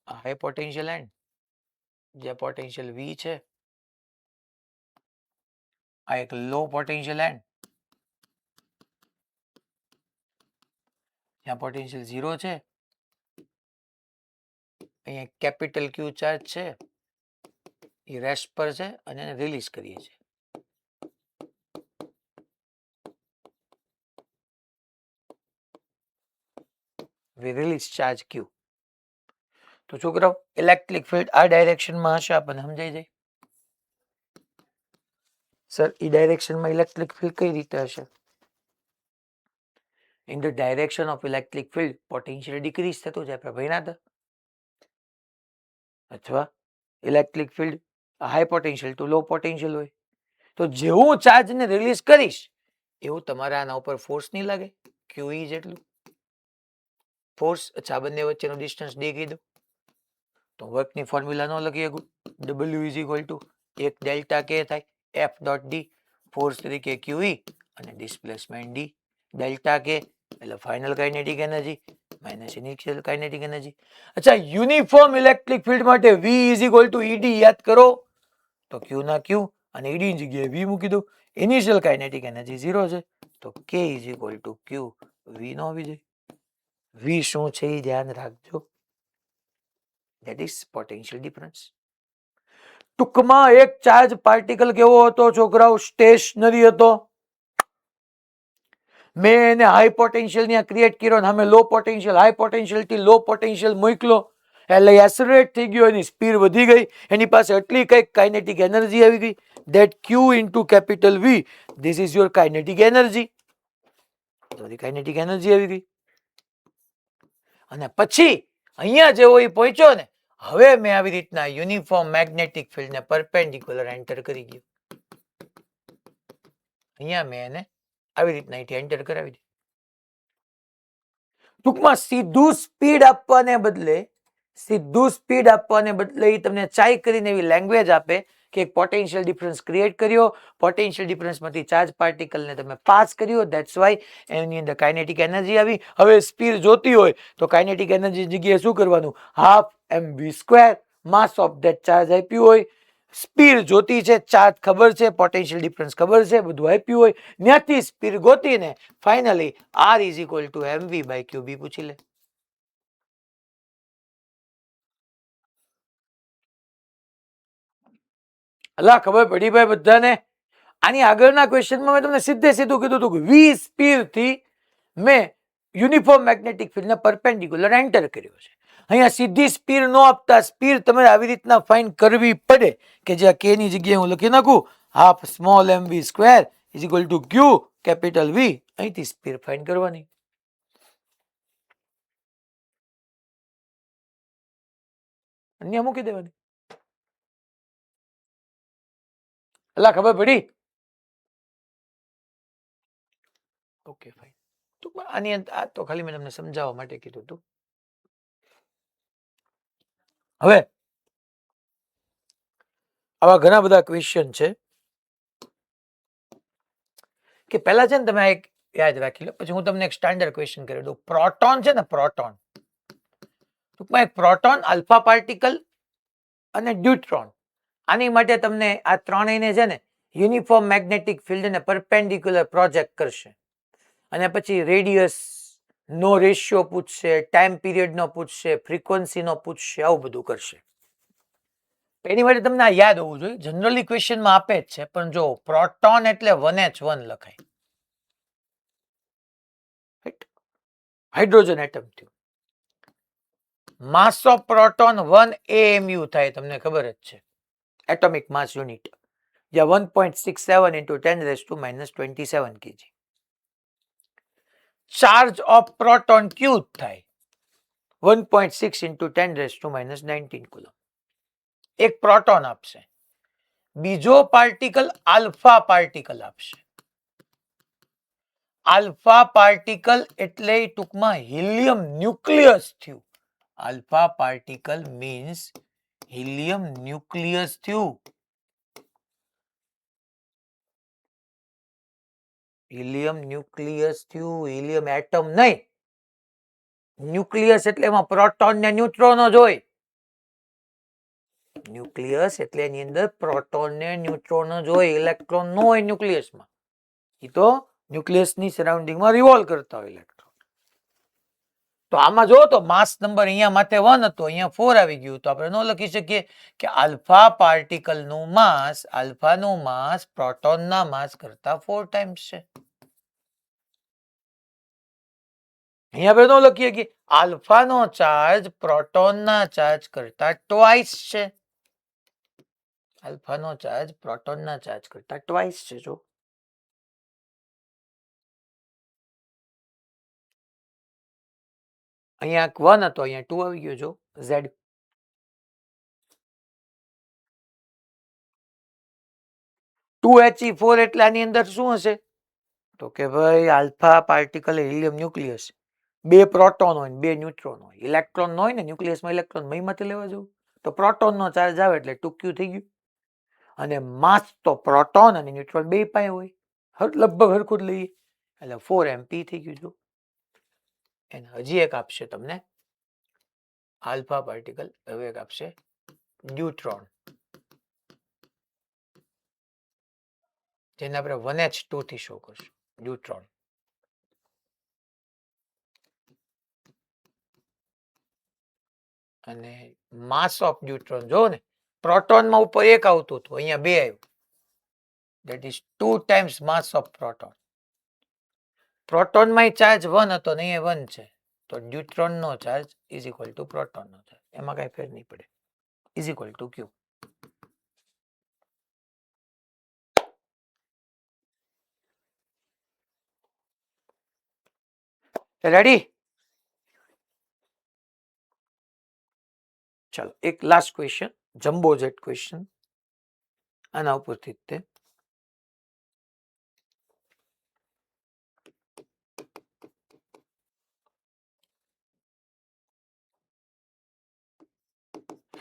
[SPEAKER 1] હાઈ પોટેન્શિયલ એન્ડ જે પોટેન્શિયલ V છે, આ એક લો પોટેન્શિયલ એન્ડ જ્યાં પોટેન્શિયલ 0 છે, અહીંયા કેપિટલ ક્યુ ચાર્જ છે, એ રેસ્ટ પર છે અને એને રિલીઝ કરીએ છીએ. we release charge Q. તો છોકરાઓ ઇલેક્ટ્રિક ફિલ્ડ આ ડાયરેક્શનમાં હશે, આપણને સમજાઈ જાય. સર ઈ ડાયરેક્શનમાં ઇલેક્ટ્રિક ફિલ્ડ કઈ રીતે હશે? In the direction of electric field potential decrease થતું જાય, આપણે ભણ્યા હતા. અથવા electric field high potential two લો પોટેન્શિયલ હોય, તો જેવું ચાર્જને રિલીઝ કરીશ એવું તમારા આના ઉપર ફોર્સ નહીં લાગે, QE જેટલું ફોર્સ. અચ્છા, બંને વચ્ચેનું ડિસ્ટન્સ D કીધું તો વર્કની ફોર્મ્યુલા નો લખી શકું. W ઇઝ ઇક્વલ ટુ એક ડેલ્ટા K થાય F ડોટ D, ફોર્સ તરીકે QE અને ડિસ્પ્લેસમેન્ટ D. ડેલ્ટા K એટલે final kinetic energy minus initial kinetic energy. અચ્છા, યુનિફોર્મ ઇલેક્ટ્રિક ફિલ્ડ માટે V is equal two ED યાદ કરો તો Q ના Q અને ED ની જગ્યાએ V મૂકી દો. ઇનિશિયલ કાઇનેટિક એનર્જી 0 છે તો K is equal to Q, V નો આવી જાય. V શું છે એ ધ્યાન રાખજો, that is potential difference. ટૂંકમાં એક ચાર્જ પાર્ટિકલ કેવો હતો છોકરાઓ? સ્ટેશનરી હતો. મેં એને હાઈ પોટેન્શિયલ ને ક્રિએટ કર્યો અને અમે લો પોટેન્શિયલ હાઈ પોટેન્શિયલ થી લો પોટેન્શિયલ મોકલો એટલે એસેલરેટ થઈ ગયો, એની સ્પીડ વધી ગઈ, એની પાસે એટલી કઈક કાઇનેટિક એનર્જી આવી ગઈ. that Q into capital V, this is your kinetic energy. તો કાઇનેટિક એનર્જી આવી ગઈ અને પછી અહીંયા જેવો એ પહોંચ્યો ને, હવે મેં આવી રીતના યુનિફોર્મ મેગ્નેટિક ફિલ્ડ ને પરપેન્ડિક્યુલર એન્ટર કરી ગયો. અહીંયા મેં એને આવી રીતના અહીંથી એન્ટર કરાવી દીધું. ટૂંકમાં સીધું સ્પીડ આપવાને બદલે એ તમને ચાઈ કરીને એવી લેંગ્વેજ આપે કે એક પોટેન્શિયલ ડિફરન્સ ક્રિએટ કર્યો, પોટેન્શિયલ ડિફરન્સમાંથી ચાર્જ પાર્ટિકલને તમે પાસ કર્યો, ધેટ્સ વાય એની અંદર કાઇનેટિક એનર્જી આવી. હવે સ્પીડ જોતી હોય તો કાઇનેટિક એનર્જી જગ્યાએ શું કરવાનું? Half mv², mass of that charge આપ્યું હોય, સ્પીડ જોતી છે, ચાર્જ ખબર છે, પોટેન્શિયલ ડિફરન્સ ખબર છે, બધું આપ્યું હોય, ત્યાંથી સ્પીડ ગોતીને finally R is equal to mv/qb પૂછી લે. અલા ખબર પડી ભાઈ બધાને? આની આગળના ક્વેશ્ચનમાં મેં તમને સીધે સીધું કીધું હતું કે V સ્પીડ થી મેં યુનિફોર્મ મેગ્નેટિક ફિલ્ડને પરપેન્ડિક્યુલર એન્ટર કર્યો છે. અહીંયા સીધી સ્પીડ નો આપતા સ્પીડ તમારે આવી રીતના ફાઇન્ડ કરવી પડે કે જ્યાં K ની જગ્યાએ હું લખી નાખું half small mv² is equal to Q capital V. અહીંથી સ્પીડ ફાઇન્ડ કરવાની. અન્ય મૂકી દેવાની. અલા ખબર પડી? Okay fine. આની આ તો ખાલી મેં તમને સમજાવવા માટે કીધું હતું. હવે આવા ઘણા બધા ક્વેશ્ચન છે કે પહેલા છે ને તમે એક યાદ રાખી લો, પછી હું તમને એક સ્ટાન્ડર્ડ ક્વેશ્ચન કરી દઉં. પ્રોટોન છે ને, પ્રોટોન ટૂંકમાં એક પ્રોટોન, આલ્ફા પાર્ટિકલ અને ડ્યુટ્રોન. આની માટે તમને આ ત્રણેયને છે ને યુનિફોર્મ મેગ્નેટિક ફિલ્ડ ને પરપેન્ડિક્યુલર પ્રોજેક્ટ કરશે અને પછી રેડિયસ નો રેશિયો પૂછશે, ટાઈમ પીરિયડ નો પૂછશે, ફ્રીક્વન્સી નો પૂછશે, આવું બધું કરશે. એની માટે તમને આ યાદ હોવું જોઈએ. જનરલી ક્વેશ્ચનમાં આપે જ છે, પણ જો પ્રોટોન એટલે 1h1 લખાય, હાઇડ્રોજન એટમ થયું. માસ ઓફ પ્રોટોન 1 AMU થાય, તમને ખબર જ છે, એટોમિક માસ યુનિટ, જ્યાં 1.67 into 10⁻⁻27 kg. Charge of proton Q થાય 1.6 into 10⁻⁻19 કુલમ. એક પ્રોટોન આપશે, બીજો પાર્ટિકલ આલ્ફા પાર્ટિકલ આપશે. આલ્ફા પાર્ટિકલ એટલે ટૂંકમાં હિલિયમ ન્યુક્લિયસ થયું. Alpha particle means helium nucleus થયું. હિલિયમ ન્યુક્લિયસ થયું, હિલિયમ એટમ નહીં. ન્યુક્લિયસ એટલે એમાં પ્રોટોન ને ન્યુટ્રોનો જ હોય. ન્યુક્લિયસ એટલે એની અંદર પ્રોટોન ને ન્યુટ્રોનો જ હોય, ઇલેક્ટ્રોન ન હોય ન્યુક્લિયસમાં. એ તો ન્યુક્લિયસની સરાઉન્ડિંગમાં રિવોલ્વ કરતા હોય ઇલેક્ટ્રોન. તો આમાં જો તો માસ નંબર અહીંયા માથે 1 હતો, અહીંયા 4 આવી ગયું, તો આપણે ન લખી શકીએ કે આલ્ફા પાર્ટિકલનું માસ, આલ્ફાનું માસ પ્રોટોનના માસ કરતા 4 ટાઈમ્સ છે. અહીંયા આપણે ન લખીએ કે આલ્ફાનો ચાર્જ પ્રોટોનના ચાર્જ કરતા ટ્વાઇસ છે. આલ્ફાનો ચાર્જ પ્રોટોનના ચાર્જ કરતા ટ્વાઇસ છે. જો અહીંયા 1 હતો, અહીંયા 2 આવી ગયો. જો Z. He4 એટલે આની અંદર શું હશે? તો કે ભાઈ alpha particle helium nucleus, 2 proton હોય 2 ન્યુટ્રોન હોય. ઇલેક્ટ્રોન હોય ને ન્યુક્લિયસમાં, ઇલેક્ટ્રોન મહીમાંથી લેવા જવું, તો પ્રોટોનનો ચાર્જ આવે એટલે 2q થઈ ગયું. અને માસ તો પ્રોટોન અને ન્યુટ્રોન બે પાસે હોય, લગભગ હરખું જ લઈએ એટલે 4mp થઈ ગયું. જો એને હજી એક આપશે તમને આલ્ફા પાર્ટિકલ, હવે એક આપશે ન્યુટ્રોન, જેને આપણે 1h2 થી શો કરશું. ન્યુટ્રોન અને માસ ઓફ ન્યુટ્રોન જો ને, પ્રોટોનમાં ઉપર 1 આવતું હતું, અહીંયા 2 આવ્યું. that is 2 times mass of proton. પ્રોટોનમાં ચાર્જ 1 હતો ને અહીંયા 1 છે, તો ન્યુટ્રોનનો ચાર્જ ઇઝ ઇક્વલ ટુ પ્રોટોનનો ચાર્જ, એમાં કઈ ફેર નહીં પડે, is equal to q. Ready? ચાલો એક last question, jumbo jet question, આના ઉપરથી તે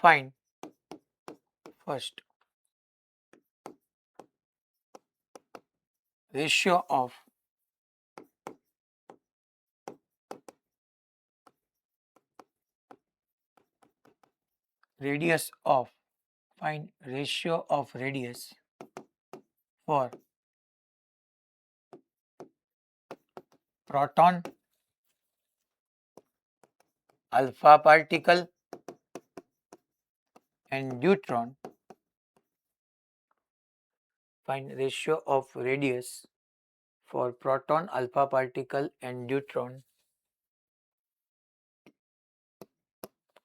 [SPEAKER 1] find first ratio of radius of, find ratio of radius for proton, alpha particle and neutron. Find ratio of radius for proton, alpha particle and neutron,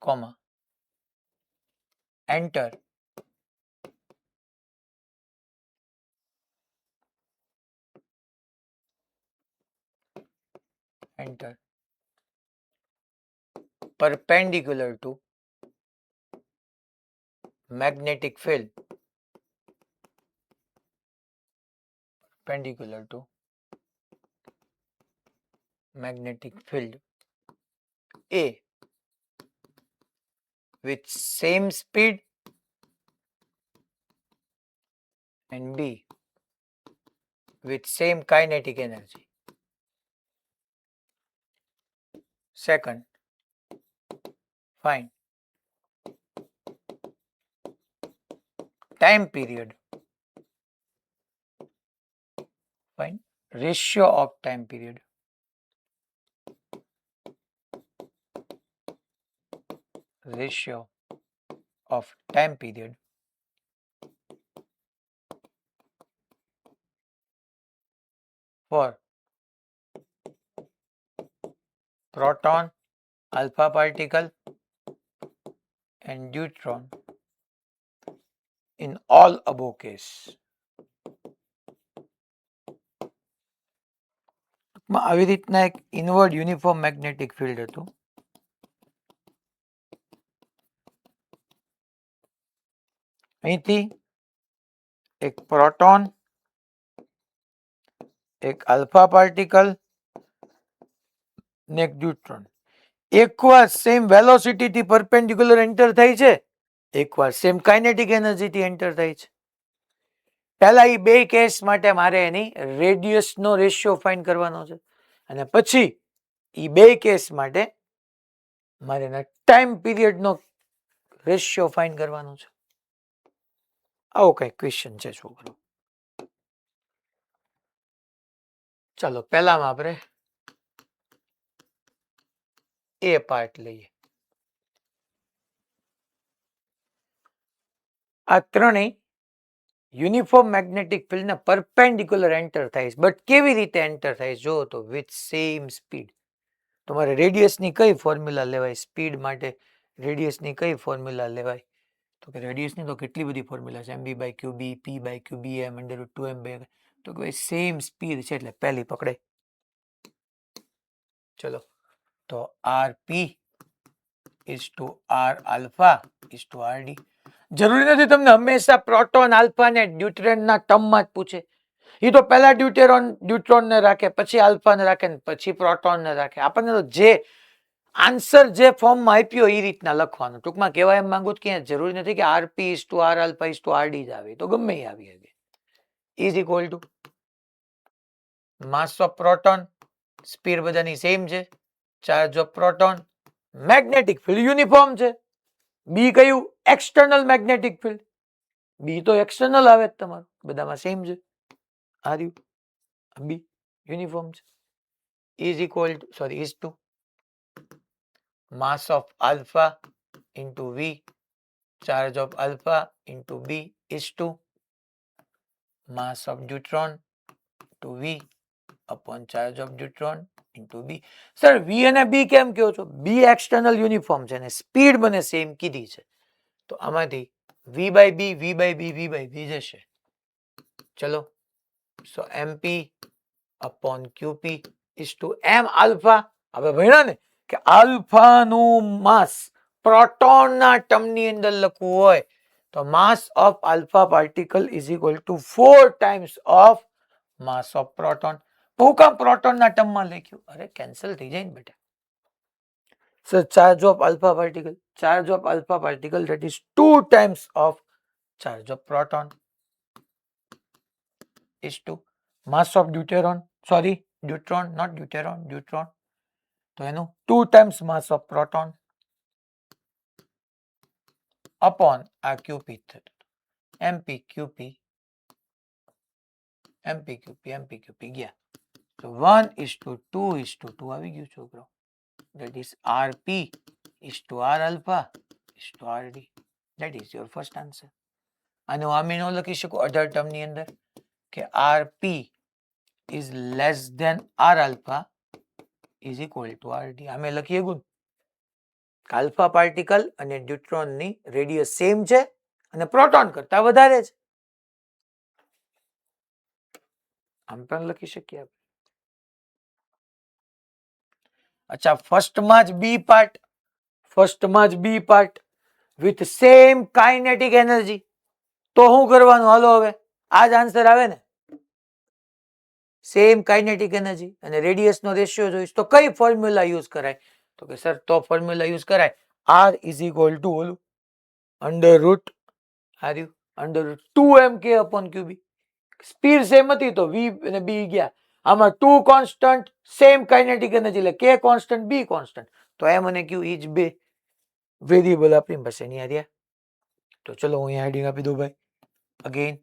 [SPEAKER 1] comma, enter perpendicular to magnetic field, perpendicular to magnetic field A with same speed and B with same kinetic energy. Second, find time period, find ratio of time period, ratio of time period for proton, alpha particle and neutron in all above case. આવી રીતના એક ઇનવર્ડ યુનિફોર્મ મેગ્નેટિક ફિલ્ડ હતું. અહીંથી એક પ્રોટોન, એક આલ્ફા પાર્ટિકલ ને એક ન્યુટ્રોન એકવાર સેમ વેલોસિટીથી પરપેન્ડિક્યુલર એન્ટર થાય છે, એકવાર સેમ કાઇનેટિક એનર્જીથી એન્ટર થાય છે. પહેલા એ બે કેસ માટે મારે એની રેડિયસનો રેશિયો ફાઇન્ડ કરવાનો છે અને પછી એ બે કેસ માટે મારે એના ટાઈમ પીરિયડનો રેશિયો ફાઇન્ડ કરવાનો છે. આવો કઈ ક્વેશ્ચન છે છોકરો. ચાલો પહેલામાં આપણે એ પાર્ટ લઈએ. આ ત્રણેય યુનિફોર્મ મેગ્નેટિક ફિલ્ડને પરપેન્ડિક્યુલર એન્ટર થાય છે. બટ કેવી રીતે એન્ટર થાય જો તો વિથ સેમ સ્પીડ. તમારે રેડિયસની કઈ ફોર્મ્યુલા લેવાય? સ્પીડ માટે રેડિયસની કઈ ફોર્મ્યુલા લેવાય? તો કે રેડિયસની તો કેટલી બધી ફોર્મ્યુલા છે. mb by qb, p by qb, m √2m by. તો કે સેમ સ્પીડ છે એટલે પહેલી પકડે. ચલો તો rp is to r alpha is to rd. જરૂરી નથી તમને હંમેશા પ્રોટોન આલ્ફા ને ડ્યુટ્રોન ના ટર્મમાં જ પૂછે. એ તો પહેલા ડ્યુટ્રોન ને રાખે, પછી આલ્ફા ને રાખે, પછી પ્રોટોન ને રાખે. આપણને તો જે આન્સર જે ફોર્મમાં આપ્યો એ રીતના લખવાનું. ટૂંકમાં કહેવાય એમ માંગુ કે જરૂરી નથી કે rp is to r alpha is to rd જ આવે, તો ગમે એ આવી શકે. Is equal two mass of proton, speed બધાની સેમ છે, charge of proton, magnetic field uniform છે. બી કયું? External magnetic field. બી તો એક્સટર્નલ આવે જ તમારું, બધામાં સેમ છે. આ રહ્યું બી યુનિફોર્મ છે. Is equal to is to mass of alpha into V, charge of alpha into B is to mass of neutron to V upon charge of neutron into B. Sir V અને બી કેમ કહો છો? બી એક્સટર્નલ યુનિફોર્મ છે અને સ્પીડ મને સેમ કીધી છે, તો આમાંથી V by B, V by B, V by B જશે. ચલો so MP upon QP is to M alpha. હવે ભણ્યા ને કે આલ્ફાનું માસ પ્રોટોનના ટર્મની અંદર લખવું હોય તો માસ of alpha particle is equal two 4 times of mass of proton. હું કામ પ્રોટોનના ટર્મમાં લખ્યું? અરે કેન્સલ થઈ જાય ને બેટા. Sir charge of alpha particle, charge of alpha particle that is 2 times of charge of proton is to mass of deuteron, neutron, not deuteron, neutron. તો એનું 2 times mass of proton upon આ qp mpqp ગયા. તો 1:2:2 આવી ગયું છોકરો. That is rp is to r alpha is to rd. That is your first answer. આનો આમે ન લખી શકો અઢાર ટર્મ ની અંદર કે rp is less than r alpha is equal to rd. આમે લખીએ ગુણ આલ્ફા પાર્ટિકલ અને ન્યુટ્રોન ની રેડિયસ સેમ છે અને પ્રોટોન કરતા વધારે છે. આમ પણ લખી શકીએ આપણે. અચ્છા ફર્સ્ટમાં જ B part with same kinetic energy. તો શું કરવાનું? હાલો હવે આ જ આન્સર આવે ને. સેમ કાઇનેટિક એનર્જી અને રેડિયસ નો રેશિયો જોઈશ તો કઈ ફોર્મ્યુલા યુઝ કરાય? તો કે સર તો ફોર્મ્યુલા યુઝ કરાય r is equal to under root 2mk upon qb. Speed same હતી તો v અને b ગયા. આમાં 2 કોન્સ્ટન્ટ, સેમ કાઇનેટિક એનર્જી એટલે k કોન્સ્ટન્ટ, b કોન્સ્ટન્ટ. તો m અને q ઈ જ બે વેરિયેબલ આપણી પાસે અહીંયા રહ્યા. તો ચલો હું અહીંયા હેડિંગ આપી દઉં ભાઈ. Again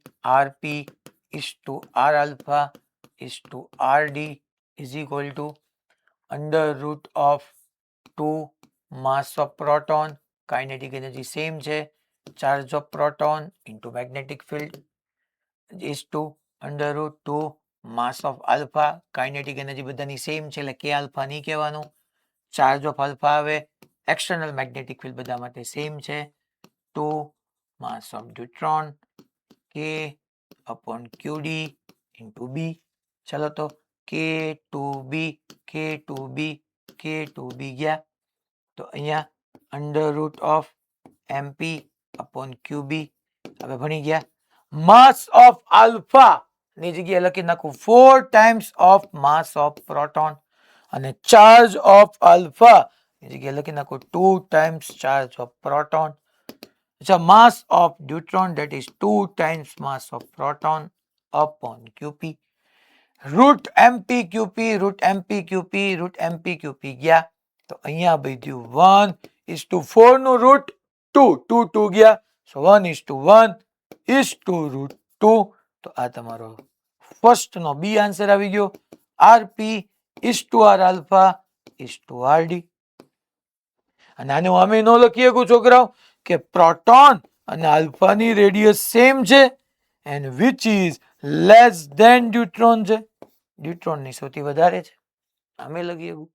[SPEAKER 1] rp is to r alpha is to rd is equal to under root of 2 mass of proton, kinetic energy same છે, charge of proton into magnetic field is to under root 2 mass of alpha, kinetic energy બધાની સેમ છે એટલે k alpha નહીં કહેવાનું. charge of alpha આવે, external magnetic field બધા માટે સેમ છે, 2 mass of neutron k upon qd into b. ચલો તો k2b ગયા. તો અહીંયા under root of mp upon qb. હવે ભણી ગયા. માસ ઓફ આલ્ફા ની જગ્યાએ લખી નાખું 4 times of mass of proton અને ચાર્જ ઓફ આલ્ફા ની જગ્યાએ લખી નાખું 2 times charge of proton. It's a mass of deuteron, that is 2 times mass of proton upon Qp. Root MPQP, root MPQP, root MPQP ગયા તો અહીંયા બધું 1:4 નું રૂટ 2 ગયા, so 1:1 is to root 2. તો આ તમારો ફર્સ્ટ નો બી આન્સર આવી ગયો. RP is to R alpha is to RD. અને આને અમે ન લખી શકું છોકરાઓ કે પ્રોટોન અને આલ્ફાની રેડિયસ સેમ છે and which is less than deuteron છે. deuteron ની સૌથી વધારે છે, અમે લખી શકું.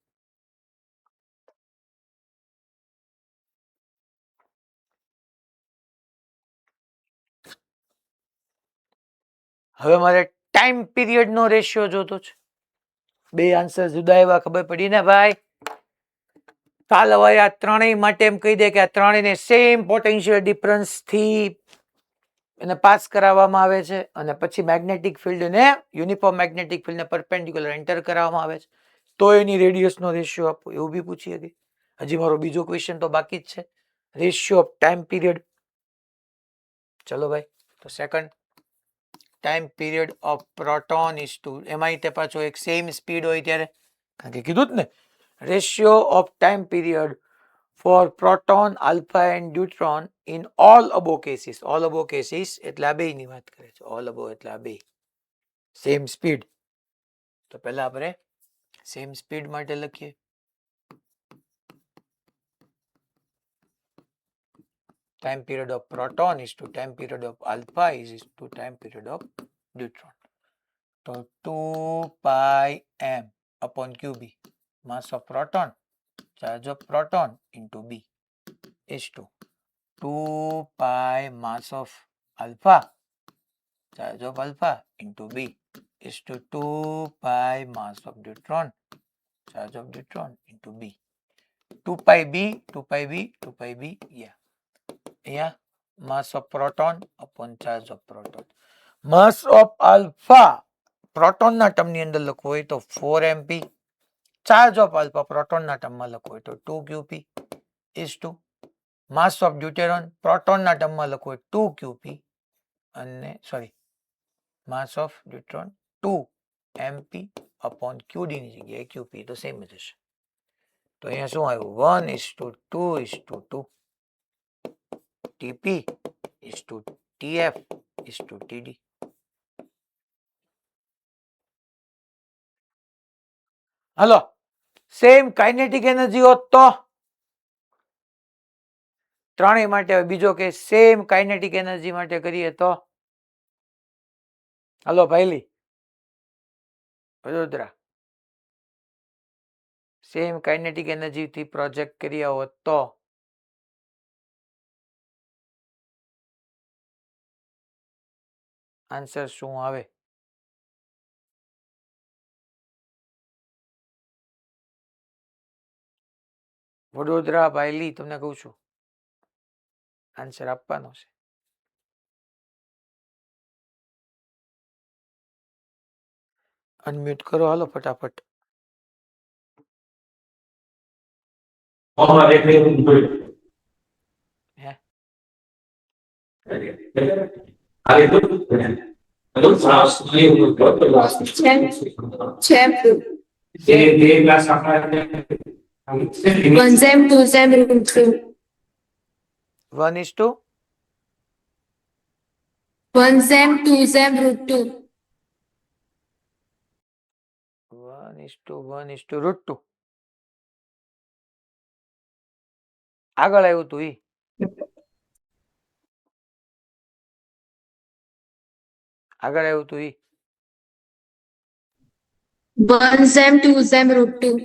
[SPEAKER 1] હવે મારે ટાઈમ પીરિયડ નો રેશિયો જોતો છે. બે આન્સર જુદા એવા ખબર પડી ને ભાઈ. ચાલ હવે આ ત્રણેય માટે એમ કહી દે કે આ ત્રણેયને સેમ પોટેન્શિયલ ડિફરન્સ થી એને પાસ કરાવવામાં આવે છે અને પછી મેગ્નેટિક ફિલ્ડ ને યુનિફોર્મ મેગ્નેટિક ફિલ્ડ ને પરપેન્ડિક્યુલર એન્ટર કરાવવામાં આવે છે તો એની રેડિયસ નો રેશિયો આપો, એવું બી પૂછી હતી. હજી મારો બીજો ક્વેશ્ચન તો બાકી જ છે, રેશિયો ઓફ ટાઈમ પીરિયડ. ચલો ભાઈ, તો second time period of proton is to, એમાં તે પાછો એક સેમ સ્પીડ હોય ત્યારે, કારણ કે કીધું જ ને ratio of time period for proton, alpha and deuteron in all above cases. All above cases એટલે આ બેયની વાત કરે છે. all above એટલે આ બે સેમ સ્પીડ. તો પહેલા આપણે સેમ સ્પીડ માટે લખીએ. time period of proton is to time period of alpha is to time period of deuteron. તો 2 pi m upon qb, mass of proton, charge of proton into b is to 2 pi mass of alpha, charge of alpha into b is to 2 pi mass of deuteron, charge of deuteron into b. 2 pi b, 2 pi b, 2 pi b, yeah. Yeah, mass of proton upon charge of proton. Mass of alpha, proton ના ટર્મ ની અંદર લખવું હોય તો 4 mp, charge of alpha proton ના ટર્મ માં લખવું હોય તો 2 qp is to mass of deuteron, proton ના ટર્મ માં લખવું હોય 2 qp અને sorry mass of deuteron 2 mp upon qd ની જગ્યાએ qp તો સેમ જ હશે. તો અહીંયા શું આવ્યું 1:2:2 TP is to TF is to TD. Hello, same kinetic energy હોત તો ત્રણેય માટે. બીજો કે સેમ કાઇનેટિક એનર્જી માટે કરીએ તો હલો ભાઈલી વડોદરા, સેમ કાઇનેટિક એનર્જી થી પ્રોજેક્ટ કર્યા હોત તો આન્સર શું આવે? વડોદરા ભાઈલી, તમને કહું છું આન્સર આપવાનો છે. અનમ્યુટ કરો હાલો ફટાફટ.
[SPEAKER 6] One sem, two sem, root two.
[SPEAKER 1] 1:2
[SPEAKER 6] One sem, two sem, root two.
[SPEAKER 1] 1:1:2. આગળ આવ્યું તું ઈ આગળ આવ્યું તું ઈ
[SPEAKER 6] One sem, two sem, root two.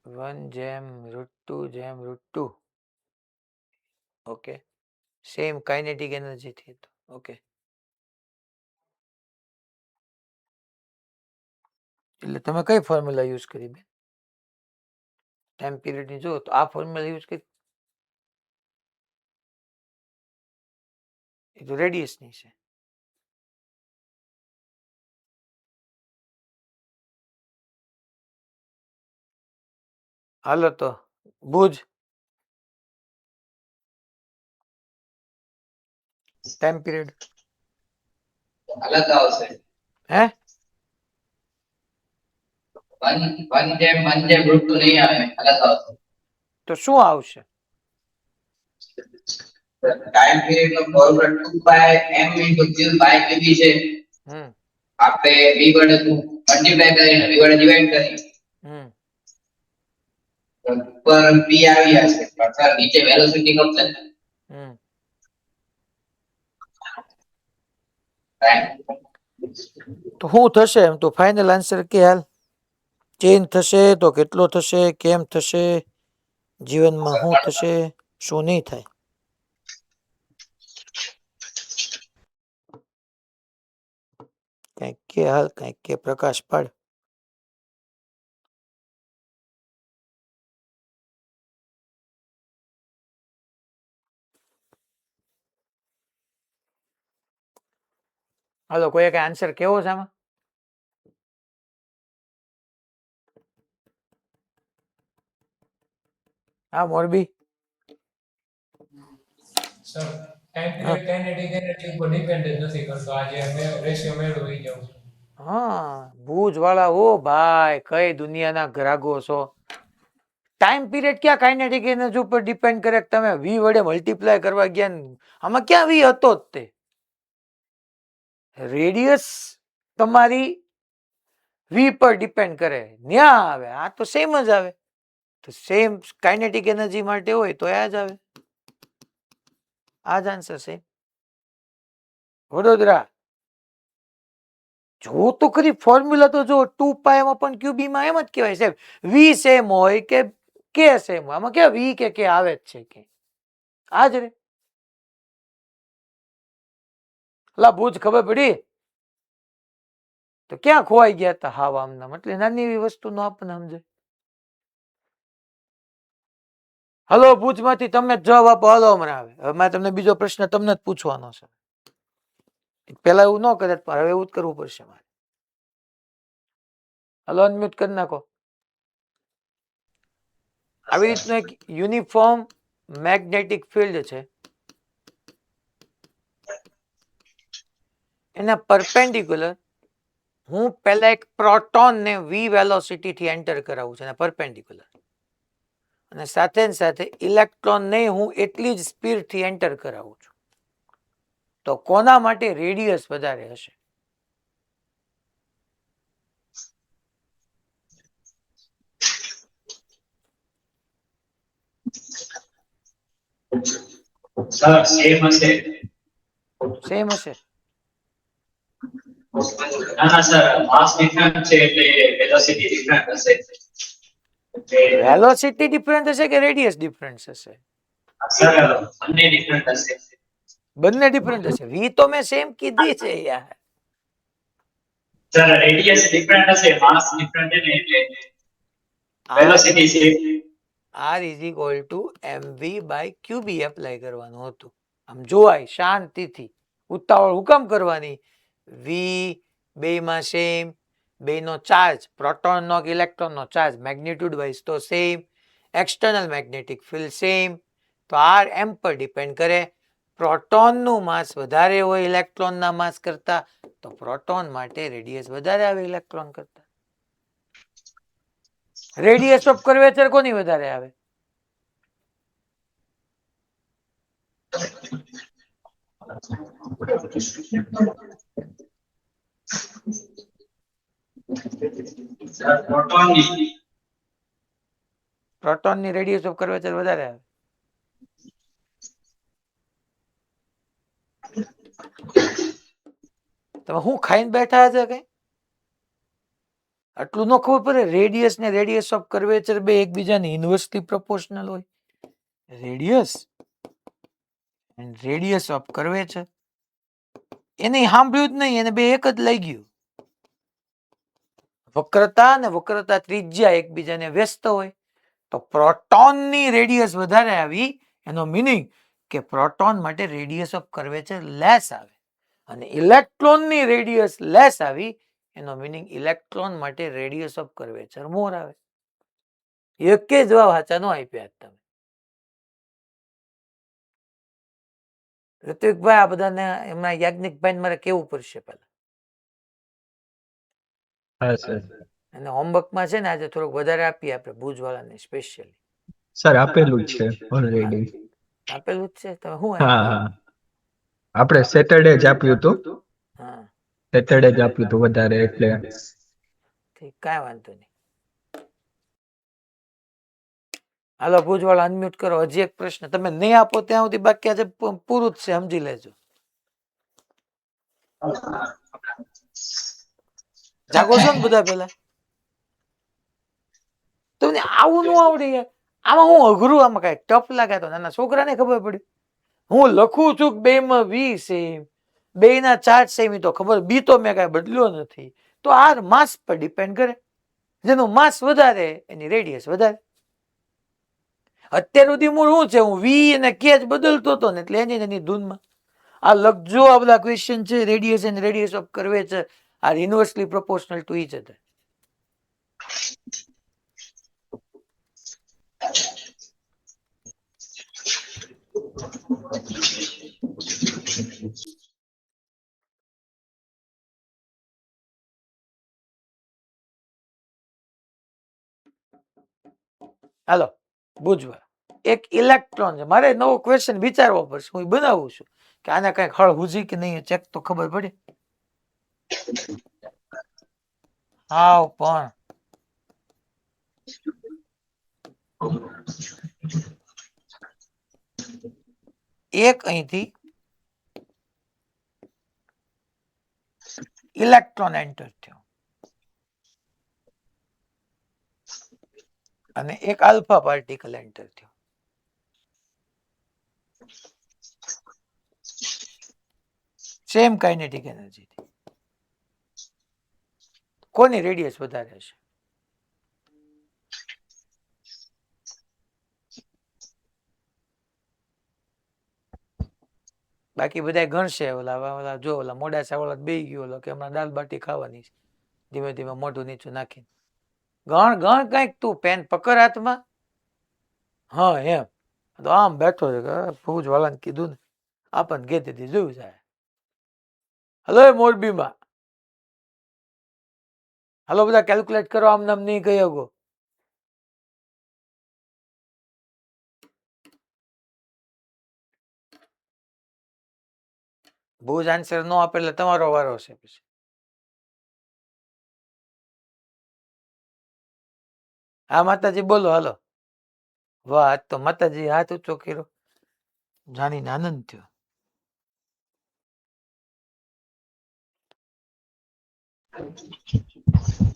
[SPEAKER 1] 1/√2 okay, same kinetic energy થી તો ઓકે. એટલે તમે કઈ ફોર્મ્યુલા યુઝ કરી બેન? ટાઈમ પીરિયડ ની જો તો આ ફોર્મ્યુલા યુઝ કરી, એ તો રેડિયસ ની છે. હાલો તો ભુજ ટાઈમ પીરિયડ
[SPEAKER 5] અલગ આવશે.
[SPEAKER 1] હે
[SPEAKER 5] 1 જેમ રૂટ 2 નહીં આવે, અલગ આવશે.
[SPEAKER 1] તો શું આવશે?
[SPEAKER 5] ટાઈમ પીરિયડ નો formula 2 by m into q by qb છે.
[SPEAKER 1] હમ
[SPEAKER 5] આપણે v વડે મલ્ટીપ્લાય કરીને v વડે ડિવાઈડ કરી
[SPEAKER 1] હમ
[SPEAKER 5] ઉપર p આવી જશે, અર્થાત નીચે વેલોસિટી કપશે.
[SPEAKER 1] હમ તો શું થશે એમ? તો ફાઇનલ આન્સર કે હાલ ચેન્જ થશે તો કેટલો થશે, કેમ થશે, જીવનમાં શું થશે, શું નહીં થાય? કંઈક કે હાલ, કંઈક કે પ્રકાશ પાડ. હાલો, કોઈ કઈ આન્સર કેવો છે આમાં? હા Morbi,
[SPEAKER 7] sir time period kinetic energy ઉપર ડિપેન્ડ જ નથી કરતો. આજે અમે રેશિયો મેળવી જાઉં છું.
[SPEAKER 1] હા ભુજ વાળા, ઓ ભાઈ કઈ દુનિયાના ગ્રાહકો છો? ટાઈમ પીરિયડ ક્યાં કાઇનેટિક એનર્જી ઉપર ડિપેન્ડ કરે? તમે વી વડે મલ્ટીપ્લાય કરવા ગયા ને, આમાં ક્યાં વી હતો જ તે? રેડિયસ તમારી વી પર ડિપેન્ડ કરે, ન્યા આવે. આ તો સેમ જ આવે. તો સેમ કાઇનેટિક એનર્જી માટે હોય તો આ જ આવે. આ જ આન્સર છે. વડોદરા જો તો ખરી ફોર્મ્યુલા તો જો 2 પાઈ અપોન ક્યુબી માં એમ જ કહેવાય સાહેબ. વી સેમ હોય કે કે સેમ હોય, આમાં કેવા વી કે આવે જ છે કે આજ રે. લા ભુજ ખબર પડી તો ક્યાં ખોવાઈ ગયા હતા? હાવ આમનામ. એટલે નાની એવી વસ્તુ નો આપણને સમજે. હલો ભુજમાંથી તમે જવાબ આપો. હાલો હમણાં આવે. હવે મારે તમને બીજો પ્રશ્ન તમને જ પૂછવાનો છે. પેલા એવું ન કરે પણ હવે એવું જ કરવું પડશે મારે. હલો અનમ્યુટ કરી નાખો. આવી રીતનું એક યુનિફોર્મ મેગ્નેટિક ફિલ્ડ છે, એના પરપેન્ડિક્યુલર હું પહેલા એક પ્રોટોન ને વી વેલોસિટી થી એન્ટર કરાવું છું, એના પરપેન્ડિક્યુલર, અને સાથે ને સાથે ઇલેક્ટ્રોન ને હું એટલી જ સ્પીડ થી એન્ટર કરાવું છું. તો કોના માટે રેડિયસ વધારે હશે?
[SPEAKER 5] સર સેમ હશે.
[SPEAKER 1] સેમ હશે.
[SPEAKER 5] ના ના સર, માસ ડિફરન્ટ છે એટલે વેલોસિટી ડિફરન્ટ હશે.
[SPEAKER 1] વેલોસિટી ડિફરન્ટ હશે કે રેડિયસ ડિફરન્ટ હશે?
[SPEAKER 5] સર બંને ડિફરન્ટ હશે.
[SPEAKER 1] બંને ડિફરન્ટ હશે. વી તો મેં સેમ કીધી છે યાર.
[SPEAKER 5] સર રેડિયસ ડિફરન્ટ હશે, માસ ડિફરન્ટ છે ને એટલે velocity same.
[SPEAKER 1] R is equal to mv by QB apply કરવાનું હતું. આમ જોવાય શાંતિથી, ઉતાવળ હુકમ કરવાની? વી બે માં સેમ, બે નો ચાર્જ, પ્રોટોન નો ઇલેક્ટ્રોન નો ચાર્જ મેગ્નિટ્યુડ વાઇઝ તો same, external magnetic field same. તો આર એમ પર ડિપેન્ડ કરે. પ્રોટોન નું માસ વધારે હોય ઇલેક્ટ્રોન ના માસ કરતા, તો પ્રોટોન માટે રેડિયસ વધારે આવે ઇલેક્ટ્રોન કરતા. રેડિયસ ઓફ કર્વેચર કોની વધારે આવે?
[SPEAKER 5] સર પ્રોટોનની.
[SPEAKER 1] પ્રોટોન ની રેડિયસ ઓફ કર્વેચર વધારે આવે. તમે હું ખાઈને બેઠા છે કઈ? આટલું ન ખબર પડે? રેડિયસ ને રેડિયસ ઓફ કર્વેચર બે એકબીજાની ઇન્વર્સલી પ્રોપોર્શનલ હોય. Radius and radius of curvature, એને સાંભળ્યું જ નહીં, એને બે એક જ લઈ ગયું. વક્રતા અને વક્રતા ત્રિજ્યા એકબીજાને વ્યસ્ત હોય. તો પ્રોટોનની રેડિયસ વધારે આવી, એનો મીનિંગ કે પ્રોટોન માટે રેડિયસ ઓફ કર્વેચર લેસ આવે, અને ઇલેક્ટ્રોનની રેડિયસ લેસ આવી, એનો મીનિંગ ઇલેક્ટ્રોન માટે રેડિયસ ઓફ કર્વેચર મોર આવે. એક જ જવાબ સાચા નો આપ્યા તમે. ઋત્વિકભાઈ, આ બધાને એમના યાજ્ઞિકભાઈ મારે કેવું પડશે પેલા.
[SPEAKER 8] હા સર.
[SPEAKER 1] અને હોમવર્કમાં છે ને આજે થોડુંક વધારે આપીએ આપણે ભુજવાળાને સ્પેશિયલી.
[SPEAKER 8] સર આપેલું જ છે ઓલરેડી.
[SPEAKER 1] આપેલું જ છે તમે શું
[SPEAKER 8] હા
[SPEAKER 1] આપ્યું?
[SPEAKER 8] હા, આપણે સેટરડે જ આપ્યું હતું.
[SPEAKER 1] હા,
[SPEAKER 8] સેટરડે જ આપ્યું હતું વધારે એટલે.
[SPEAKER 1] ઠીક, કાંઈ વાંધો નહીં. હાલો ભુજવાળા અનમ્યુટ કરો. હજી એક પ્રશ્ન તમે નહીં આપો ત્યાં સુધી બાકી આજે પૂરું જ છે, સમજી લેજો. જાગો છો ને બધા પેલા? તમને આવું ન આવડે યાર. આમાં હું અઘરું, આમાં કઈ ટફ લાગે તો નાના છોકરાને ખબર પડી. હું લખું છું બે માં 20 સેમ, બે ના ચાર્જ સેમ, તો ખબર બી તો મેં કઈ બદલ્યો નથી. તો આ માસ પર ડિપેન્ડ કરે. જેનું માસ વધારે એની રેડિયસ વધારે. અત્યાર સુધી મૂળ શું છે, હું વી અને કે જ બદલતો હતો ને, એટલે એની ધૂનમાં આ લખજો. આ બધા ક્વેશ્ચન છે, radius and radius of curvature R inversely proportional to each other. હાલો બુજવા, એક ઇલેક્ટ્રોન છે. મારે નવો ક્વેશ્ચન વિચારવો પડશે. હું બનાવું છું કે આને કઈક હળ હુજી કે નહીં, ચેક તો ખબર પડે. હાવ પણ એક અહીંથી ઇલેક્ટ્રોન એન્ટર થયો અને એક આલ્ફા પાર્ટિકલ એન્ટર થયો. Same kinetic energy. કોની રેડિયસ વધારે હશે? બાકી બધા ગણશે. ઓલા જો ઓલા મોડાસા વાળા બે ગયો ઓલો કે હમણાં દાલ બાટી ખાવાની છે, ધીમે ધીમે મોઢું નીચું નાખીને. ગણ કઈક તું પેન પકડ હાથમાં. હા એમ તો આમ બેઠો છે. ભુજ વાળાને કીધું ને, આપણને ઘેતી જોયું જાય. હલો મોરબીમાં, હાલો બધા કેલ્ક્યુલેટ કરો. આમ નામ નહીં કહી શકો. ભુજ આન્સર નો આપે એટલે તમારો વારો છે પછી. હા માતાજી બોલો. હાલો. વાહ, આજ તો માતાજી હાથ ઊંચો કર્યો, જાણીને આનંદ થયો.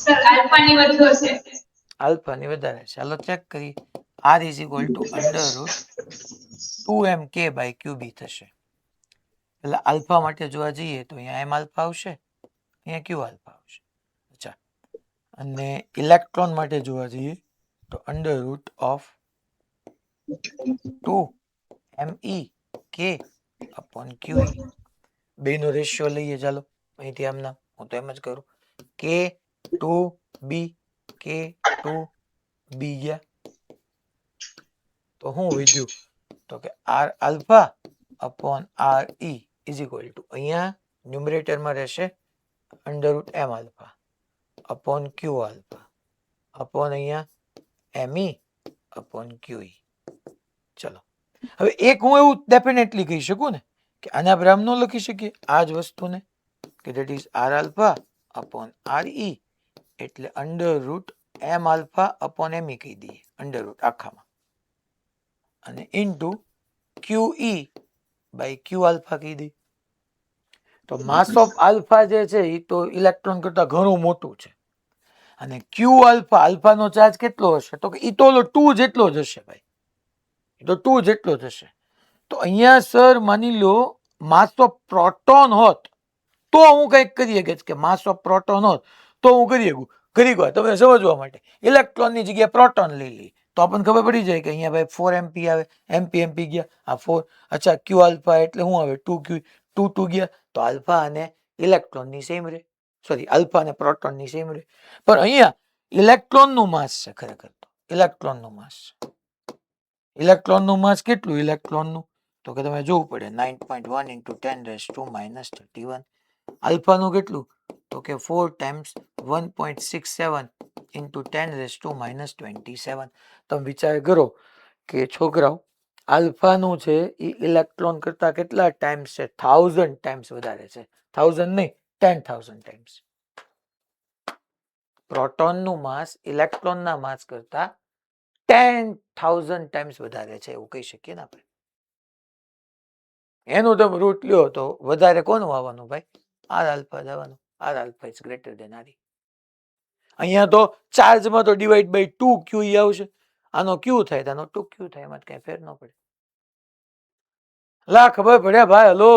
[SPEAKER 5] સર આલ્ફાની વધુ હશે.
[SPEAKER 1] આલ્ફાની વધારે છે. ચાલો ચેક કરી. R is equal to under root 2mk by QB થશે. એટલે આલ્ફા માટે જોવા જઈએ તો અહીંયા એમ આલ્ફા આવશે, અહીંયા ક્યુ આલ્ફા આવશે. અચ્છા, અને ઇલેક્ટ્રોન માટે જોવા જઈએ તો under root of 2me k upon QE. બેનો રેશિયો લઈએ. ચાલો અહીંથી આમના, હું તો એમ જ કરું. k2b k2b ગયા તો શું વધ્યું? તો કે R alpha upon R E is equal to, અહીંયા ન્યુમરેટરમાં રહેશે under root M alpha upon Q alpha upon અહીંયા એમઈ અપોન ક્યુઈ. ચલો હવે એક હું એવું ડેફિનેટલી કહી શકું ને કે આને આપણે આમ ન લખી શકીએ આ જ વસ્તુને, કે that is R alpha upon R E એટલે under root M alpha upon M E કહી દઈએ, અંડરરૂટ આખામાં, અને into Q E by Q alpha કહી દઈએ. તો માસ ઓફ આલ્ફા જે છે એ તો ઇલેક્ટ્રોન કરતા ઘણું મોટું છે. અને ક્યુ આલ્ફા, આલ્ફાનો ચાર્જ કેટલો હશે? તો કે એ તો 2 જેટલો જ હશે ભાઈ, એ તો 2 જેટલો જ હશે. તો અહીંયા સર માની લો માસ ઓફ પ્રોટોન હોત તો હું કંઈક કરી શકીશ, કે માસ ઓફ પ્રોટોન હોત તો હું કરી શકું. કરી ગયો તમે સમજવા માટે ઇલેક્ટ્રોનની જગ્યાએ પ્રોટોન લઈ લઈ તો આપણને ખબર પડી જાય કે અહીંયા ભાઈ 4 MP આવે, MP ગયા, આ 4. અચ્છા, ક્યુ આલ્ફા એટલે શું આવે? 2 2 ગયા, તો આલ્ફા અને ઇલેક્ટ્રોનની સેમ રહે, સોરી આલ્ફા અને પ્રોટોનની સેમ રહે. પણ અહીંયા ઇલેક્ટ્રોનનું માસ છે ખરેખર તો, ઇલેક્ટ્રોનનું માસ કેટલું? ઇલેક્ટ્રોનનું તો કે તમે જોવું પડે 9.1 into 10 raised to minus 31. આલ્ફાનું કેટલું? તો કે 4 times 1.67 into 10 raised to minus 27. તમે વિચાર કરો કે છોકરાઓ આલ્ફાનું છે એ ઇલેક્ટ્રોન કરતા કેટલા ટાઈમ્સ છે? 1000 ટાઈમ્સ વધારે છે. 1000 નહીં, 10,000 ટાઈમ્સ. પ્રોટોનનું માસ ઇલેક્ટ્રોનના માસ કરતા 10,000 ટાઈમ્સ વધારે છે એવું કહી શકીએ ને આપણે. એનું તમે રૂટ લ્યો તો વધારે કોનું આવવાનું ભાઈ? આર આલ્ફા જ આવવાનું. R alpha is greater than R. અહીંયા તો ચાર્જમાં તો ડિવાઈડ બાય 2 ક્યુ આવશે. આનો ક્યુ થાય તો આનો 2 ક્યુ થાય, એમાં કઈ ફેર ન પડે. લા ખબર પડ્યા ભાઈ? હલો,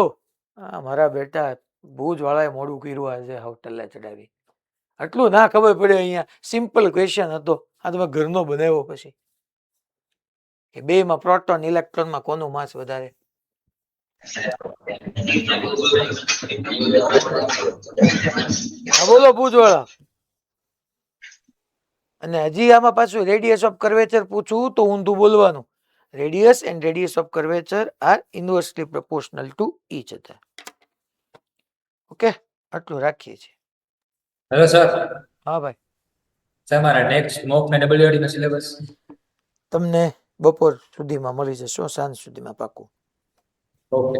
[SPEAKER 1] હા મારા બેટા ભુજ વાળાએ મોડું કર્યું આજે હોટલે ચડાવી. આટલું ના ખબર પડે અહીંયા. સિમ્પલ ક્વેશ્ચન હતો, આ તમે ઘરનો બનાવ્યો પછી કે બે માં પ્રોટોન ઇલેક્ટ્રોનમાં કોનું માસ વધારે? હા બોલો ભુજ વાળા. અને હજી આમાં પાછું રેડિયસ ઓફ કર્વેચર પૂછવું તો ઊંધું બોલવાનું. Radius and radius of curvature R inversely proportional to each other. Okay, આટલું રાખીએ છીએ.
[SPEAKER 4] Hello sir.
[SPEAKER 1] હા ભાઈ,
[SPEAKER 4] સર મારા નેક્સ્ટ મોક ને WRD નો સિલેબસ.
[SPEAKER 1] તમને બપોર સુધીમાં મળી જશે, સાંજ સુધીમાં પાકું.
[SPEAKER 4] ઓકે.